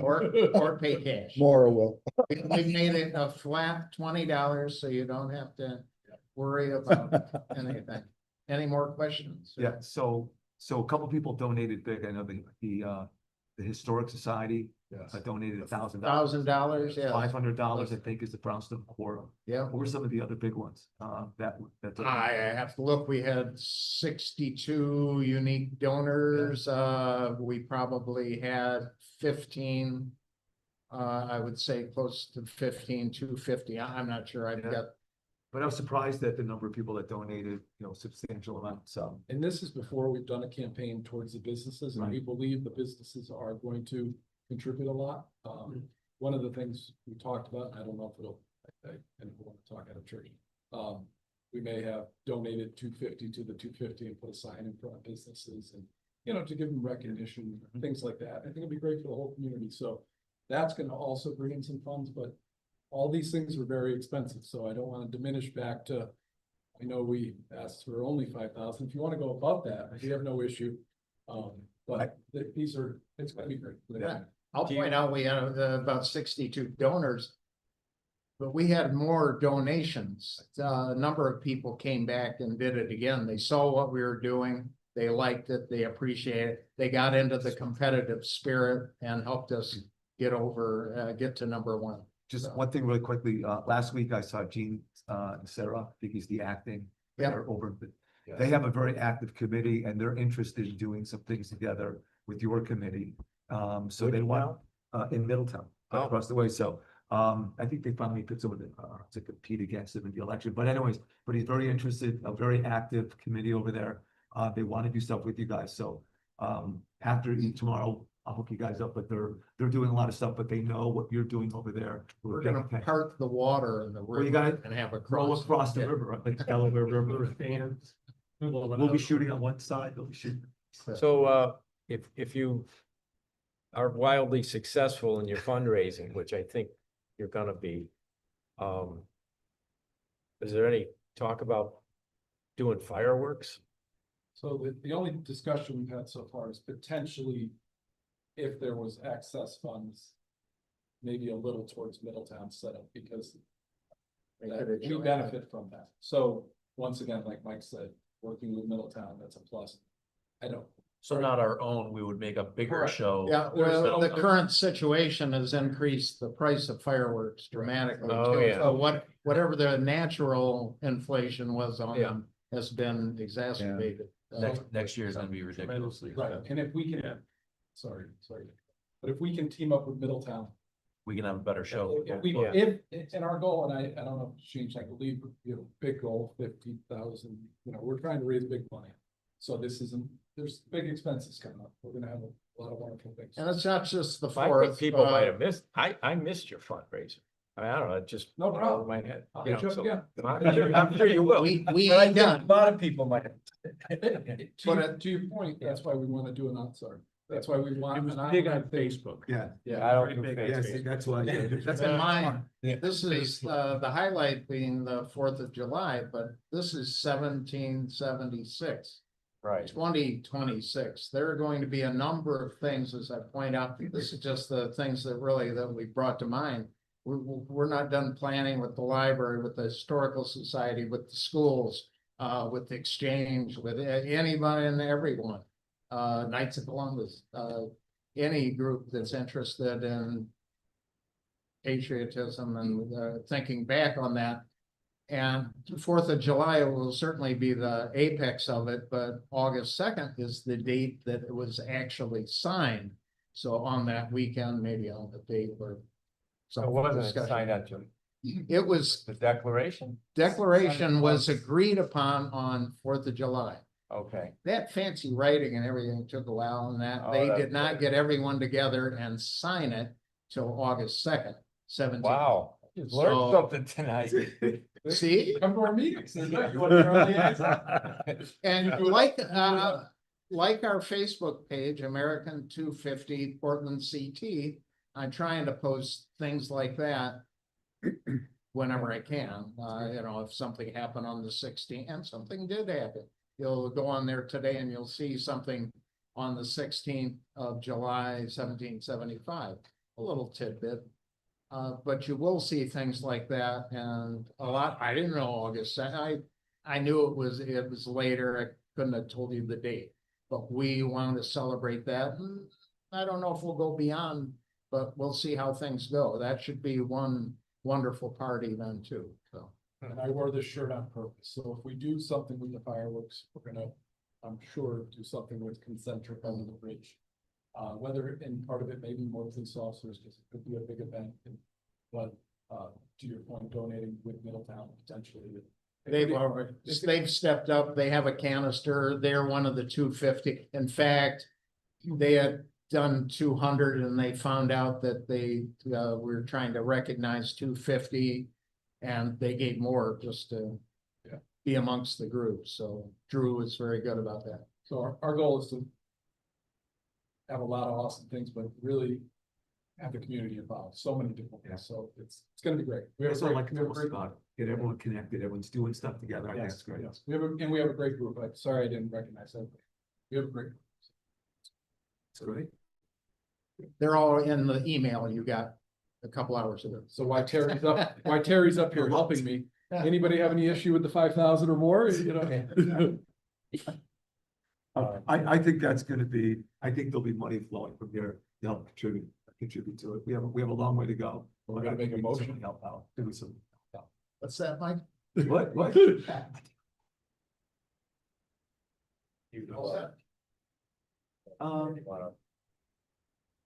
or pay cash. Maura will. We made it a flat $20, so you don't have to worry about anything. Any more questions? Yeah, so a couple people donated big. I know the Historic Society donated $1,000. $1,000, yeah. $500, I think, is the Brownstone Core. Yeah. What were some of the other big ones? That. I have to look, we had 62 unique donors, we probably had 15. I would say close to 15, 250, I'm not sure, I've got. But I was surprised at the number of people that donated, substantial amounts, And this is before we've done a campaign towards the businesses, and we believe the businesses are going to contribute a lot. One of the things we talked about, I don't know if I want to talk out of church. We may have donated 250 to the 250 and put a sign in front of businesses and, to give them recognition, things like that. I think it'd be great for the whole community. So that's gonna also bring in some funds, but all these things are very expensive, so I don't want to diminish back to, I know we asked for only 5,000. If you want to go above that, we have no issue. But these are, it's gonna be great. Yeah. I'll point out, we had about 62 donors. But we had more donations. A number of people came back and did it again. They saw what we were doing. They liked it, they appreciate it. They got into the competitive spirit and helped us get to number one. Just one thing really quickly, last week I saw Gene, Sarah, I think he's the acting. Yeah. They're over, they have a very active committee and they're interested in doing some things together with your committee. So they want, in Middletown, across the way, so. I think they finally put someone to compete against him in the election, but anyways, but he's very interested, a very active committee over there. They want to do stuff with you guys, so, after tomorrow, I'll hook you guys up, but they're doing a lot of stuff, but they know what you're doing over there. We're gonna park the water in the Well, you river gotta and have a roll cross. across the Yeah. river, like Delaware River, and we'll be shooting on one side, they'll be shooting. So, if you are wildly successful in your fundraising, which I think you're gonna be, is there any talk about doing fireworks? So the only discussion we've had so far is potentially if there was excess funds, maybe a little towards Middletown setup, because we benefit from that. So once again, like Mike said, working with Middletown, that's a plus. So not our own, we would make a bigger Correct. show. Yeah, well, the current situation has increased the price of fireworks dramatically. Oh, too. yeah. So whatever the natural inflation was on Yeah. them has been exacerbated. Next year is gonna be ridiculously. Right, and if we can, sorry, but if we can team up with Middletown. We can have a better show. If, and our goal, and I don't know, James, I believe, big goal, 50,000, we're trying to raise big money. So there's big expenses coming up. We're gonna have a lot of wonderful things. And it's not just the I think fourth. people might have missed, I missed your fundraiser. I don't know, it just. No went over problem. my head. I'll you hit know, you up so- again. I'm sure you will. We But I ain't think done. a lot of people might have. To your point, that's why we wanna do an outside. That's why we want. It was an big on online thing. Facebook. Yeah. I don't do Yes, Facebook. that's why. That's in mine. This is, the highlight being the 4th of July, but this is 1776. Right. 2026, there are going to be a number of things, as I point out, this is just the things that we brought to mind. We're not done planning with the library, with the historical society, with the schools. with the exchange, with anybody and everyone. Knights of Columbus, any group that's interested in patriotism and thinking back on that. And 4th of July will certainly be the apex of it, but August 2nd is the date that it was actually signed. So on that weekend, maybe on the date where. So it wasn't signed out to It was, the declaration? declaration was agreed upon on 4th of July. Okay. That fancy writing and everything took a while, and that they did not get everyone together and sign it till August 2nd, 17th. Wow. Just learned So- something tonight. See? Come to our meetings. And like our Facebook page, American 250 Portland CT, I'm trying to post things like that whenever I can. If something happened on the 16th, and something did happen, you'll go on there today and you'll see something on the 16th of July, 1775, a little tidbit. But you will see things like that, and a lot. I didn't know August. I knew it was later. I couldn't have told you the date, but we wanted to celebrate that. And I don't know if we'll go beyond, but we'll see how things go. That should be one wonderful party then too. So And I wore this shirt on purpose, so if we do something with the fireworks, we're gonna, I'm sure, do something with concentric under the bridge. Whether in part of it may be more police officers, because it could be a big event, but, to your point, donating with Middletown potentially. they've stepped up. They have a canister. They're one of the 250. In fact, they had done 200 and they found out that they were trying to recognize 250, and they gave more just to be amongst the group. So Drew is very good about that. So our goal is to have a lot of awesome things, but really have the community involved, so many different things, so it's gonna be great. We have That's a what I great, like we have a most great. about it. Get everyone connected, everyone's doing stuff together. I think Yes, it's great. yes, we have a great group. I'm sorry I didn't recognize that. We have a great. It's great. They're all in the email you got a couple hours ago. So while Terry's up here helping me, anybody have any issue with the 5,000 or more, I think that's gonna be, I think there'll be money flowing from here to help contribute to it. We have a long way to go. We're gonna make a motion. Help out, do some. What's that, Mike? What?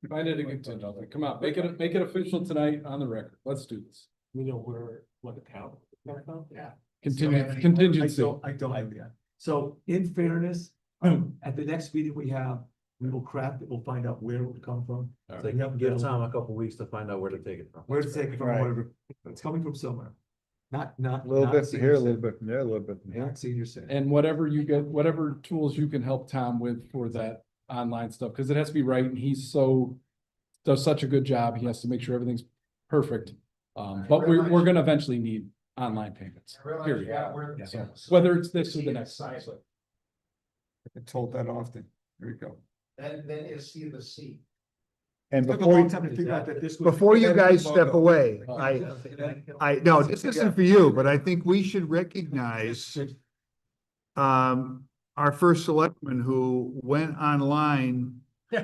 Find it a contingency. Come on, make it official tonight on the record. Let's do this. We know what account. Yeah. Contingency. I don't have that. So in fairness, at the next meeting we have, we will craft it, we'll find out where it would come from. All So right. you have Give Tom a couple weeks to find out where to take it from. Where to take it from, Right. whatever, it's coming from somewhere. Not. A little not bit from senior here, a little center. bit from there, a little bit from here. Not senior center. And whatever you get, whatever tools you can help Tom with for that online stuff, because it has to be right, and does such a good job, he has to make sure everything's perfect. But we're gonna eventually need online payments, period. So, whether it's this or the next. I've been told that often. Here we go. Then you see the C. And Took a before, long time to figure out that this was. before you guys step Logo. away, Oh. no, this isn't for you, but I think we should recognize our first selectman who went online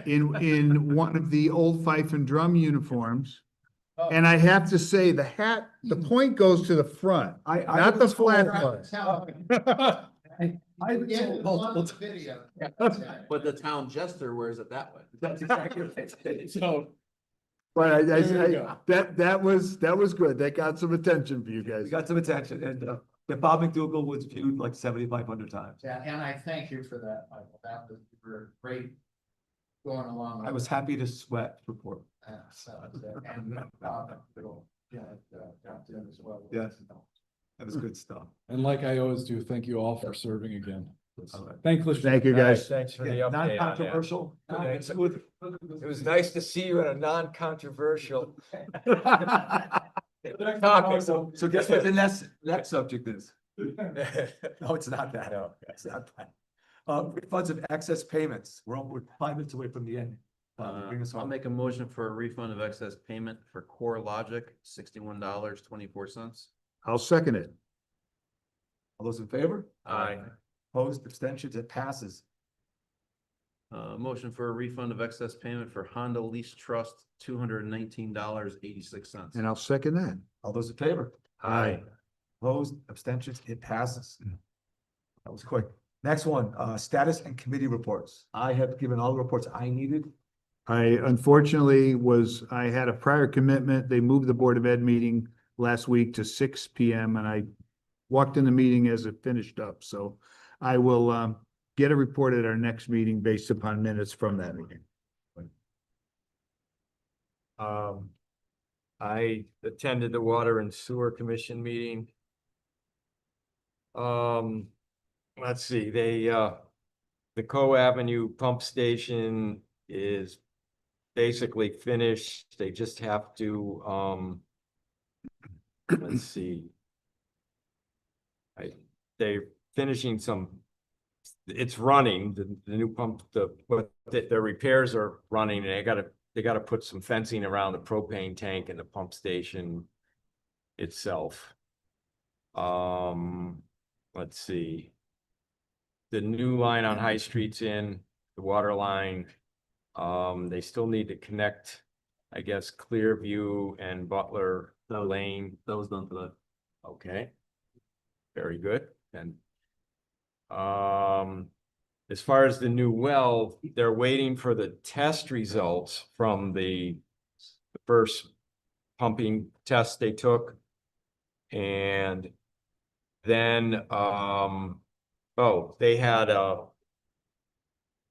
in one of the old fife and drum uniforms. And I have to say, the hat, the point goes to the front, not the flat part. I've been told multiple times. Video. But the town jester wears it that way. That's exactly right. So, But There you go. that was good. That got some attention for you We guys. got some attention, and the Bob McDougal was viewed like 7,500 times. Yeah, and I thank you for that, Michael. That was, you were great going along. I was happy to sweat for Portland. Jumped in as well. Yes. That was good stuff. and like I always do, thank you all for serving again. All right. Thank Thank you, guys. Thanks for the Yeah, update on that. non-controversial. Thanks. Smooth. It was nice to see you in a non-controversial topic. So guess what the next subject is? No, it's not that. No. It's not that. Refunds of excess payments. We're 5 minutes away from the end. Bring us I'll on. make a motion for a refund of excess payment for Core Logic, $61.24. I'll second it. All those in favor? Aye. Opposed, abstentions, it passes. Motion for a refund of excess payment for Honda Lease Trust, $219.86. And I'll second that. All those in favor? Aye. Opposed, abstentions, it passes. That was quick. Next one, status and committee reports. I have given all the reports I needed. I unfortunately I had a prior commitment. They moved the Board of Ed meeting last week to 6 PM and I walked in the meeting as it finished up. So I will get a report at our next meeting based upon minutes from that meeting. I attended the Water and Sewer Commission meeting. Let's see, the Co Avenue pump station is basically finished. They just have to, let's see. They're finishing it's running, the new pump, the repairs are running and they gotta put some fencing around the propane tank and the pump station itself. Let's see. The new line on High Street's in, the water line. They still need to connect, I guess, Clearview and Butler Lane. That was done today. Okay. Very good. And as far as the new well, they're waiting for the test results from the first pumping test they took. And then they had on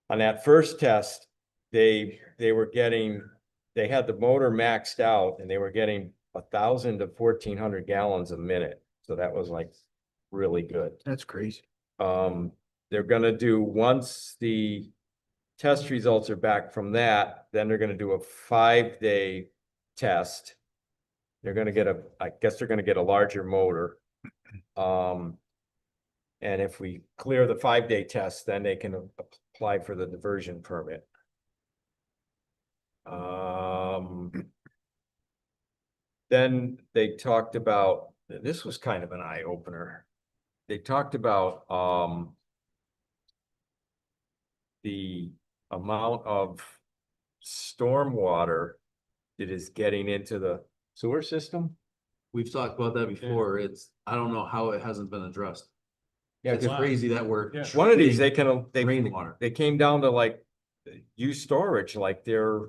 that first test, they had the motor maxed out and they were getting 1,000 to 1,400 gallons a minute. So that was like really good. That's crazy. They're gonna do, once the test results are back from that, then they're gonna do a 5-day test. They're gonna get I guess they're gonna get a larger motor. And if we clear the 5-day test, then they can apply for the diversion permit. Then they talked about, this was kind of an eye opener. They talked about the amount of stormwater that is getting into the sewer system. We've talked about that before. I don't know how it hasn't been addressed. Yeah, It's crazy that we're. one of these, they Rainwater. they came down to like use storage, like their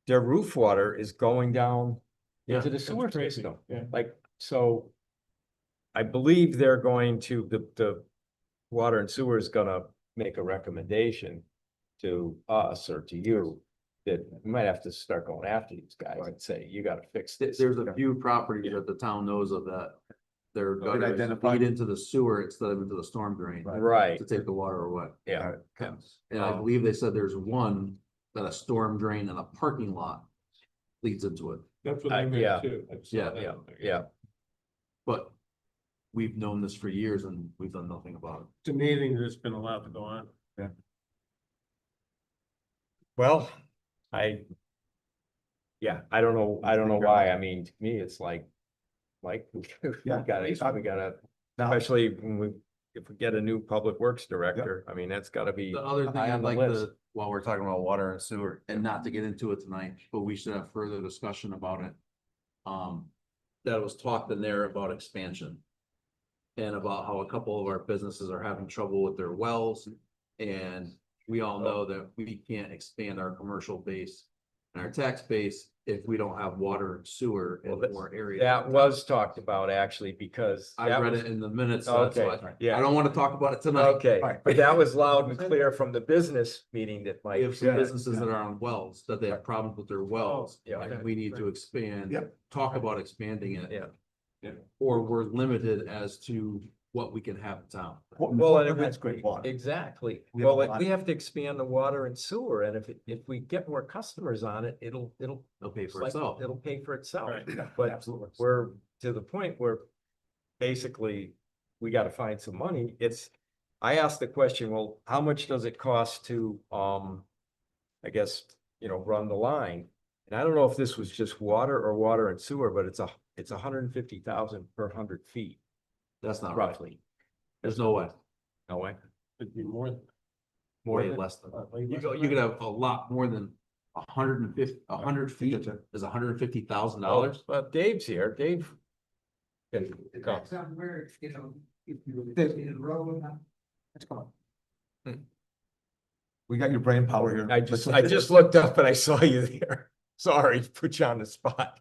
roof water is going down into the sewer system. Like, so I believe they're going to, the water and sewer is gonna make a recommendation to us or to you that we might have to start going after these guys and say, you gotta fix this. There's a few properties that the town knows of that they're They've gonna identified- feed into the sewer instead of into the storm drain. Right, To take the water away. yeah. And I believe they said there's one that a storm drain in a parking lot leads into it. That's what I I read read too. too. Yeah. But we've known this for years and we've done nothing about it. It's amazing that it's been allowed to go on. Well, I don't know why. I mean, to me, it's like, we Yeah. gotta, Now, especially if we get a new public works director, I mean, that's gotta be The other thing high I'd on the like list. while we're talking about water and sewer, and not to get into it tonight, but we should have further discussion about it. That was talked in there about expansion. And about how a couple of our businesses are having trouble with their wells. And we all know that we can't expand our commercial base and our tax base if we don't have water and sewer in Well, more areas. That was talked about actually, because. I that read was- it in the minutes, so that's Okay, why. yeah. I don't want to talk about it tonight. Okay, Right. but that was loud and clear from the business meeting that We Mike. have some businesses that are on wells, that they have problems with their wells, Yeah. and we need to expand. Yep. Talk about expanding it. Yeah. Or we're limited as to what we can have in town. Well, and that's great water. Exactly. We have a Well, lot- we have to expand the water and sewer, and if we get more customers on it, it'll They'll pay for like, itself. it'll pay for itself. Right. But Absolutely. we're to the point where basically we gotta find some money. I asked the question, well, how much does it cost to, I guess, run the line? And I don't know if this was just water and sewer, but it's $150,000 per 100 feet, That's not right. roughly. There's no way, No way. It'd be more. way less than, you could have a lot more than 100 feet is $150,000. But Dave's here. Dave. can go. Where, you know, if you fit in the road. Let's come on. We got your brain power here. I just looked up and I saw you there. Sorry, put you on the spot.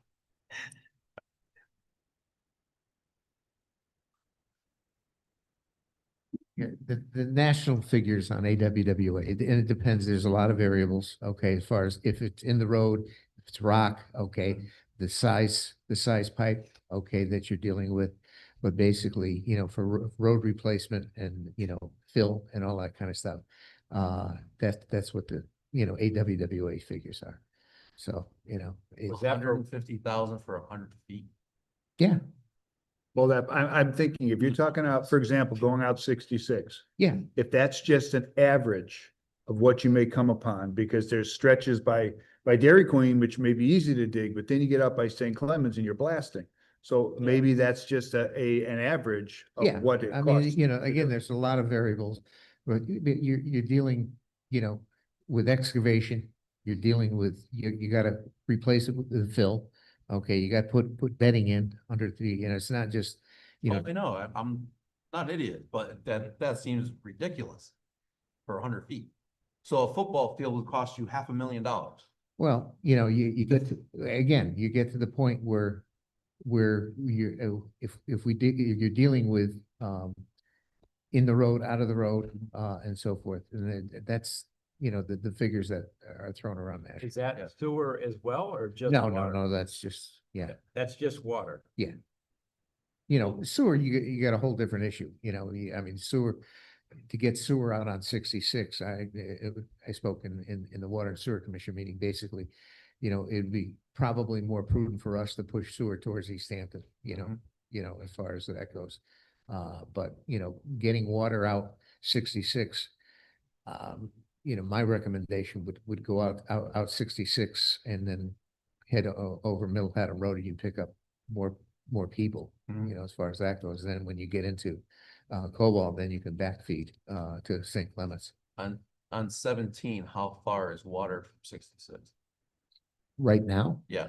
Yeah, the national figures on AWWA, and it depends, there's a lot of variables, okay, as far as if it's in the road, if it's rock, okay, the size pipe, okay, that you're dealing with. But basically, you know, for road replacement and, you know, fill and all that kind of stuff, that's what the, you know, AWWA figures are. So, you know, Was that 150,000 for 100 feet? yeah, Well, I'm thinking if you're talking out, for example, going out 66, yeah, if that's just an average of what you may come upon, because there's stretches by Dairy Queen, which may be easy to dig, but then you get up by St. Clemens and you're blasting. So maybe that's just an average yeah, of what it I mean, costs. you know, again, there's a lot of variables, but you're dealing, you know, with excavation, you're dealing with, you gotta replace it with the fill. Okay, you gotta put bedding in under the, you know, it's not just, you know, I know, I'm not an idiot, but that seems ridiculous for 100 feet. So a football field would cost you $500,000. well, you know, you get to, again, you get to the point where you're, if we dig, you're dealing with, in the road, out of the road, and so forth, and then that's, you know, the figures that are thrown around there. Is that sewer as well or just? No, water? no, that's just, yeah. That's just water. You know, sewer, you got a whole different issue, you know, I mean, sewer, to get sewer out on 66, I spoke in the Water and Sewer Commission meeting, basically, you know, it'd be probably more prudent for us to push sewer towards East Hampton, you know, as far as that goes. But, you know, getting water out 66, you know, my recommendation would go out 66 and then head over Middle Haddam Road, and you pick up more people, you know, as far as that goes. Then when you get into Cobalt, then you can backfeed to St. Clements. On 17, how far is water from 66? Right now, Yeah,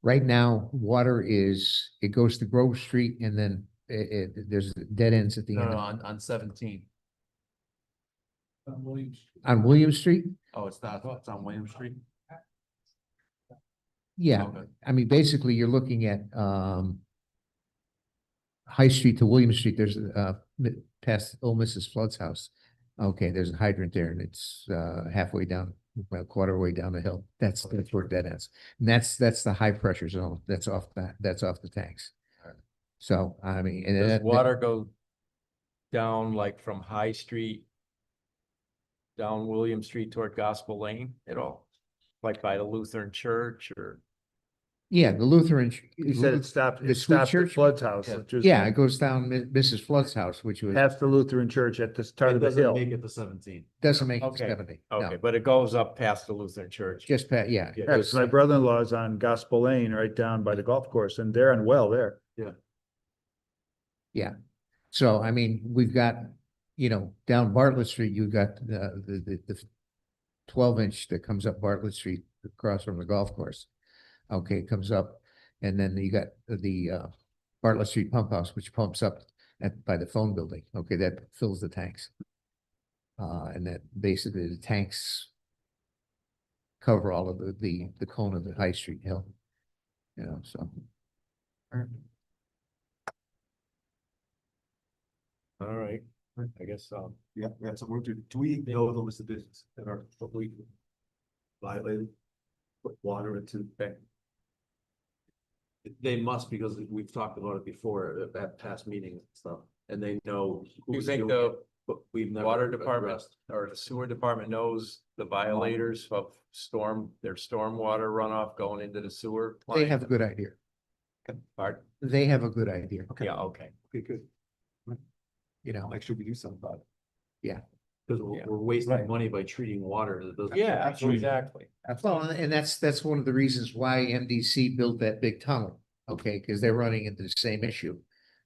right now, water it goes to Grove Street, and then there's dead ends at the no, end. no, on 17. On William Street? Oh, it's not, it's on William Street? Yeah, Okay. I mean, basically, you're looking at High Street to William Street. There's past old Mrs. Flood's house. Okay, there's a hydrant there, and it's halfway down, well, a quarter way down the hill. That's where dead ends. And that's the high pressure zone. That's off the tanks. So I mean, and Does water go down like from High Street down William Street toward Gospel Lane at all? Like by the Lutheran Church or? yeah, the Lutheran. You said it stopped, the it Sweet stopped at Church? Flood's house. It just Yeah, it goes down Mrs. Flood's house, which was past the Lutheran church at the start It of the doesn't hill. make it to 17. doesn't make it Okay. 70. Okay, No, but it goes up past the Lutheran Church. just yeah. Yeah, it Yeah, goes- 'cause my brother-in-law is on Gospel Lane right down by the golf course, and they're on well there. So, I mean, we've got, you know, down Bartlett Street, you've got the 12-inch that comes up Bartlett Street across from the golf course. Okay, it comes up, and then you got the Bartlett Street Pump House, which pumps up by the phone building. Okay, that fills the tanks. And that basically the tanks cover all of the cone of the High Street Hill. You know, so. All right, I guess so. Yeah, we have some work to do. Do we know the list of business that are, what we violated? Put water into the bank. They must, because we've talked about it before at past meetings and stuff, and they know. Do you who's think doing the it, but we've never water department addressed. or the sewer department knows the violators of their stormwater runoff going into the sewer? They line? have a good idea. Pardon? They have a good idea, Yeah, okay. Okay, good. you know. Make sure we do something about it. Because Yeah. we're wasting Right. money by treating water that doesn't. Yeah, absolutely. exactly. Well, and that's one of the reasons why MDC built that big tunnel, okay, because they're running into the same issue,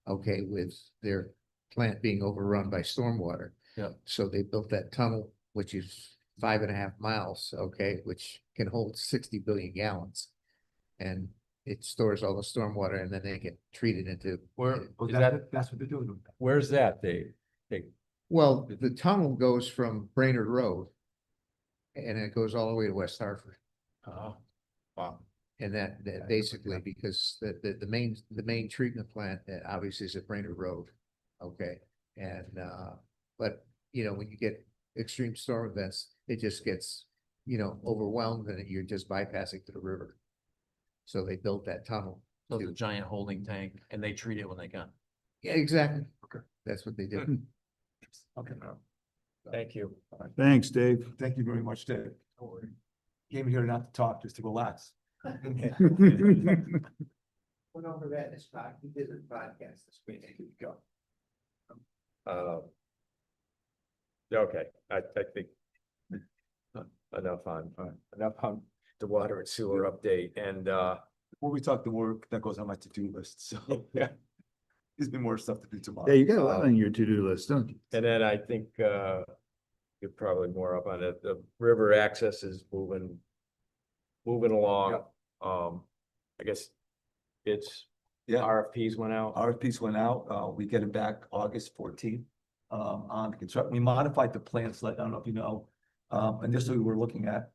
okay, with their plant being overrun by stormwater. Yeah. So they built that tunnel, which is 5.5 miles, okay, which can hold 60 billion gallons. And it stores all the stormwater and then they get treated into. Where, Well, is that, that's what they're doing. with that. where's that, Well, the tunnel goes from Brainerd Road. And it goes all the way to West Hartford. Oh, wow. And that basically, because the main treatment plant obviously is at Brainerd Road. Okay, and but you know, when you get extreme storm events, it just gets, you know, overwhelmed and you're just bypassing to the river. So they built that tunnel. So it's a giant holding tank and they treat it when they can. Yeah, exactly. Okay. That's what they do. Okay. Thank you. Thanks, Dave. Thank you very much, Dave. Came here not to talk, just to relax. Went over that this we did a podcast this week. Here you go. Okay, I think enough on the water and sewer update and, Before we talk the work that goes on my to-do list, so yeah. there's been more stuff to do tomorrow. Yeah, you got a lot on your to-do list, don't you? And then I think, you're probably more up on it. The river access is moving along. I guess it's Yeah, RFPs went out. RFPs went out, we get it back August 14th. On the construct, we modified the plan slightly, I don't know if you know. Initially, we were looking at,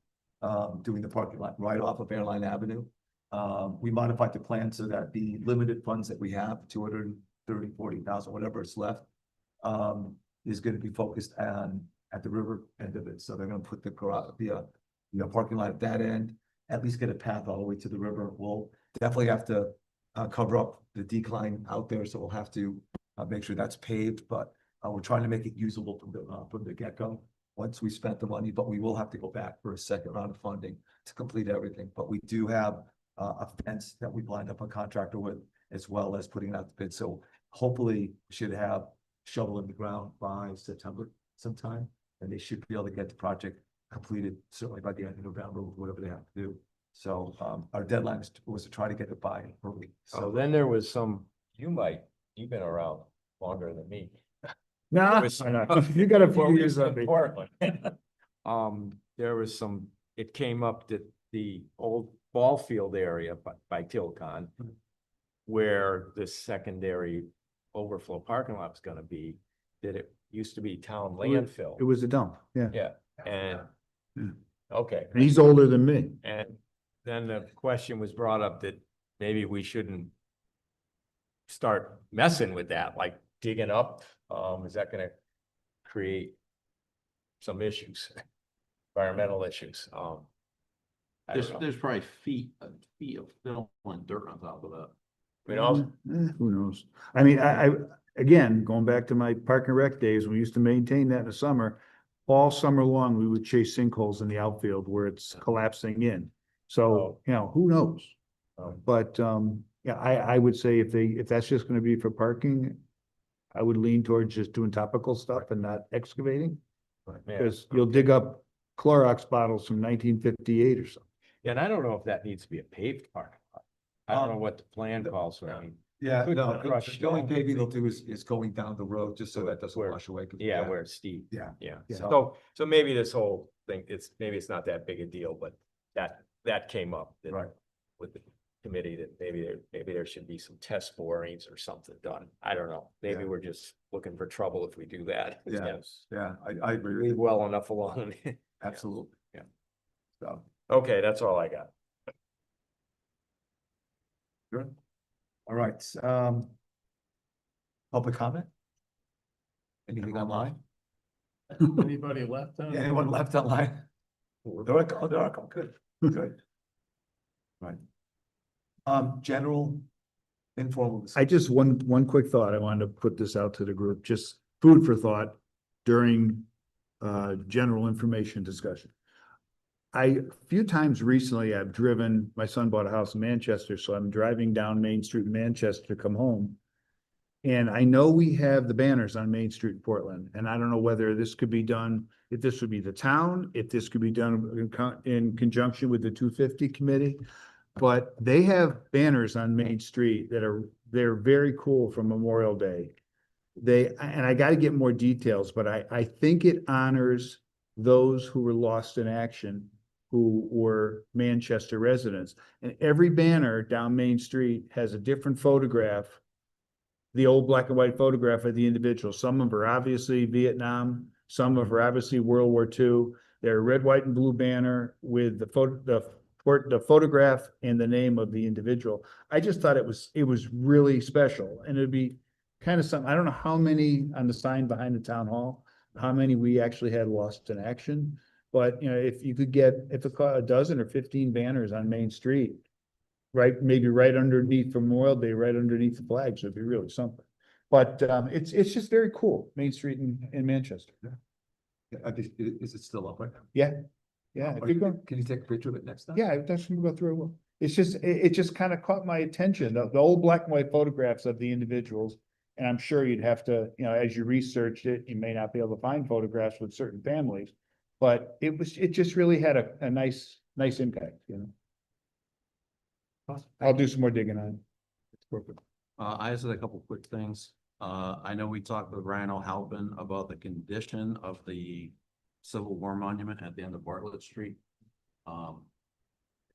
doing the parking lot right off of Airline Avenue. We modified the plan so that the limited funds that we have, 240,000, whatever is left, is gonna be focused on, at the river end of it. So they're gonna put the garage, the parking lot at that end, at least get a path all the way to the river. We'll definitely have to cover up the decline out there, so we'll have to make sure that's paved, but we're trying to make it usable from the get-go once we spent the money, but we will have to go back for a second round of funding to complete everything. But we do have a fence that we lined up a contractor with, as well as putting out the bid. So hopefully we should have shovel in the ground by September sometime, and they should be able to get the project completed certainly by the end of November, whatever they have to do. So our deadline was to try to get it by early. So then there was you've been around longer than me. Nah, Was- you got a Well, few we years lived on in me. Portland. There was it came up that the old ball field area by Tilcon, where the secondary overflow parking lot was gonna be, that it used to be town landfill. It was a dump, yeah. Yeah, and, Yeah. okay. And he's older than me. And then the question was brought up that maybe we shouldn't start messing with that, like digging up. Is that gonna create some issues, environmental issues? I don't know. There's probably feet of fill and dirt on top of that. You know, Who knows? I mean, again, going back to my park and rec days, we used to maintain that in the summer. All summer long, we would chase sinkholes in the outfield where it's collapsing in. So, you know, who knows? But, yeah, I would say if that's just gonna be for parking, I would lean towards just doing topical stuff and not excavating. yeah. Because you'll dig up Clorox bottles from 1958 or something. And I don't know if that needs to be a paved parking lot. I don't know what the plan calls for. I mean, Yeah, Could no, crush the only stone. paving they'll do is going down the road, just so that doesn't Where- wash away. 'cause- yeah, where it's steep. Yeah. Yeah, Yeah. so maybe this whole thing, maybe it's not that big a deal, but that came up. that Right. With the committee that maybe there should be some test borings or something done. I don't know. Maybe Yeah. we're just looking for trouble if we do that. Yeah. Yes. Yeah, I agree with Leave you, well enough alone. absolutely. Yeah. So, Okay, that's all I got. good. All right, public comment? Anything online? Anybody left on? Yeah, anyone left online? There are, good, good. Right. General informal. I just, one quick thought. I wanted to put this out to the group, just food for thought during general information discussion. A few times recently, I've driven, my son bought a house in Manchester, so I'm driving down Main Street in Manchester to come home. And I know we have the banners on Main Street in Portland, and I don't know whether this could be done, if this would be the town, if this could be done in conjunction with the 250 committee. But they have banners on Main Street that they're very cool for Memorial Day. and I gotta get more details, but I think it honors those who were lost in action, who were Manchester residents. And every banner down Main Street has a different photograph, the old black and white photograph of the individual. Some of them are obviously Vietnam, some of them are obviously World War II. They're a red, white, and blue banner with the photograph and the name of the individual. I just thought it was really special, and it'd be kind of something. I don't know how many on the sign behind the town hall, how many we actually had lost in action. But you know, if you could get a dozen or 15 banners on Main Street, right, maybe right underneath Memorial Day, right underneath the flags, would be really something. But it's just very cool, Main Street in Manchester. Is it still up right now? Yeah, yeah. Or If you go, Can you take a picture of it next time? yeah, that's gonna go through. It's just, it just kind of caught my attention, the old black and white photographs of the individuals. And I'm sure you'd have to, you know, as you researched it, you may not be able to find photographs with certain families. But it just really had a nice impact, you know. I'll do some more digging on it. It's perfect. I just had a couple quick things. I know we talked with Ryan O'Halpin about the condition of the Civil War monument at the end of Bartlett Street.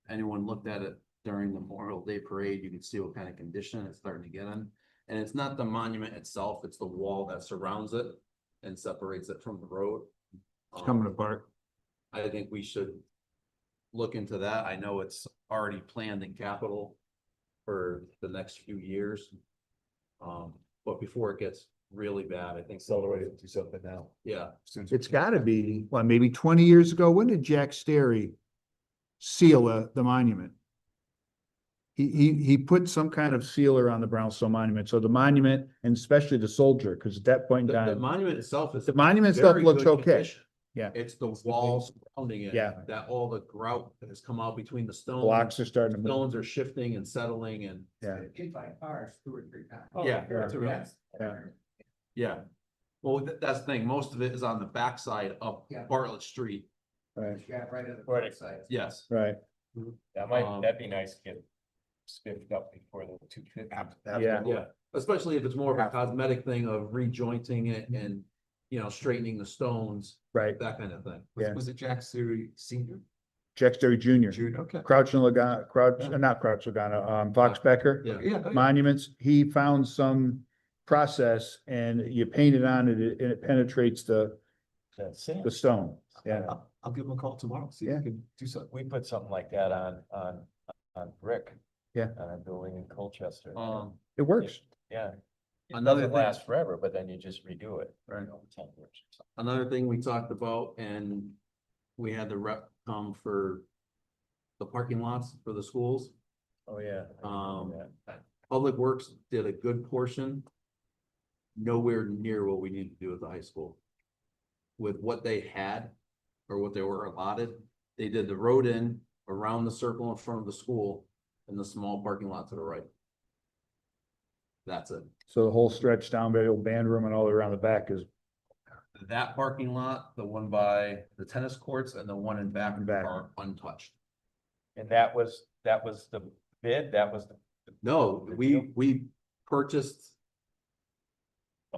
Anyone looked at it during the Memorial Day parade, you can see what kind of condition it's starting to get in. And it's not the monument itself, it's the wall that surrounds it and separates it from the road. It's coming apart. I think we should look into that. I know it's already planned in capital for the next few years. But before it gets really bad, I think. Accelerated to do something now. Yeah. It's gotta be, well, maybe 20 years ago. When did Jack Sterry seal the monument? He put some kind of sealer on the brownstone monument. So the monument, and especially the soldier, because at that point in The time, monument itself is. the monument itself very looks good okay. condition. Yeah. It's the walls surrounding it. Yeah. That all the grout that has come out between the stones. Blocks are starting to move. Stones are shifting and settling and. Yeah. Hit by cars 2 or 3 times. Yeah. Yeah. Yeah. Well, that's the thing. Most of it is on the backside of Yeah. Bartlett Street. Right, Yeah, right at the Right. front side. Yes. right. That'd be nice to get spiffed up before the 250. Yeah. Yeah. Especially if it's more of a cosmetic thing of rejointing it and, you know, straightening the stones, Right. that kind of thing. Yeah. Was it Jack Siri Senior? Jack Sterry Jr. Junior, okay. Crouch and Logano, not Crouch Logano, Fox Becker. Yeah. Yeah. Monuments, he found some process and you paint it on it and it penetrates the stone. Yeah. I'll give him a call tomorrow, see if Yeah. we can do something. We put something like that on brick. Yeah. On a building in Colchester. It works. Yeah. It Another doesn't thing- last forever, but then you just redo it. Right. You know, 10 years or something. Another thing we talked about, and we had the rep come for the parking lots for the schools. Oh, yeah. Public Works did a good portion. Nowhere near what we need to do at the high school. With what they had, or what they were allotted, they did the road in, around the circle in front of the school, and the small parking lot to the right. That's it. So the whole stretch down by the old band room and all around the back is That parking lot, the one by the tennis courts, and the one in back Back. are untouched. And that was the bid, that was the. No, we purchased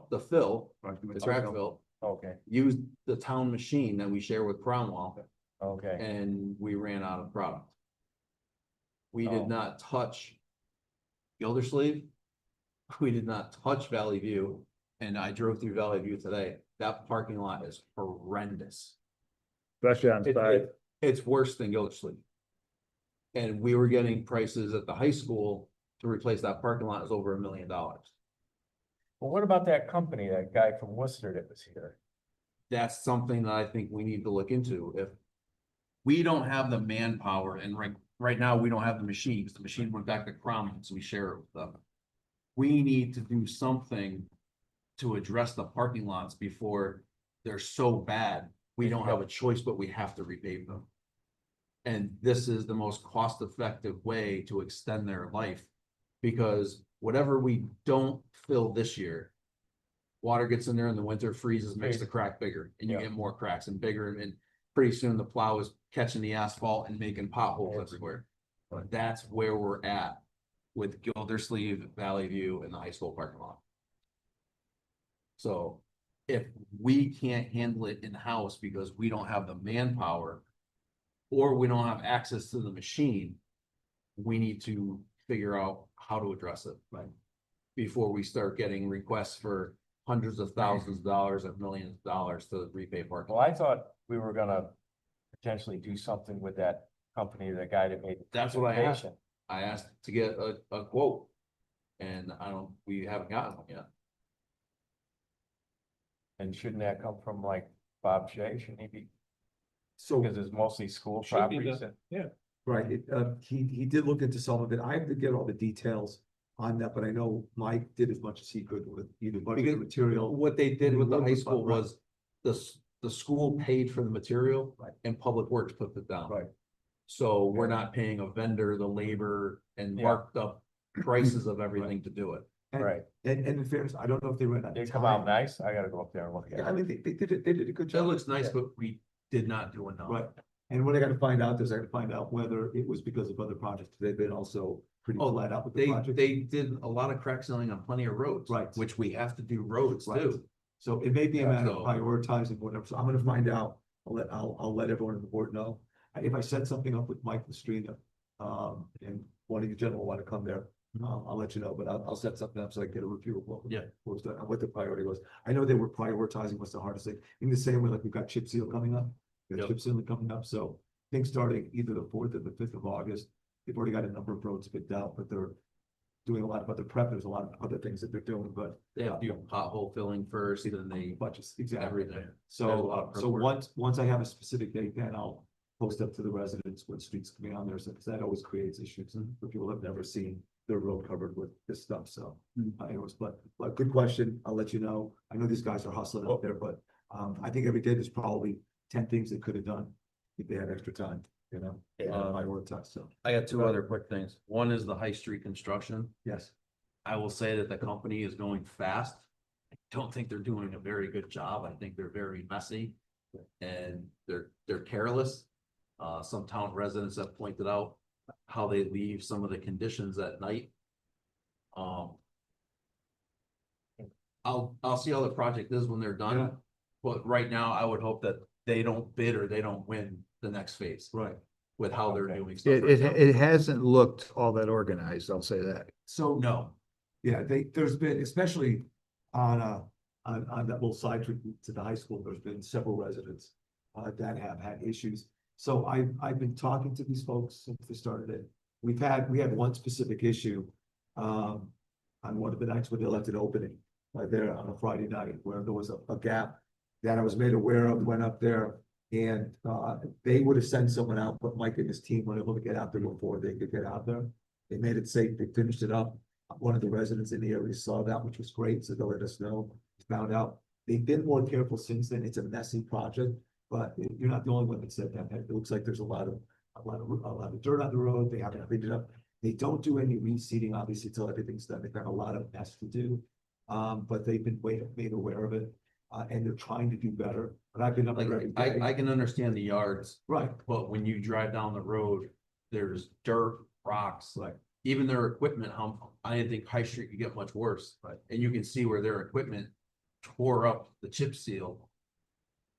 the fill, the crack fill, Okay, used the town machine that we share with Cromwell, okay. and we ran out of product. We Oh. did not touch Gildersleeve. We did not touch Valley View, and I drove through Valley View today. That parking lot is horrendous. especially on the side. It's worse than Gildersleeve. And we were getting prices at the high school to replace that parking lot is over $1 million. Well, what about that company, that guy from Worcester that was here? That's something that I think we need to look into. If we don't have the manpower, and right now, we don't have the machines, the machine went back to Cromwell, so we share it with them. We need to do something to address the parking lots before they're so bad, we don't have a choice, but we have to repave them. And this is the most cost-effective way to extend their life, because whatever we don't fill this year, water gets in there in the winter, freezes, makes the crack bigger, and you Yeah. get more cracks and bigger, and pretty soon the plow is catching the asphalt and making potholes everywhere. But that's where we're at with Gildersleeve, Valley View, and the high school parking lot. So if we can't handle it in-house because we don't have the manpower or we don't have access to the machine, we need to figure out how to address it, right? Before we start getting requests for hundreds of thousands of dollars and millions of dollars to repay parking. Well, I thought we were gonna potentially do something with that company, that guy that made. That's what I asked. I asked to get a quote. And we haven't gotten one yet. And shouldn't that come from like Bob Shea? Shouldn't he be? So, Because it's mostly school Should be properties. the- Yeah. right, he did look into some of it. I have to get all the details on that, but I know Mike did as much as he could with either budget Because material. what they did with the high Right. school was the school paid for the material Right. and Public Works put it down. Right. So we're not paying a vendor the labor and Yeah. marked up prices of everything to do it. And- Right. And in fairness, I don't know if they ran out They of come out time. nice. I gotta go up there and look at Yeah, I it. mean, they did it, they did a good That job. looks nice, Yeah. but we did not do enough. Right, and what I gotta find out is I gotta find out whether it was because of other projects, they've been also pretty Oh, flat out with the They project. did a lot of crack sealing on plenty of roads. Right. Which we have to do roads Right. too. So it may be a Yeah, matter of so- prioritizing whatever, so I'm gonna find out, I'll let everyone on the board know. If I set something up with Mike Lestrina, and one of you gentlemen wanna come there, I'll let you know, but I'll set something up so I can get a review of what. Yeah. What was done, and what the priority was. I know they were prioritizing what's the hardest thing, in the same way like we've got chip seal coming up. We've got Yep. chip sealing coming up, so I think starting either the 4th or the 5th of August, they've already got a number of roads picked out, but they're doing a lot of other prep, there's a lot of other things that they're doing, but. They have to do pothole filling first, and they Budgets, exactly. everything. There's a So, lot of prep so work. once I have a specific date, then I'll post up to the residents what streets coming on there, so, because that always creates issues, and people have never seen their road covered with this stuff, so. Anyways, but good question, I'll let you know, I know these guys are hustling out there, but, I think every day there's probably 10 things they could have done if they had extra time, you know? Prioritize, so, I got two other quick things. One is the high street construction. yes. I will say that the company is going fast. I don't think they're doing a very good job. I think they're very messy. And they're careless. Some town residents have pointed out how they leave some of the conditions at night. I'll see how the project is when they're Yeah. done. But right now, I would hope that they don't bid or they don't win the next phase Right. with how they're Okay. doing stuff. It, right it, now. it hasn't looked all that organized, I'll say that. So. No, Yeah, there's been, especially on that little side trip to the high school, there's been several residents that have had issues. So I've been talking to these folks since they started it. We had one specific issue on one of the nights when they left it opening, right there on a Friday night, where there was a gap that I was made aware of, went up there, and they would have sent someone out, but Mike and his team were able to get out there before they could get out there. They made it safe, they finished it up. One of the residents in the area saw that, which was great, so they let us know, found out. They've been more careful since then. It's a messy project, but you're not the only one that said that. It looks like there's a lot of dirt on the road. They haven't cleaned it up. They don't do any reseeding, obviously, till everything's done. They've got a lot of mess to do. But they've been made aware of it, and they're trying to do better. But I've been up there every like, day. I can understand the yards, Right, but when you drive down the road, there's dirt, rocks, right, even their equipment, I didn't think High Street could get much worse. Right. And you can see where their equipment tore up the chip seal.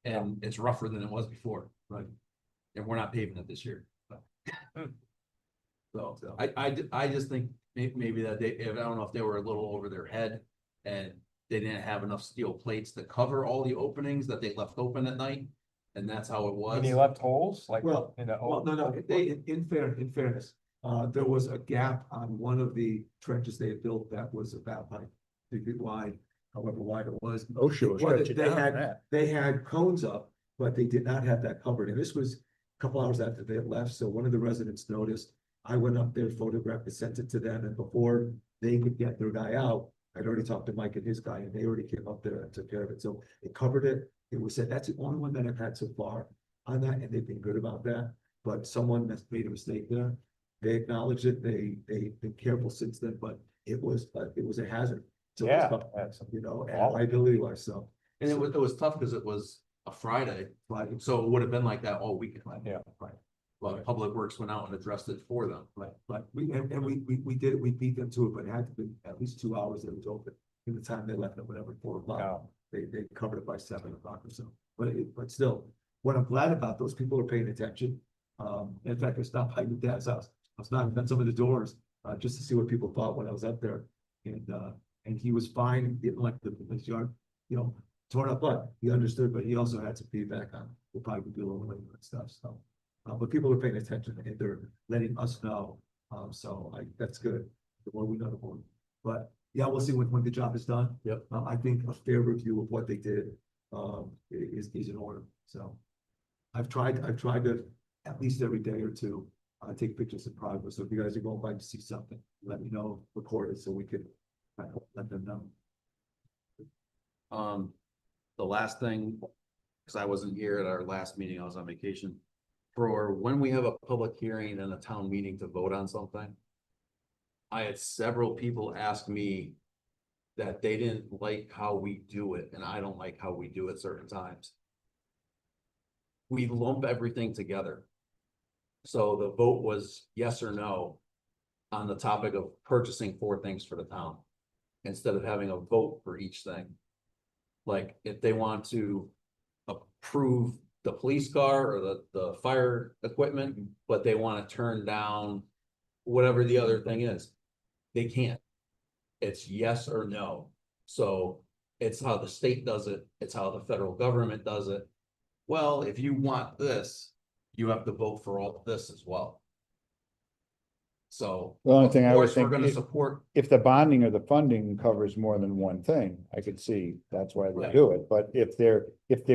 And it's rougher than it was before. right. And we're not paving it this year. So I just think maybe that I don't know if they were a little over their head. And they didn't have enough steel plates to cover all the openings that they left open at night. And that's how it was. And he left holes like Well, in the. Well, no, in fairness, there was a gap on one of the trenches they had built that was about like 3 feet wide, however wide it was. OSHA was Well, shut you they down for had, that. they had cones up, but they did not have that covered, and this was a couple hours after they had left, so one of the residents noticed. I went up there, photographed it, sent it to them, and before they could get their guy out, I'd already talked to Mike and his guy, and they already came up there and took care of it, so they covered it. It was said, that's the only one that I've had so far on that, and they've been good about that, but someone that's made a mistake there. They acknowledged it, they've been careful since then, but it was a hazard. So it was Yeah, tough, that's- you know, and Well- liability wise, so. And it was tough because it was a Friday, so it would have been like that all weekend. Yeah. Right. Well, Public Works went out and addressed it for them. Right, but we did it, we beat them to it, but it had to be at least 2 hours that it was open. in the time they left at whatever, 4 o'clock. No. They covered it by 7 o'clock or so. But still, what I'm glad about, those people are paying attention. In fact, I stopped by your dad's house. I was knocking on some of the doors, just to see what people thought when I was up there. And he was fine, didn't like his yard, torn up, but he understood, but he also had some feedback on, we'll probably be a little later and stuff, so. But people are paying attention and they're letting us know, that's good, the more we know, the more. But yeah, we'll see when the job is done. Yep. I think a fair review of what they did, is in order, so. I've tried to, at least every day or two, take pictures of progress, so if you guys are going by to see something, let me know, record it, so we can let them know. The last thing, because I wasn't here at our last meeting, I was on vacation. For when we have a public hearing and a town meeting to vote on something, I had several people ask me that they didn't like how we do it, and I don't like how we do it certain times. We lump everything together. So the vote was yes or no on the topic of purchasing 4 things for the town, instead of having a vote for each thing. Like if they want to approve the police car or the fire equipment, but they want to turn down whatever the other thing is, they can't. It's yes or no. So it's how the state does it. It's how the federal government does it. Well, if you want this, you have to vote for all of this as well. So The only of thing I would course, we're think, gonna support. if the bonding or the funding covers more than one thing, I could see that's why they Right. do it. But if there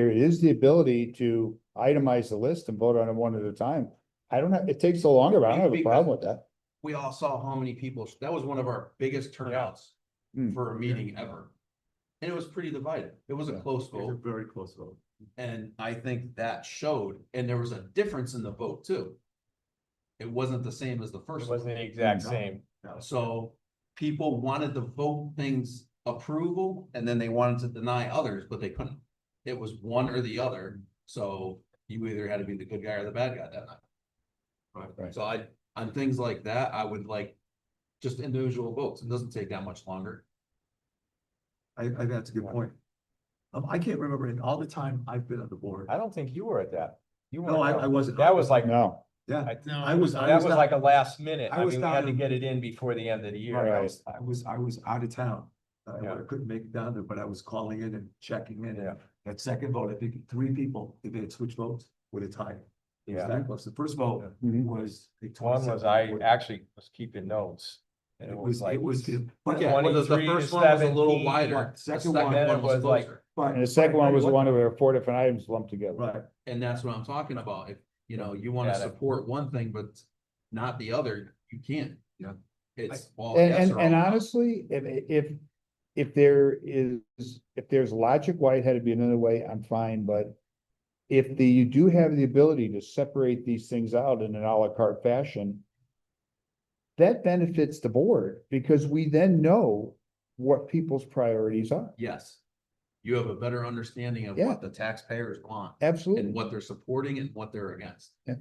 is the ability to itemize the list and vote on it one at a time, I don't have, it takes so longer, but I don't have a problem with that. We all saw how many people, that was one of our biggest turnouts Hmm. for a meeting ever. And it was pretty divided. It was a Yeah. close It was a vote. very close vote. And I think that showed, and there was a difference in the vote too. It wasn't the same as the It first wasn't one. the exact No. same. So people wanted to vote things approval and then they wanted to deny others, but they couldn't. It was one or the other. So you either had to be the good guy or the bad guy that night. Right. So on things like that, I would like just individual votes. It doesn't take that much longer. I think that's a good point. I can't remember in all the time I've been on the board. I don't think you were at that. You No, weren't. I wasn't. That was like, No, Yeah, I- I was that was down- like a last minute. I I was mean, we had down to in- get it in before the end of the year. Right, Right. I was out of town. Yeah. I couldn't make it down there, but I was calling in and checking in. Yeah. And that second vote, I think 3 people, if they had switched votes, would have tied. It was Yeah. that close. The first vote Mhm. was. One was I actually was keeping notes. And It was, like, it was, but Yeah, well, the 23 to first one was a little 17, wider. right, The second second one one was was like- closer. but. and the second one was the but- one where there were 4 different items lumped together. Right, And that's what I'm talking about. If, you want to Yeah, that- support one thing, but not the other, you can't. Yeah. It's all. And, yes and, or and all no. honestly, if there's logic why it had to be another way, I'm fine, but if you do have the ability to separate these things out in an à la carte fashion, that benefits the board because we then know what people's priorities are. Yes. You have a better understanding of Yeah. what the taxpayers want Absolutely. and what they're supporting and what they're against. Yeah.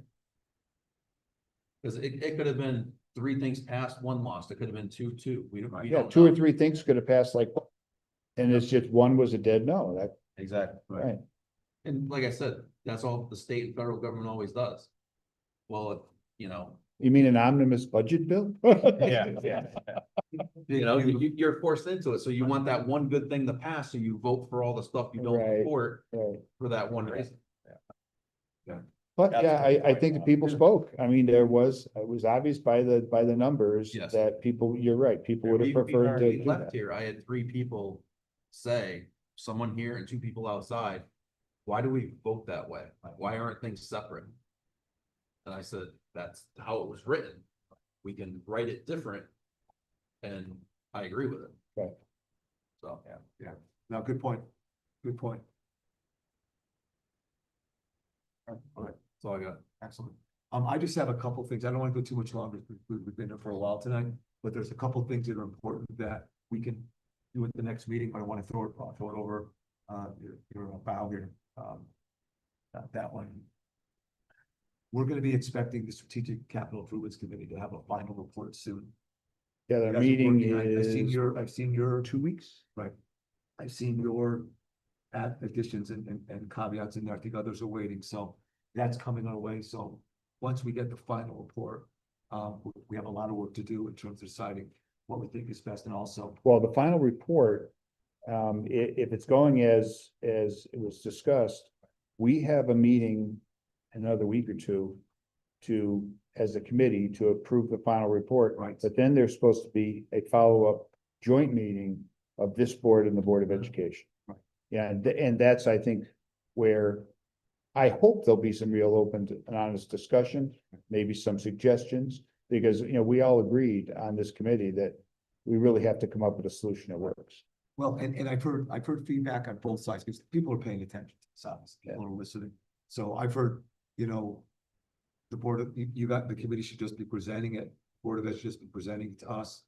Because it could have been 3 things passed, 1 lost. It could have been 2. We Yeah, don't 2 or know. 3 things could have passed like, and it's just one was a dead no, that, Exactly. right. And like I said, that's all the state and federal government always does. Well, if, You mean an omnibus budget bill? Yeah. you're forced into it. So you want that one good thing to pass, so you vote for all the stuff you don't Right. support Right. for that one reason. But That's yeah, a good I point, think the Bob. people spoke. I mean, it was obvious by the numbers Yes. that people, you're right, people would have We preferred to already do left that. here. I had 3 people say, someone here and 2 people outside. Why do we vote that way? Like, why aren't things separate? And I said, that's how it was written. We can write it different. And I agree with it. Right. So, yeah, no, good point, good point. All right, that's all I got. excellent. I just have a couple things. I don't want to go too much longer. We've been here for a while tonight, but there's a couple things that are important that we can do at the next meeting, but I want to throw it over, your bow here. That one. We're going to be expecting the Strategic Capital Improvements Committee to have a final report soon. Yeah, You the guys are meeting working on- is I've seen your, 2 weeks. right. I've seen your additions and caveats in there. I think others are waiting, so that's coming our way. So once we get the final report, we have a lot of work to do in terms of deciding what we think is best and also. Well, the final report, if it's going as it was discussed, we have a meeting another week or two to, as a committee, to approve the final report. Right. But then there's supposed to be a follow-up joint meeting of this board and the Board of Education. Right. Yeah, and that's, I think, where I hope there'll be some real open and honest discussion, maybe some suggestions, because, we all agreed on this committee that we really have to come up with a solution that works. Well, and I've heard feedback on both sides because people are paying attention to this, obviously, people are listening. So I've heard, the board of, you got, the committee should just be presenting it, Board of Ed should just be presenting it to us.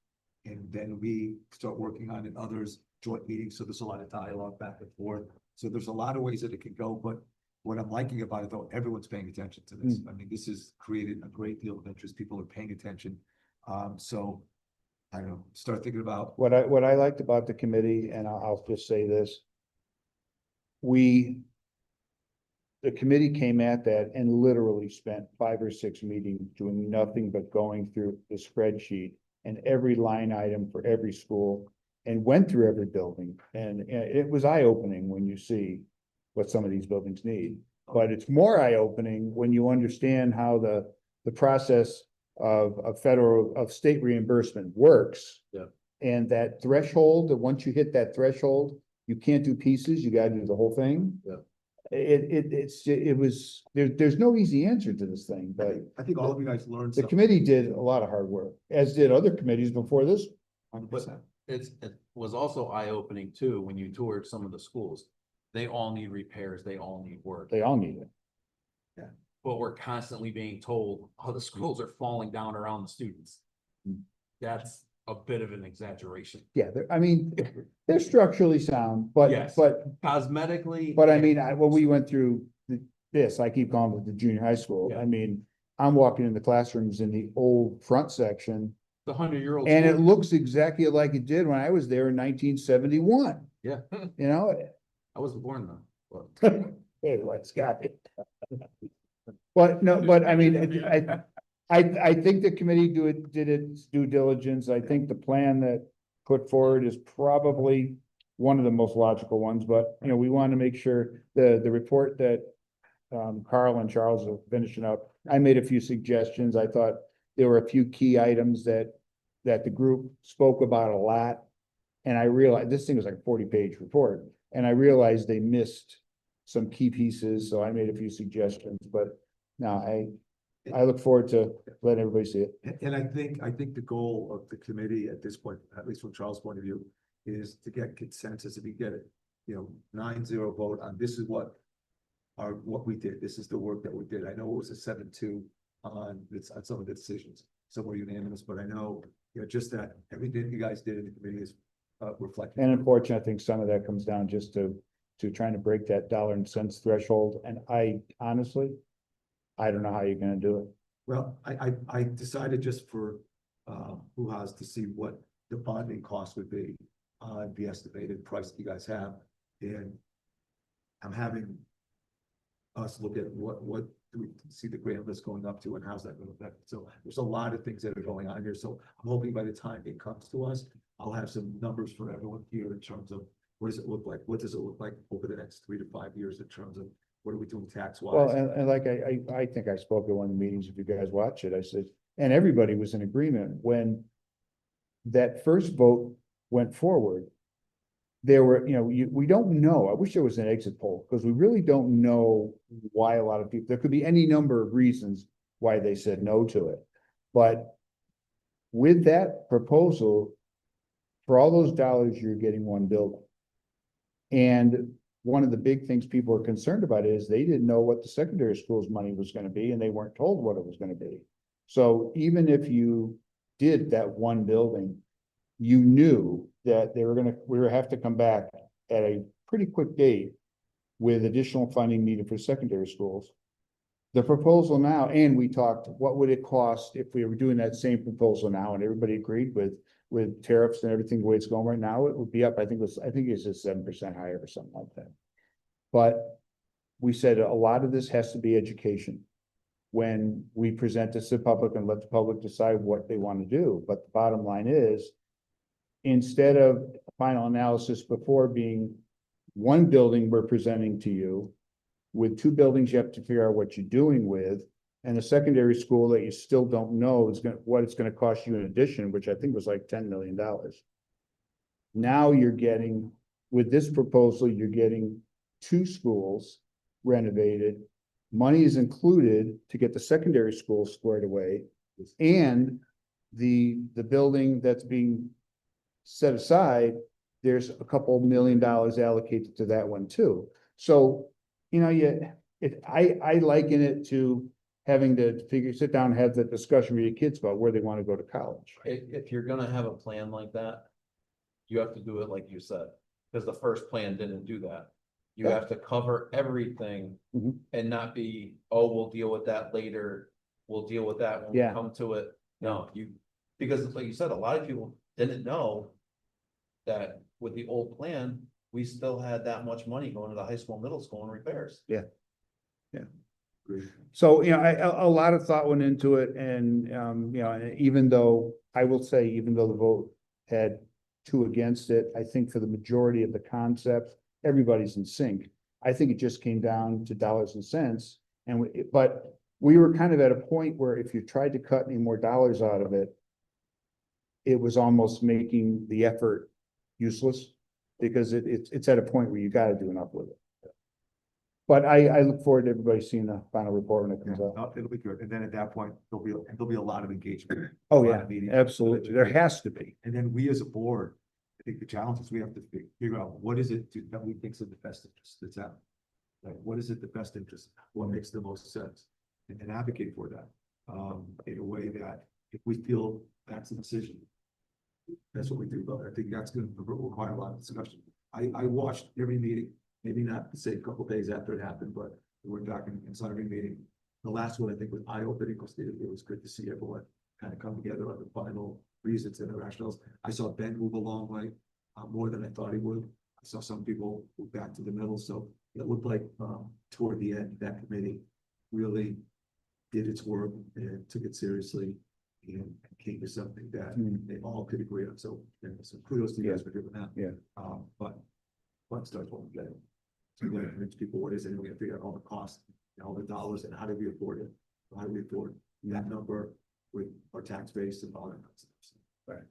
And then we start working on it, others, joint meetings, so there's a lot of dialogue back and forth. So there's a lot of ways that it can go, but what I'm liking about it, though, everyone's paying attention to this. I mean, this has created a great deal of interest, people are paying attention. So I don't know, start thinking about. What I liked about the committee, and I'll just say this. The committee came at that and literally spent 5 or 6 meetings doing nothing but going through the spreadsheet and every line item for every school and went through every building. And it was eye-opening when you see what some of these buildings need. But it's more eye-opening when you understand how the process of state reimbursement works. Yeah. And that threshold, that once you hit that threshold, you can't do pieces, you gotta do the whole thing. Yeah. There's no easy answer to this thing, but I think all of you guys learned the something. committee did a lot of hard work, as did other committees before this. 100%. It was also eye-opening too, when you toured some of the schools. They all need repairs, they all need work, They all need it. but we're constantly being told, oh, the schools are falling down around the students. That's a bit of an exaggeration. Yeah, they're structurally sound, but, Yes. but, Cosmetically. but I mean, when we went through this, I keep calling it the junior high school. Yeah. I mean, I'm walking in the classrooms in the old front section, The 100-year-old. and it looks exactly like it did when I was there in 1971. Yeah, I wasn't born though. Anyway, Scott. But no, but I mean, I think the committee did its due diligence. I think the plan that put forward is probably one of the most logical ones, but we want to make sure the report that Carl and Charles are finishing up. I made a few suggestions. I thought there were a few key items that the group spoke about a lot. And I realized this thing was like a 40-page report, and I realized they missed some key pieces, so I made a few suggestions, but no, I look forward to letting everybody see it. And I think the goal of the committee at this point, at least from Charles' point of view, is to get consensus. If we get it, 9-0 vote on this is what we did. This is the work that we did. I know it was a 7-2 on some of the decisions. Some were unanimous, but I know, just that everything you guys did in the committee is reflected. And unfortunately, I think some of that comes down just to trying to break that dollar and cents threshold, and I honestly, I don't know how you're gonna do it. Well, I decided just for hoo-ha's to see what the bonding cost would be on the estimated price that you guys have. And I'm having us look at what do we see the grant list going up to and how's that going to affect. So there's a lot of things that are going on here. So I'm hoping by the time it comes to us, I'll have some numbers for everyone here in terms of what does it look like? What does it look like over the next 3 to 5 years in terms of what are we doing tax wise? Well, and like I think I spoke at one of the meetings, if you guys watch it, I said, and everybody was in agreement when that first vote went forward. There were, we don't know. I wish there was an exit poll, because we really don't know why a lot of people, there could be any number of reasons why they said no to it. But with that proposal, for all those dollars, you're getting one building. And one of the big things people are concerned about is they didn't know what the secondary school's money was going to be, and they weren't told what it was going to be. So even if you did that one building, you knew that we were gonna have to come back at a pretty quick date with additional funding needed for secondary schools. the proposal now, and we talked, what would it cost if we were doing that same proposal now, and everybody agreed with tariffs and everything, the way it's going right now, it would be up, I think it's just 7% higher or something like that. But we said a lot of this has to be education. When we present this to the public and let the public decide what they want to do, but the bottom line is, instead of final analysis before being one building we're presenting to you, with two buildings you have to figure out what you're doing with, and a secondary school that you still don't know what it's gonna cost you in addition, which I think was like $10 million. Now you're getting, with this proposal, you're getting two schools renovated. Money is included to get the secondary school squared away, and the building that's being set aside, there's a couple $1 million allocated to that one too. So, you know, I liken it to having to sit down and have the discussion with your kids about where they want to go to college. If you're gonna have a plan like that, you have to do it like you said, because the first plan didn't do that. You have to cover everything and not be, oh, we'll deal with that later. We'll deal with that when we come to it. No, because like you said, a lot of people didn't know that with the old plan, we still had that much money going to the high school, middle school and repairs. Yeah. So, you know, a lot of thought went into it, and, you know, and even though the vote had 2 against it, I think for the majority of the concepts, everybody's in sync. I think it just came down to dollars and cents, but we were kind of at a point where if you tried to cut any more dollars out of it, it was almost making the effort useless, because it's at a point where you got to do enough with it. But I look forward to everybody seeing the final report when it comes out. It'll be good. And then at that point, there'll be a lot of engagement. Oh, a lot yeah, of meetings. absolutely. There has to be. And then we as a board, I think the challenge is we have to figure out what is it that we think is in the best interest that's out. Like, what is it the best interest? What makes the most sense? And advocate for that in a way that if we feel that's the decision, that's what we do. But I think that's going to require a lot of discussion. I watched every meeting, maybe not the same couple of days after it happened, but we're talking inside every meeting. The last one I think was eye-opening because it was good to see everyone kind of come together on the final reasons and the rationales. I saw Ben move a long way, more than I thought he would. I saw some people move back to the middle, so it looked like toward the end that committee really did its work and took it seriously and came to something that they all could agree on. So kudos to you guys for doing that. Yeah. But let's start what we're getting. So we gotta convince people what is it, and we gotta figure out all the costs and all the dollars and how do we afford it? How do we afford that number with our tax base and all that kind of stuff? Right.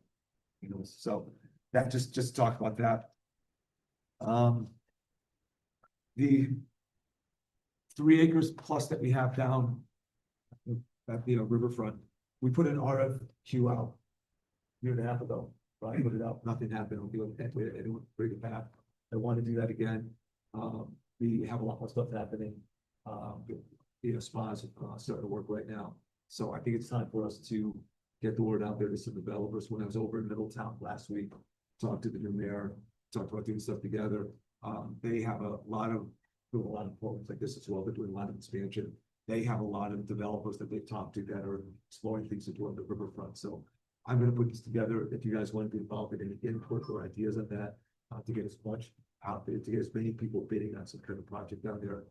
You know, so that just talk about that. The 3 acres plus that we have down at the riverfront, we put an RFQ out a 1.5 years ago, right? Put it out, nothing happened. We didn't bring it back. I want to do that again. We have a lot more stuff happening. Spas starting to work right now. So I think it's time for us to get the word out there to some developers. When I was over in Middletown last week, talked to the new mayor, talked about doing stuff together. They have a lot of programs like this as well. They're doing a lot of expansion. They have a lot of developers that they've talked to that are exploring things to do on the riverfront. So I'm going to put this together. If you guys want to be involved in any input or ideas on that, to get as much out there, to get as many people bidding on some kind of project down there.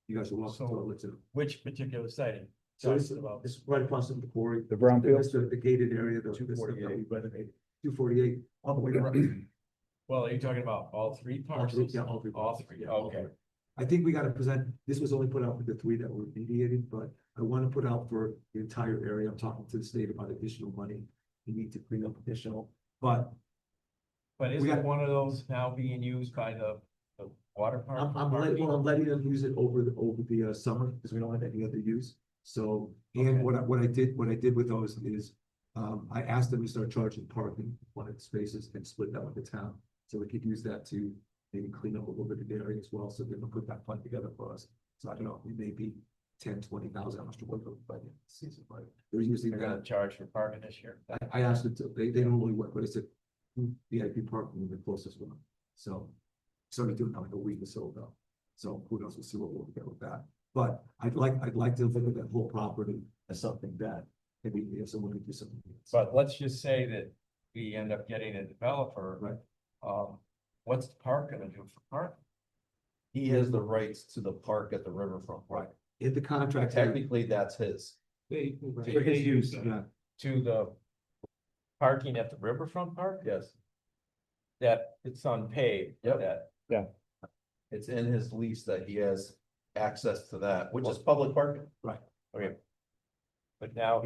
You guys are welcome to listen. Which particular siting? So it's right across from the quarry. The brownfield? That's the gated area, the 248, all the way around. Well, are you talking about all 3 parcels? Yeah, all 3 All parcels. 3, Yeah, okay. I think we got to present, this was only put out for the 3 that were mediated, but I want to put out for the entire area. I'm talking to the state about additional money. We need to clean up additional, but isn't one of those now being used by the water park? I'm letting them use it over the summer because we don't have any other use. So, and what I did with those is, I asked them to start charging parking one of the spaces and split that with the town. So we could use that to maybe clean up a little bit of the area as well. So they're gonna put that fund together for us. So I don't know, it may be 10, 20,000, how much to work with by the end of the season, but they're using They're gonna that. charge for parking this year. I asked them to, they normally work, but I said, VIP parking is the closest one. So started doing that like a week or so ago. So who knows, we'll see what we'll get with that. But I'd like to look at that whole property as something that maybe if someone could do something. But let's just say that we end up getting a developer. Right. What's the park gonna do for park? He has the rights to the park at the riverfront park. In the contract. Technically, that's his. For his use, yeah. To the parking at the riverfront park? Yes, That it's unpaved. Yep. That, it's in his lease that he has access to that, which is public parking. okay. But now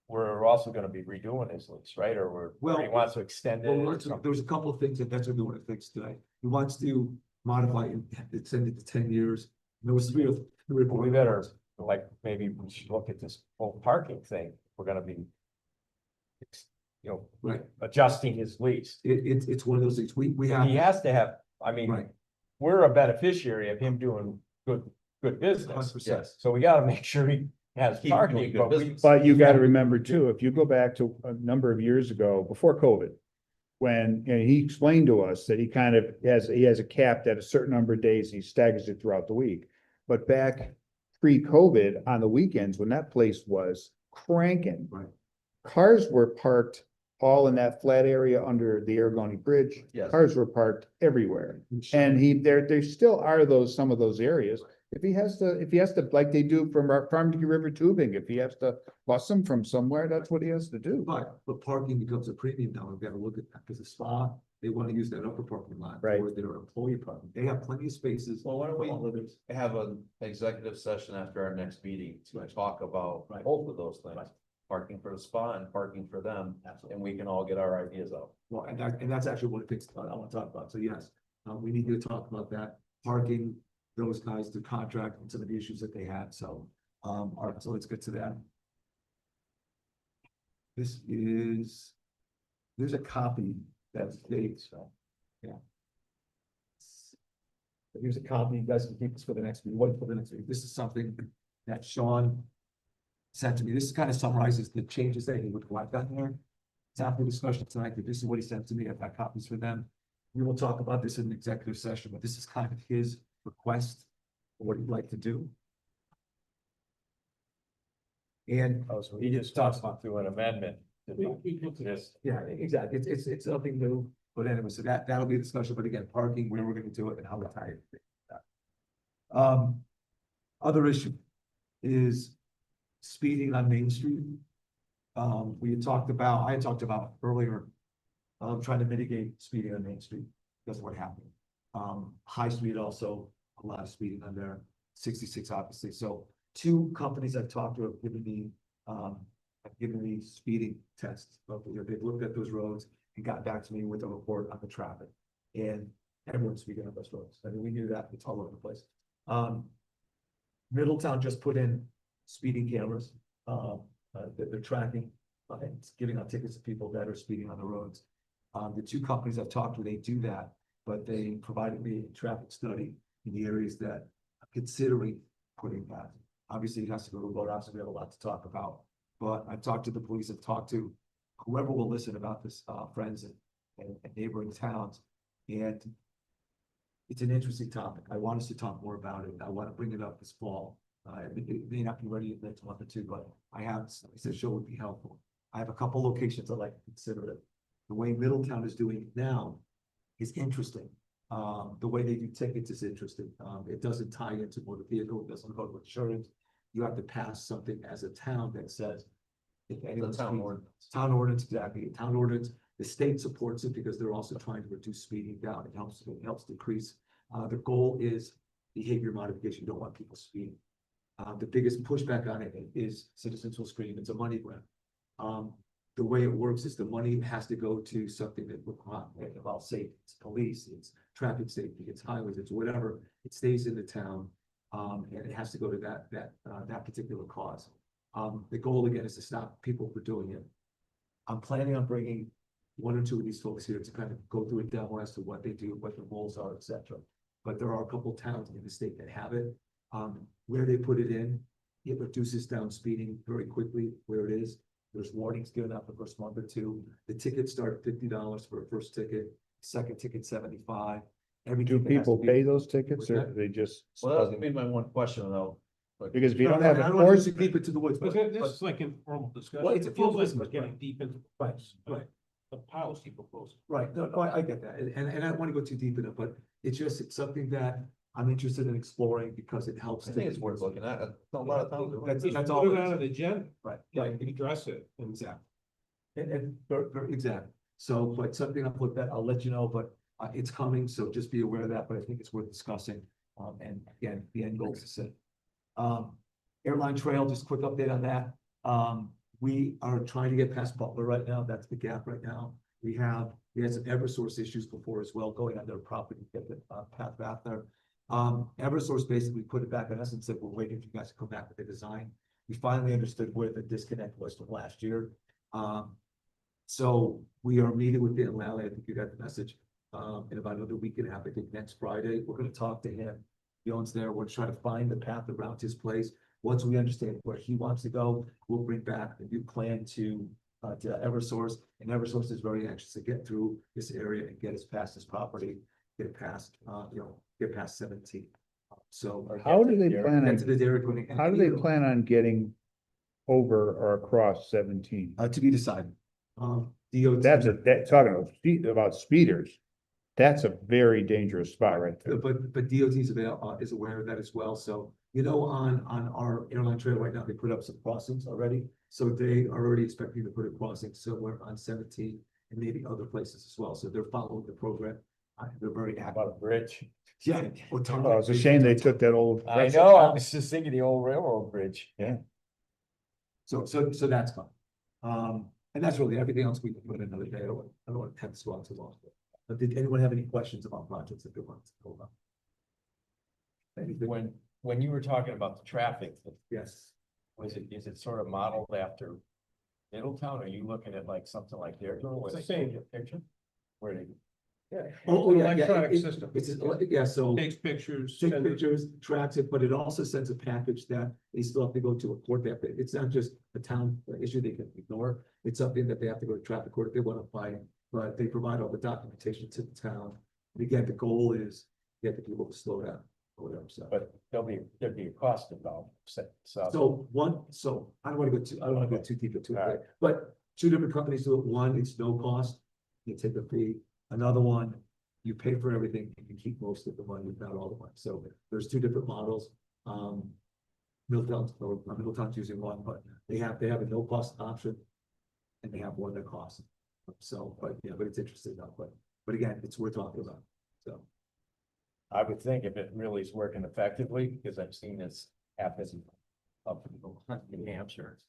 we're also gonna be redoing his lease, right? Or Well, he wants to extend it. Well, or something. there's a couple of things that's what we want to fix today. He wants to modify and extend it to 10 years. There was three or Well, we better, like, maybe we should look at this whole parking thing. We're gonna be, Right. adjusting his lease. It's one of those things. We have. He has to have, I mean, Right. we're a beneficiary of him doing good business. 100%. Yes. So we gotta make sure he has Keep doing parking, good but we. business. But you gotta remember too, if you go back to a number of years ago, before COVID, when, you know, he explained to us that he kind of he has a cap at a certain number of days, he staggers it throughout the week. But back pre-COVID, on the weekends, when that place was cranking. Right. Cars were parked all in that flat area under the Aragoni Bridge. Yes. Cars were parked everywhere. And there still are some of those areas. If he has to, like they do from our Farmington River tubing, if he has to bus them from somewhere, that's what he has to do. But parking becomes a premium now. We've got to look at that because the spa, they want to use that upper parking lot. Right. For their employee parking. They have plenty of spaces. Well, why don't we for all others. have an executive session after our next meeting to Right. talk about Right. both of those things? Right. Parking for the spa and parking for them, Absolutely. and we can all get our ideas out. Well, and that's actually what it takes, I want to talk about. So yes, we need to talk about that, parking, those guys, the contract and some of the issues that they had. So, all right, so let's get to that. There's a copy that's dated, so, yeah. But here's a copy. You guys can keep this for the next meeting. What for the next meeting? This is something that Sean sent to me. This kind of summarizes the changes that he would like on here. It's after discussion tonight, but this is what he sent to me. I've got copies for them. We will talk about this in an executive session, but this is kind of his request for what he'd like to do. And Oh, so he just talks about through an amendment. Yes. yeah, exactly. It's nothing new, but anyway, so that'll be a discussion, but again, parking, where we're gonna do it and how we're tied. Other issue is speeding on Main Street. I had talked about earlier, trying to mitigate speeding on Main Street. That's what happened. High Street also, a lot of speeding on there, 66 obviously. So two companies I've talked to have given me speeding tests. They've looked at those roads and got back to me with a report on the traffic. And everyone's speeding on those roads. I mean, we knew that, it's all over the place. Middletown just put in speeding cameras, that they're tracking, and giving out tickets to people that are speeding on the roads. The two companies I've talked to, they do that, but they provided me a traffic study in the areas that I'm considering putting that. Obviously, it has to go to a vote, obviously, we have a lot to talk about, but I've talked to the police, I've talked to whoever will listen about this, friends and neighboring towns, and it's an interesting topic. I want us to talk more about it. I want to bring it up this fall. It may not be ready in the next month or two, but I said show would be helpful. I have a couple locations I'd like to consider it. The way Middletown is doing it now is interesting. The way they do tickets is interesting. It doesn't tie into motor vehicle, it doesn't go with insurance. You have to pass something as a town that says if anyone's town ordinance. Town ordinance, exactly. Town ordinance. The state supports it because they're also trying to reduce speeding down. It helps decrease. The goal is behavior modification. You don't want people speeding. The biggest pushback on it is citizens will scream, it's a money grab. The way it works is the money has to go to something that involves safety. It's police, it's traffic safety, it's highways, it's whatever. It stays in the town, and it has to go to that particular cause. The goal again is to stop people from doing it. I'm planning on bringing one or two of these folks here to kind of go through a demo as to what they do, what the rules are, etc. But there are a couple towns in the state that have it. Where they put it in, it reduces down speeding very quickly where it is. There's warnings given out the first month or two. The tickets start at $50 for a first ticket, second ticket $75. Everything Do that has people to be- pay those tickets What's or that? they just? Well, that would be my one question though. Because if you No, don't no, have I a don't want course, to keep it to the woods, But but, this is like informal discussion. Well, it's a It feels full like business, we're getting right. deep into Right. the policy proposal. right, no, no, I get that, and I don't want to go too deep in it, but it's something that I'm interested in exploring because it helps. I think it's worth looking at. A lot of towns. do it. That's Just all put it it is. on the agenda. Right, Yeah, right, address it. exactly. Exactly, so, but something I'll put that, I'll let you know, but it's coming, so just be aware of that, but I think it's worth discussing. And again, the end goal is to set. Airline Trail, just a quick update on that. We are trying to get past Butler right now, that's the gap right now. We had some Eversource issues before as well, going on their property, to get the path back there. Eversource basically put it back on us and said, we're waiting for you guys to come back with the design. We finally understood where the disconnect was from last year. So we are meeting with Dan Lally, I think you got the message, in about another week and a half, I think next Friday, we're gonna talk to him. He owns there, we're trying to find the path around his place. Once we understand where he wants to go, we'll bring back the new plan to Eversource, and Eversource is very anxious to get through this area and get us past his property, get past, get past 17. So. how do they plan Get to on, the Dairy Queen. how do they plan on getting over or across 17? To be decided. DOT. Talking about speeders. That's a very dangerous spot right there. But DOT is aware of that as well, so, on our airline trail right now, they put up some crossings already. So they are already expecting to put a crossing somewhere on 17 and maybe other places as well, so they're following the program. They're very active. About a bridge. Yeah. Oh, it's a shame they took that old. I know, I was just thinking the old railroad bridge. Yeah. So that's fine. And that's really everything else we can do in another day. I don't want to tempt this on too long. But did anyone have any questions about projects that they want to go about? Anything? When you were talking about the traffic, Yes. is it sort of modeled after Middletown? Are you looking at like something like their? It's the same. Picture? Where they? Oh, yeah, Electronic it- system. so. Takes pictures. Take send it- pictures, tracks it, but it also sends a package that they still have to go to a court. It's not just a town issue they can ignore. It's something that they have to go to traffic court if they want to fight, but they provide all the documentation to the town. And again, the goal is get the people to slow down or whatever, so. But there'd be a cost involved, so. So I don't want to go too deep into it, but two different companies do it. One, it's no cost. You take a fee. Another one, you pay for everything, you can keep most of the money, if not all the money. So there's two different models. Middletown's using one, but they have a no cost option. And they have one that costs. So, but it's interesting though, but again, it's worth talking about, so. I would think if it really is working effectively, because I've seen this happen up in New Hampshire.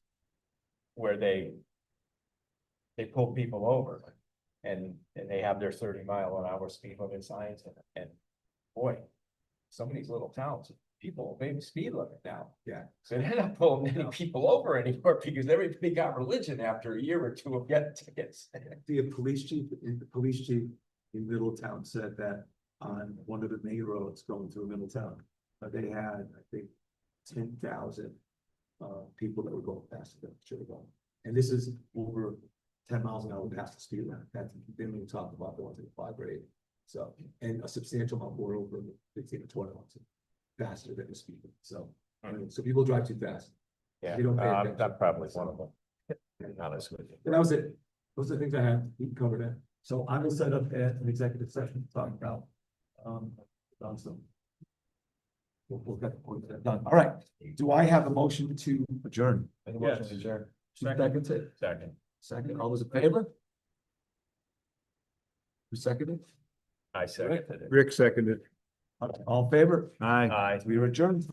Where they pull people over and they have their 30-mile-an-hour speed limit signs and boy, some of these little towns, people obey the speed limit now. Yeah. So they're not pulling any people over anymore because everybody got religion after a year or two of getting tickets. The police chief in Middletown said that on one of the main roads going through Middletown, they had, I think, 10,000 people that were going faster than should have gone. And this is over 10 miles an hour past the speed limit. That's, then we talk about the ones at 5 or 8. So, and a substantial amount more over the 15 or 20 miles faster than the speed limit. So, so people drive too fast. Yeah, They don't pay attention. that's probably one of them. Honest with you. And that was it. Those are the things I had. We can cover that. So I will set up an executive session to talk about, some. We'll get that done. All right. Do I have a motion to adjourn? Yes. Second. Second. All those in favor? Who seconded? I seconded it. Rick seconded. All in favor? Aye. Aye. We are adjourned.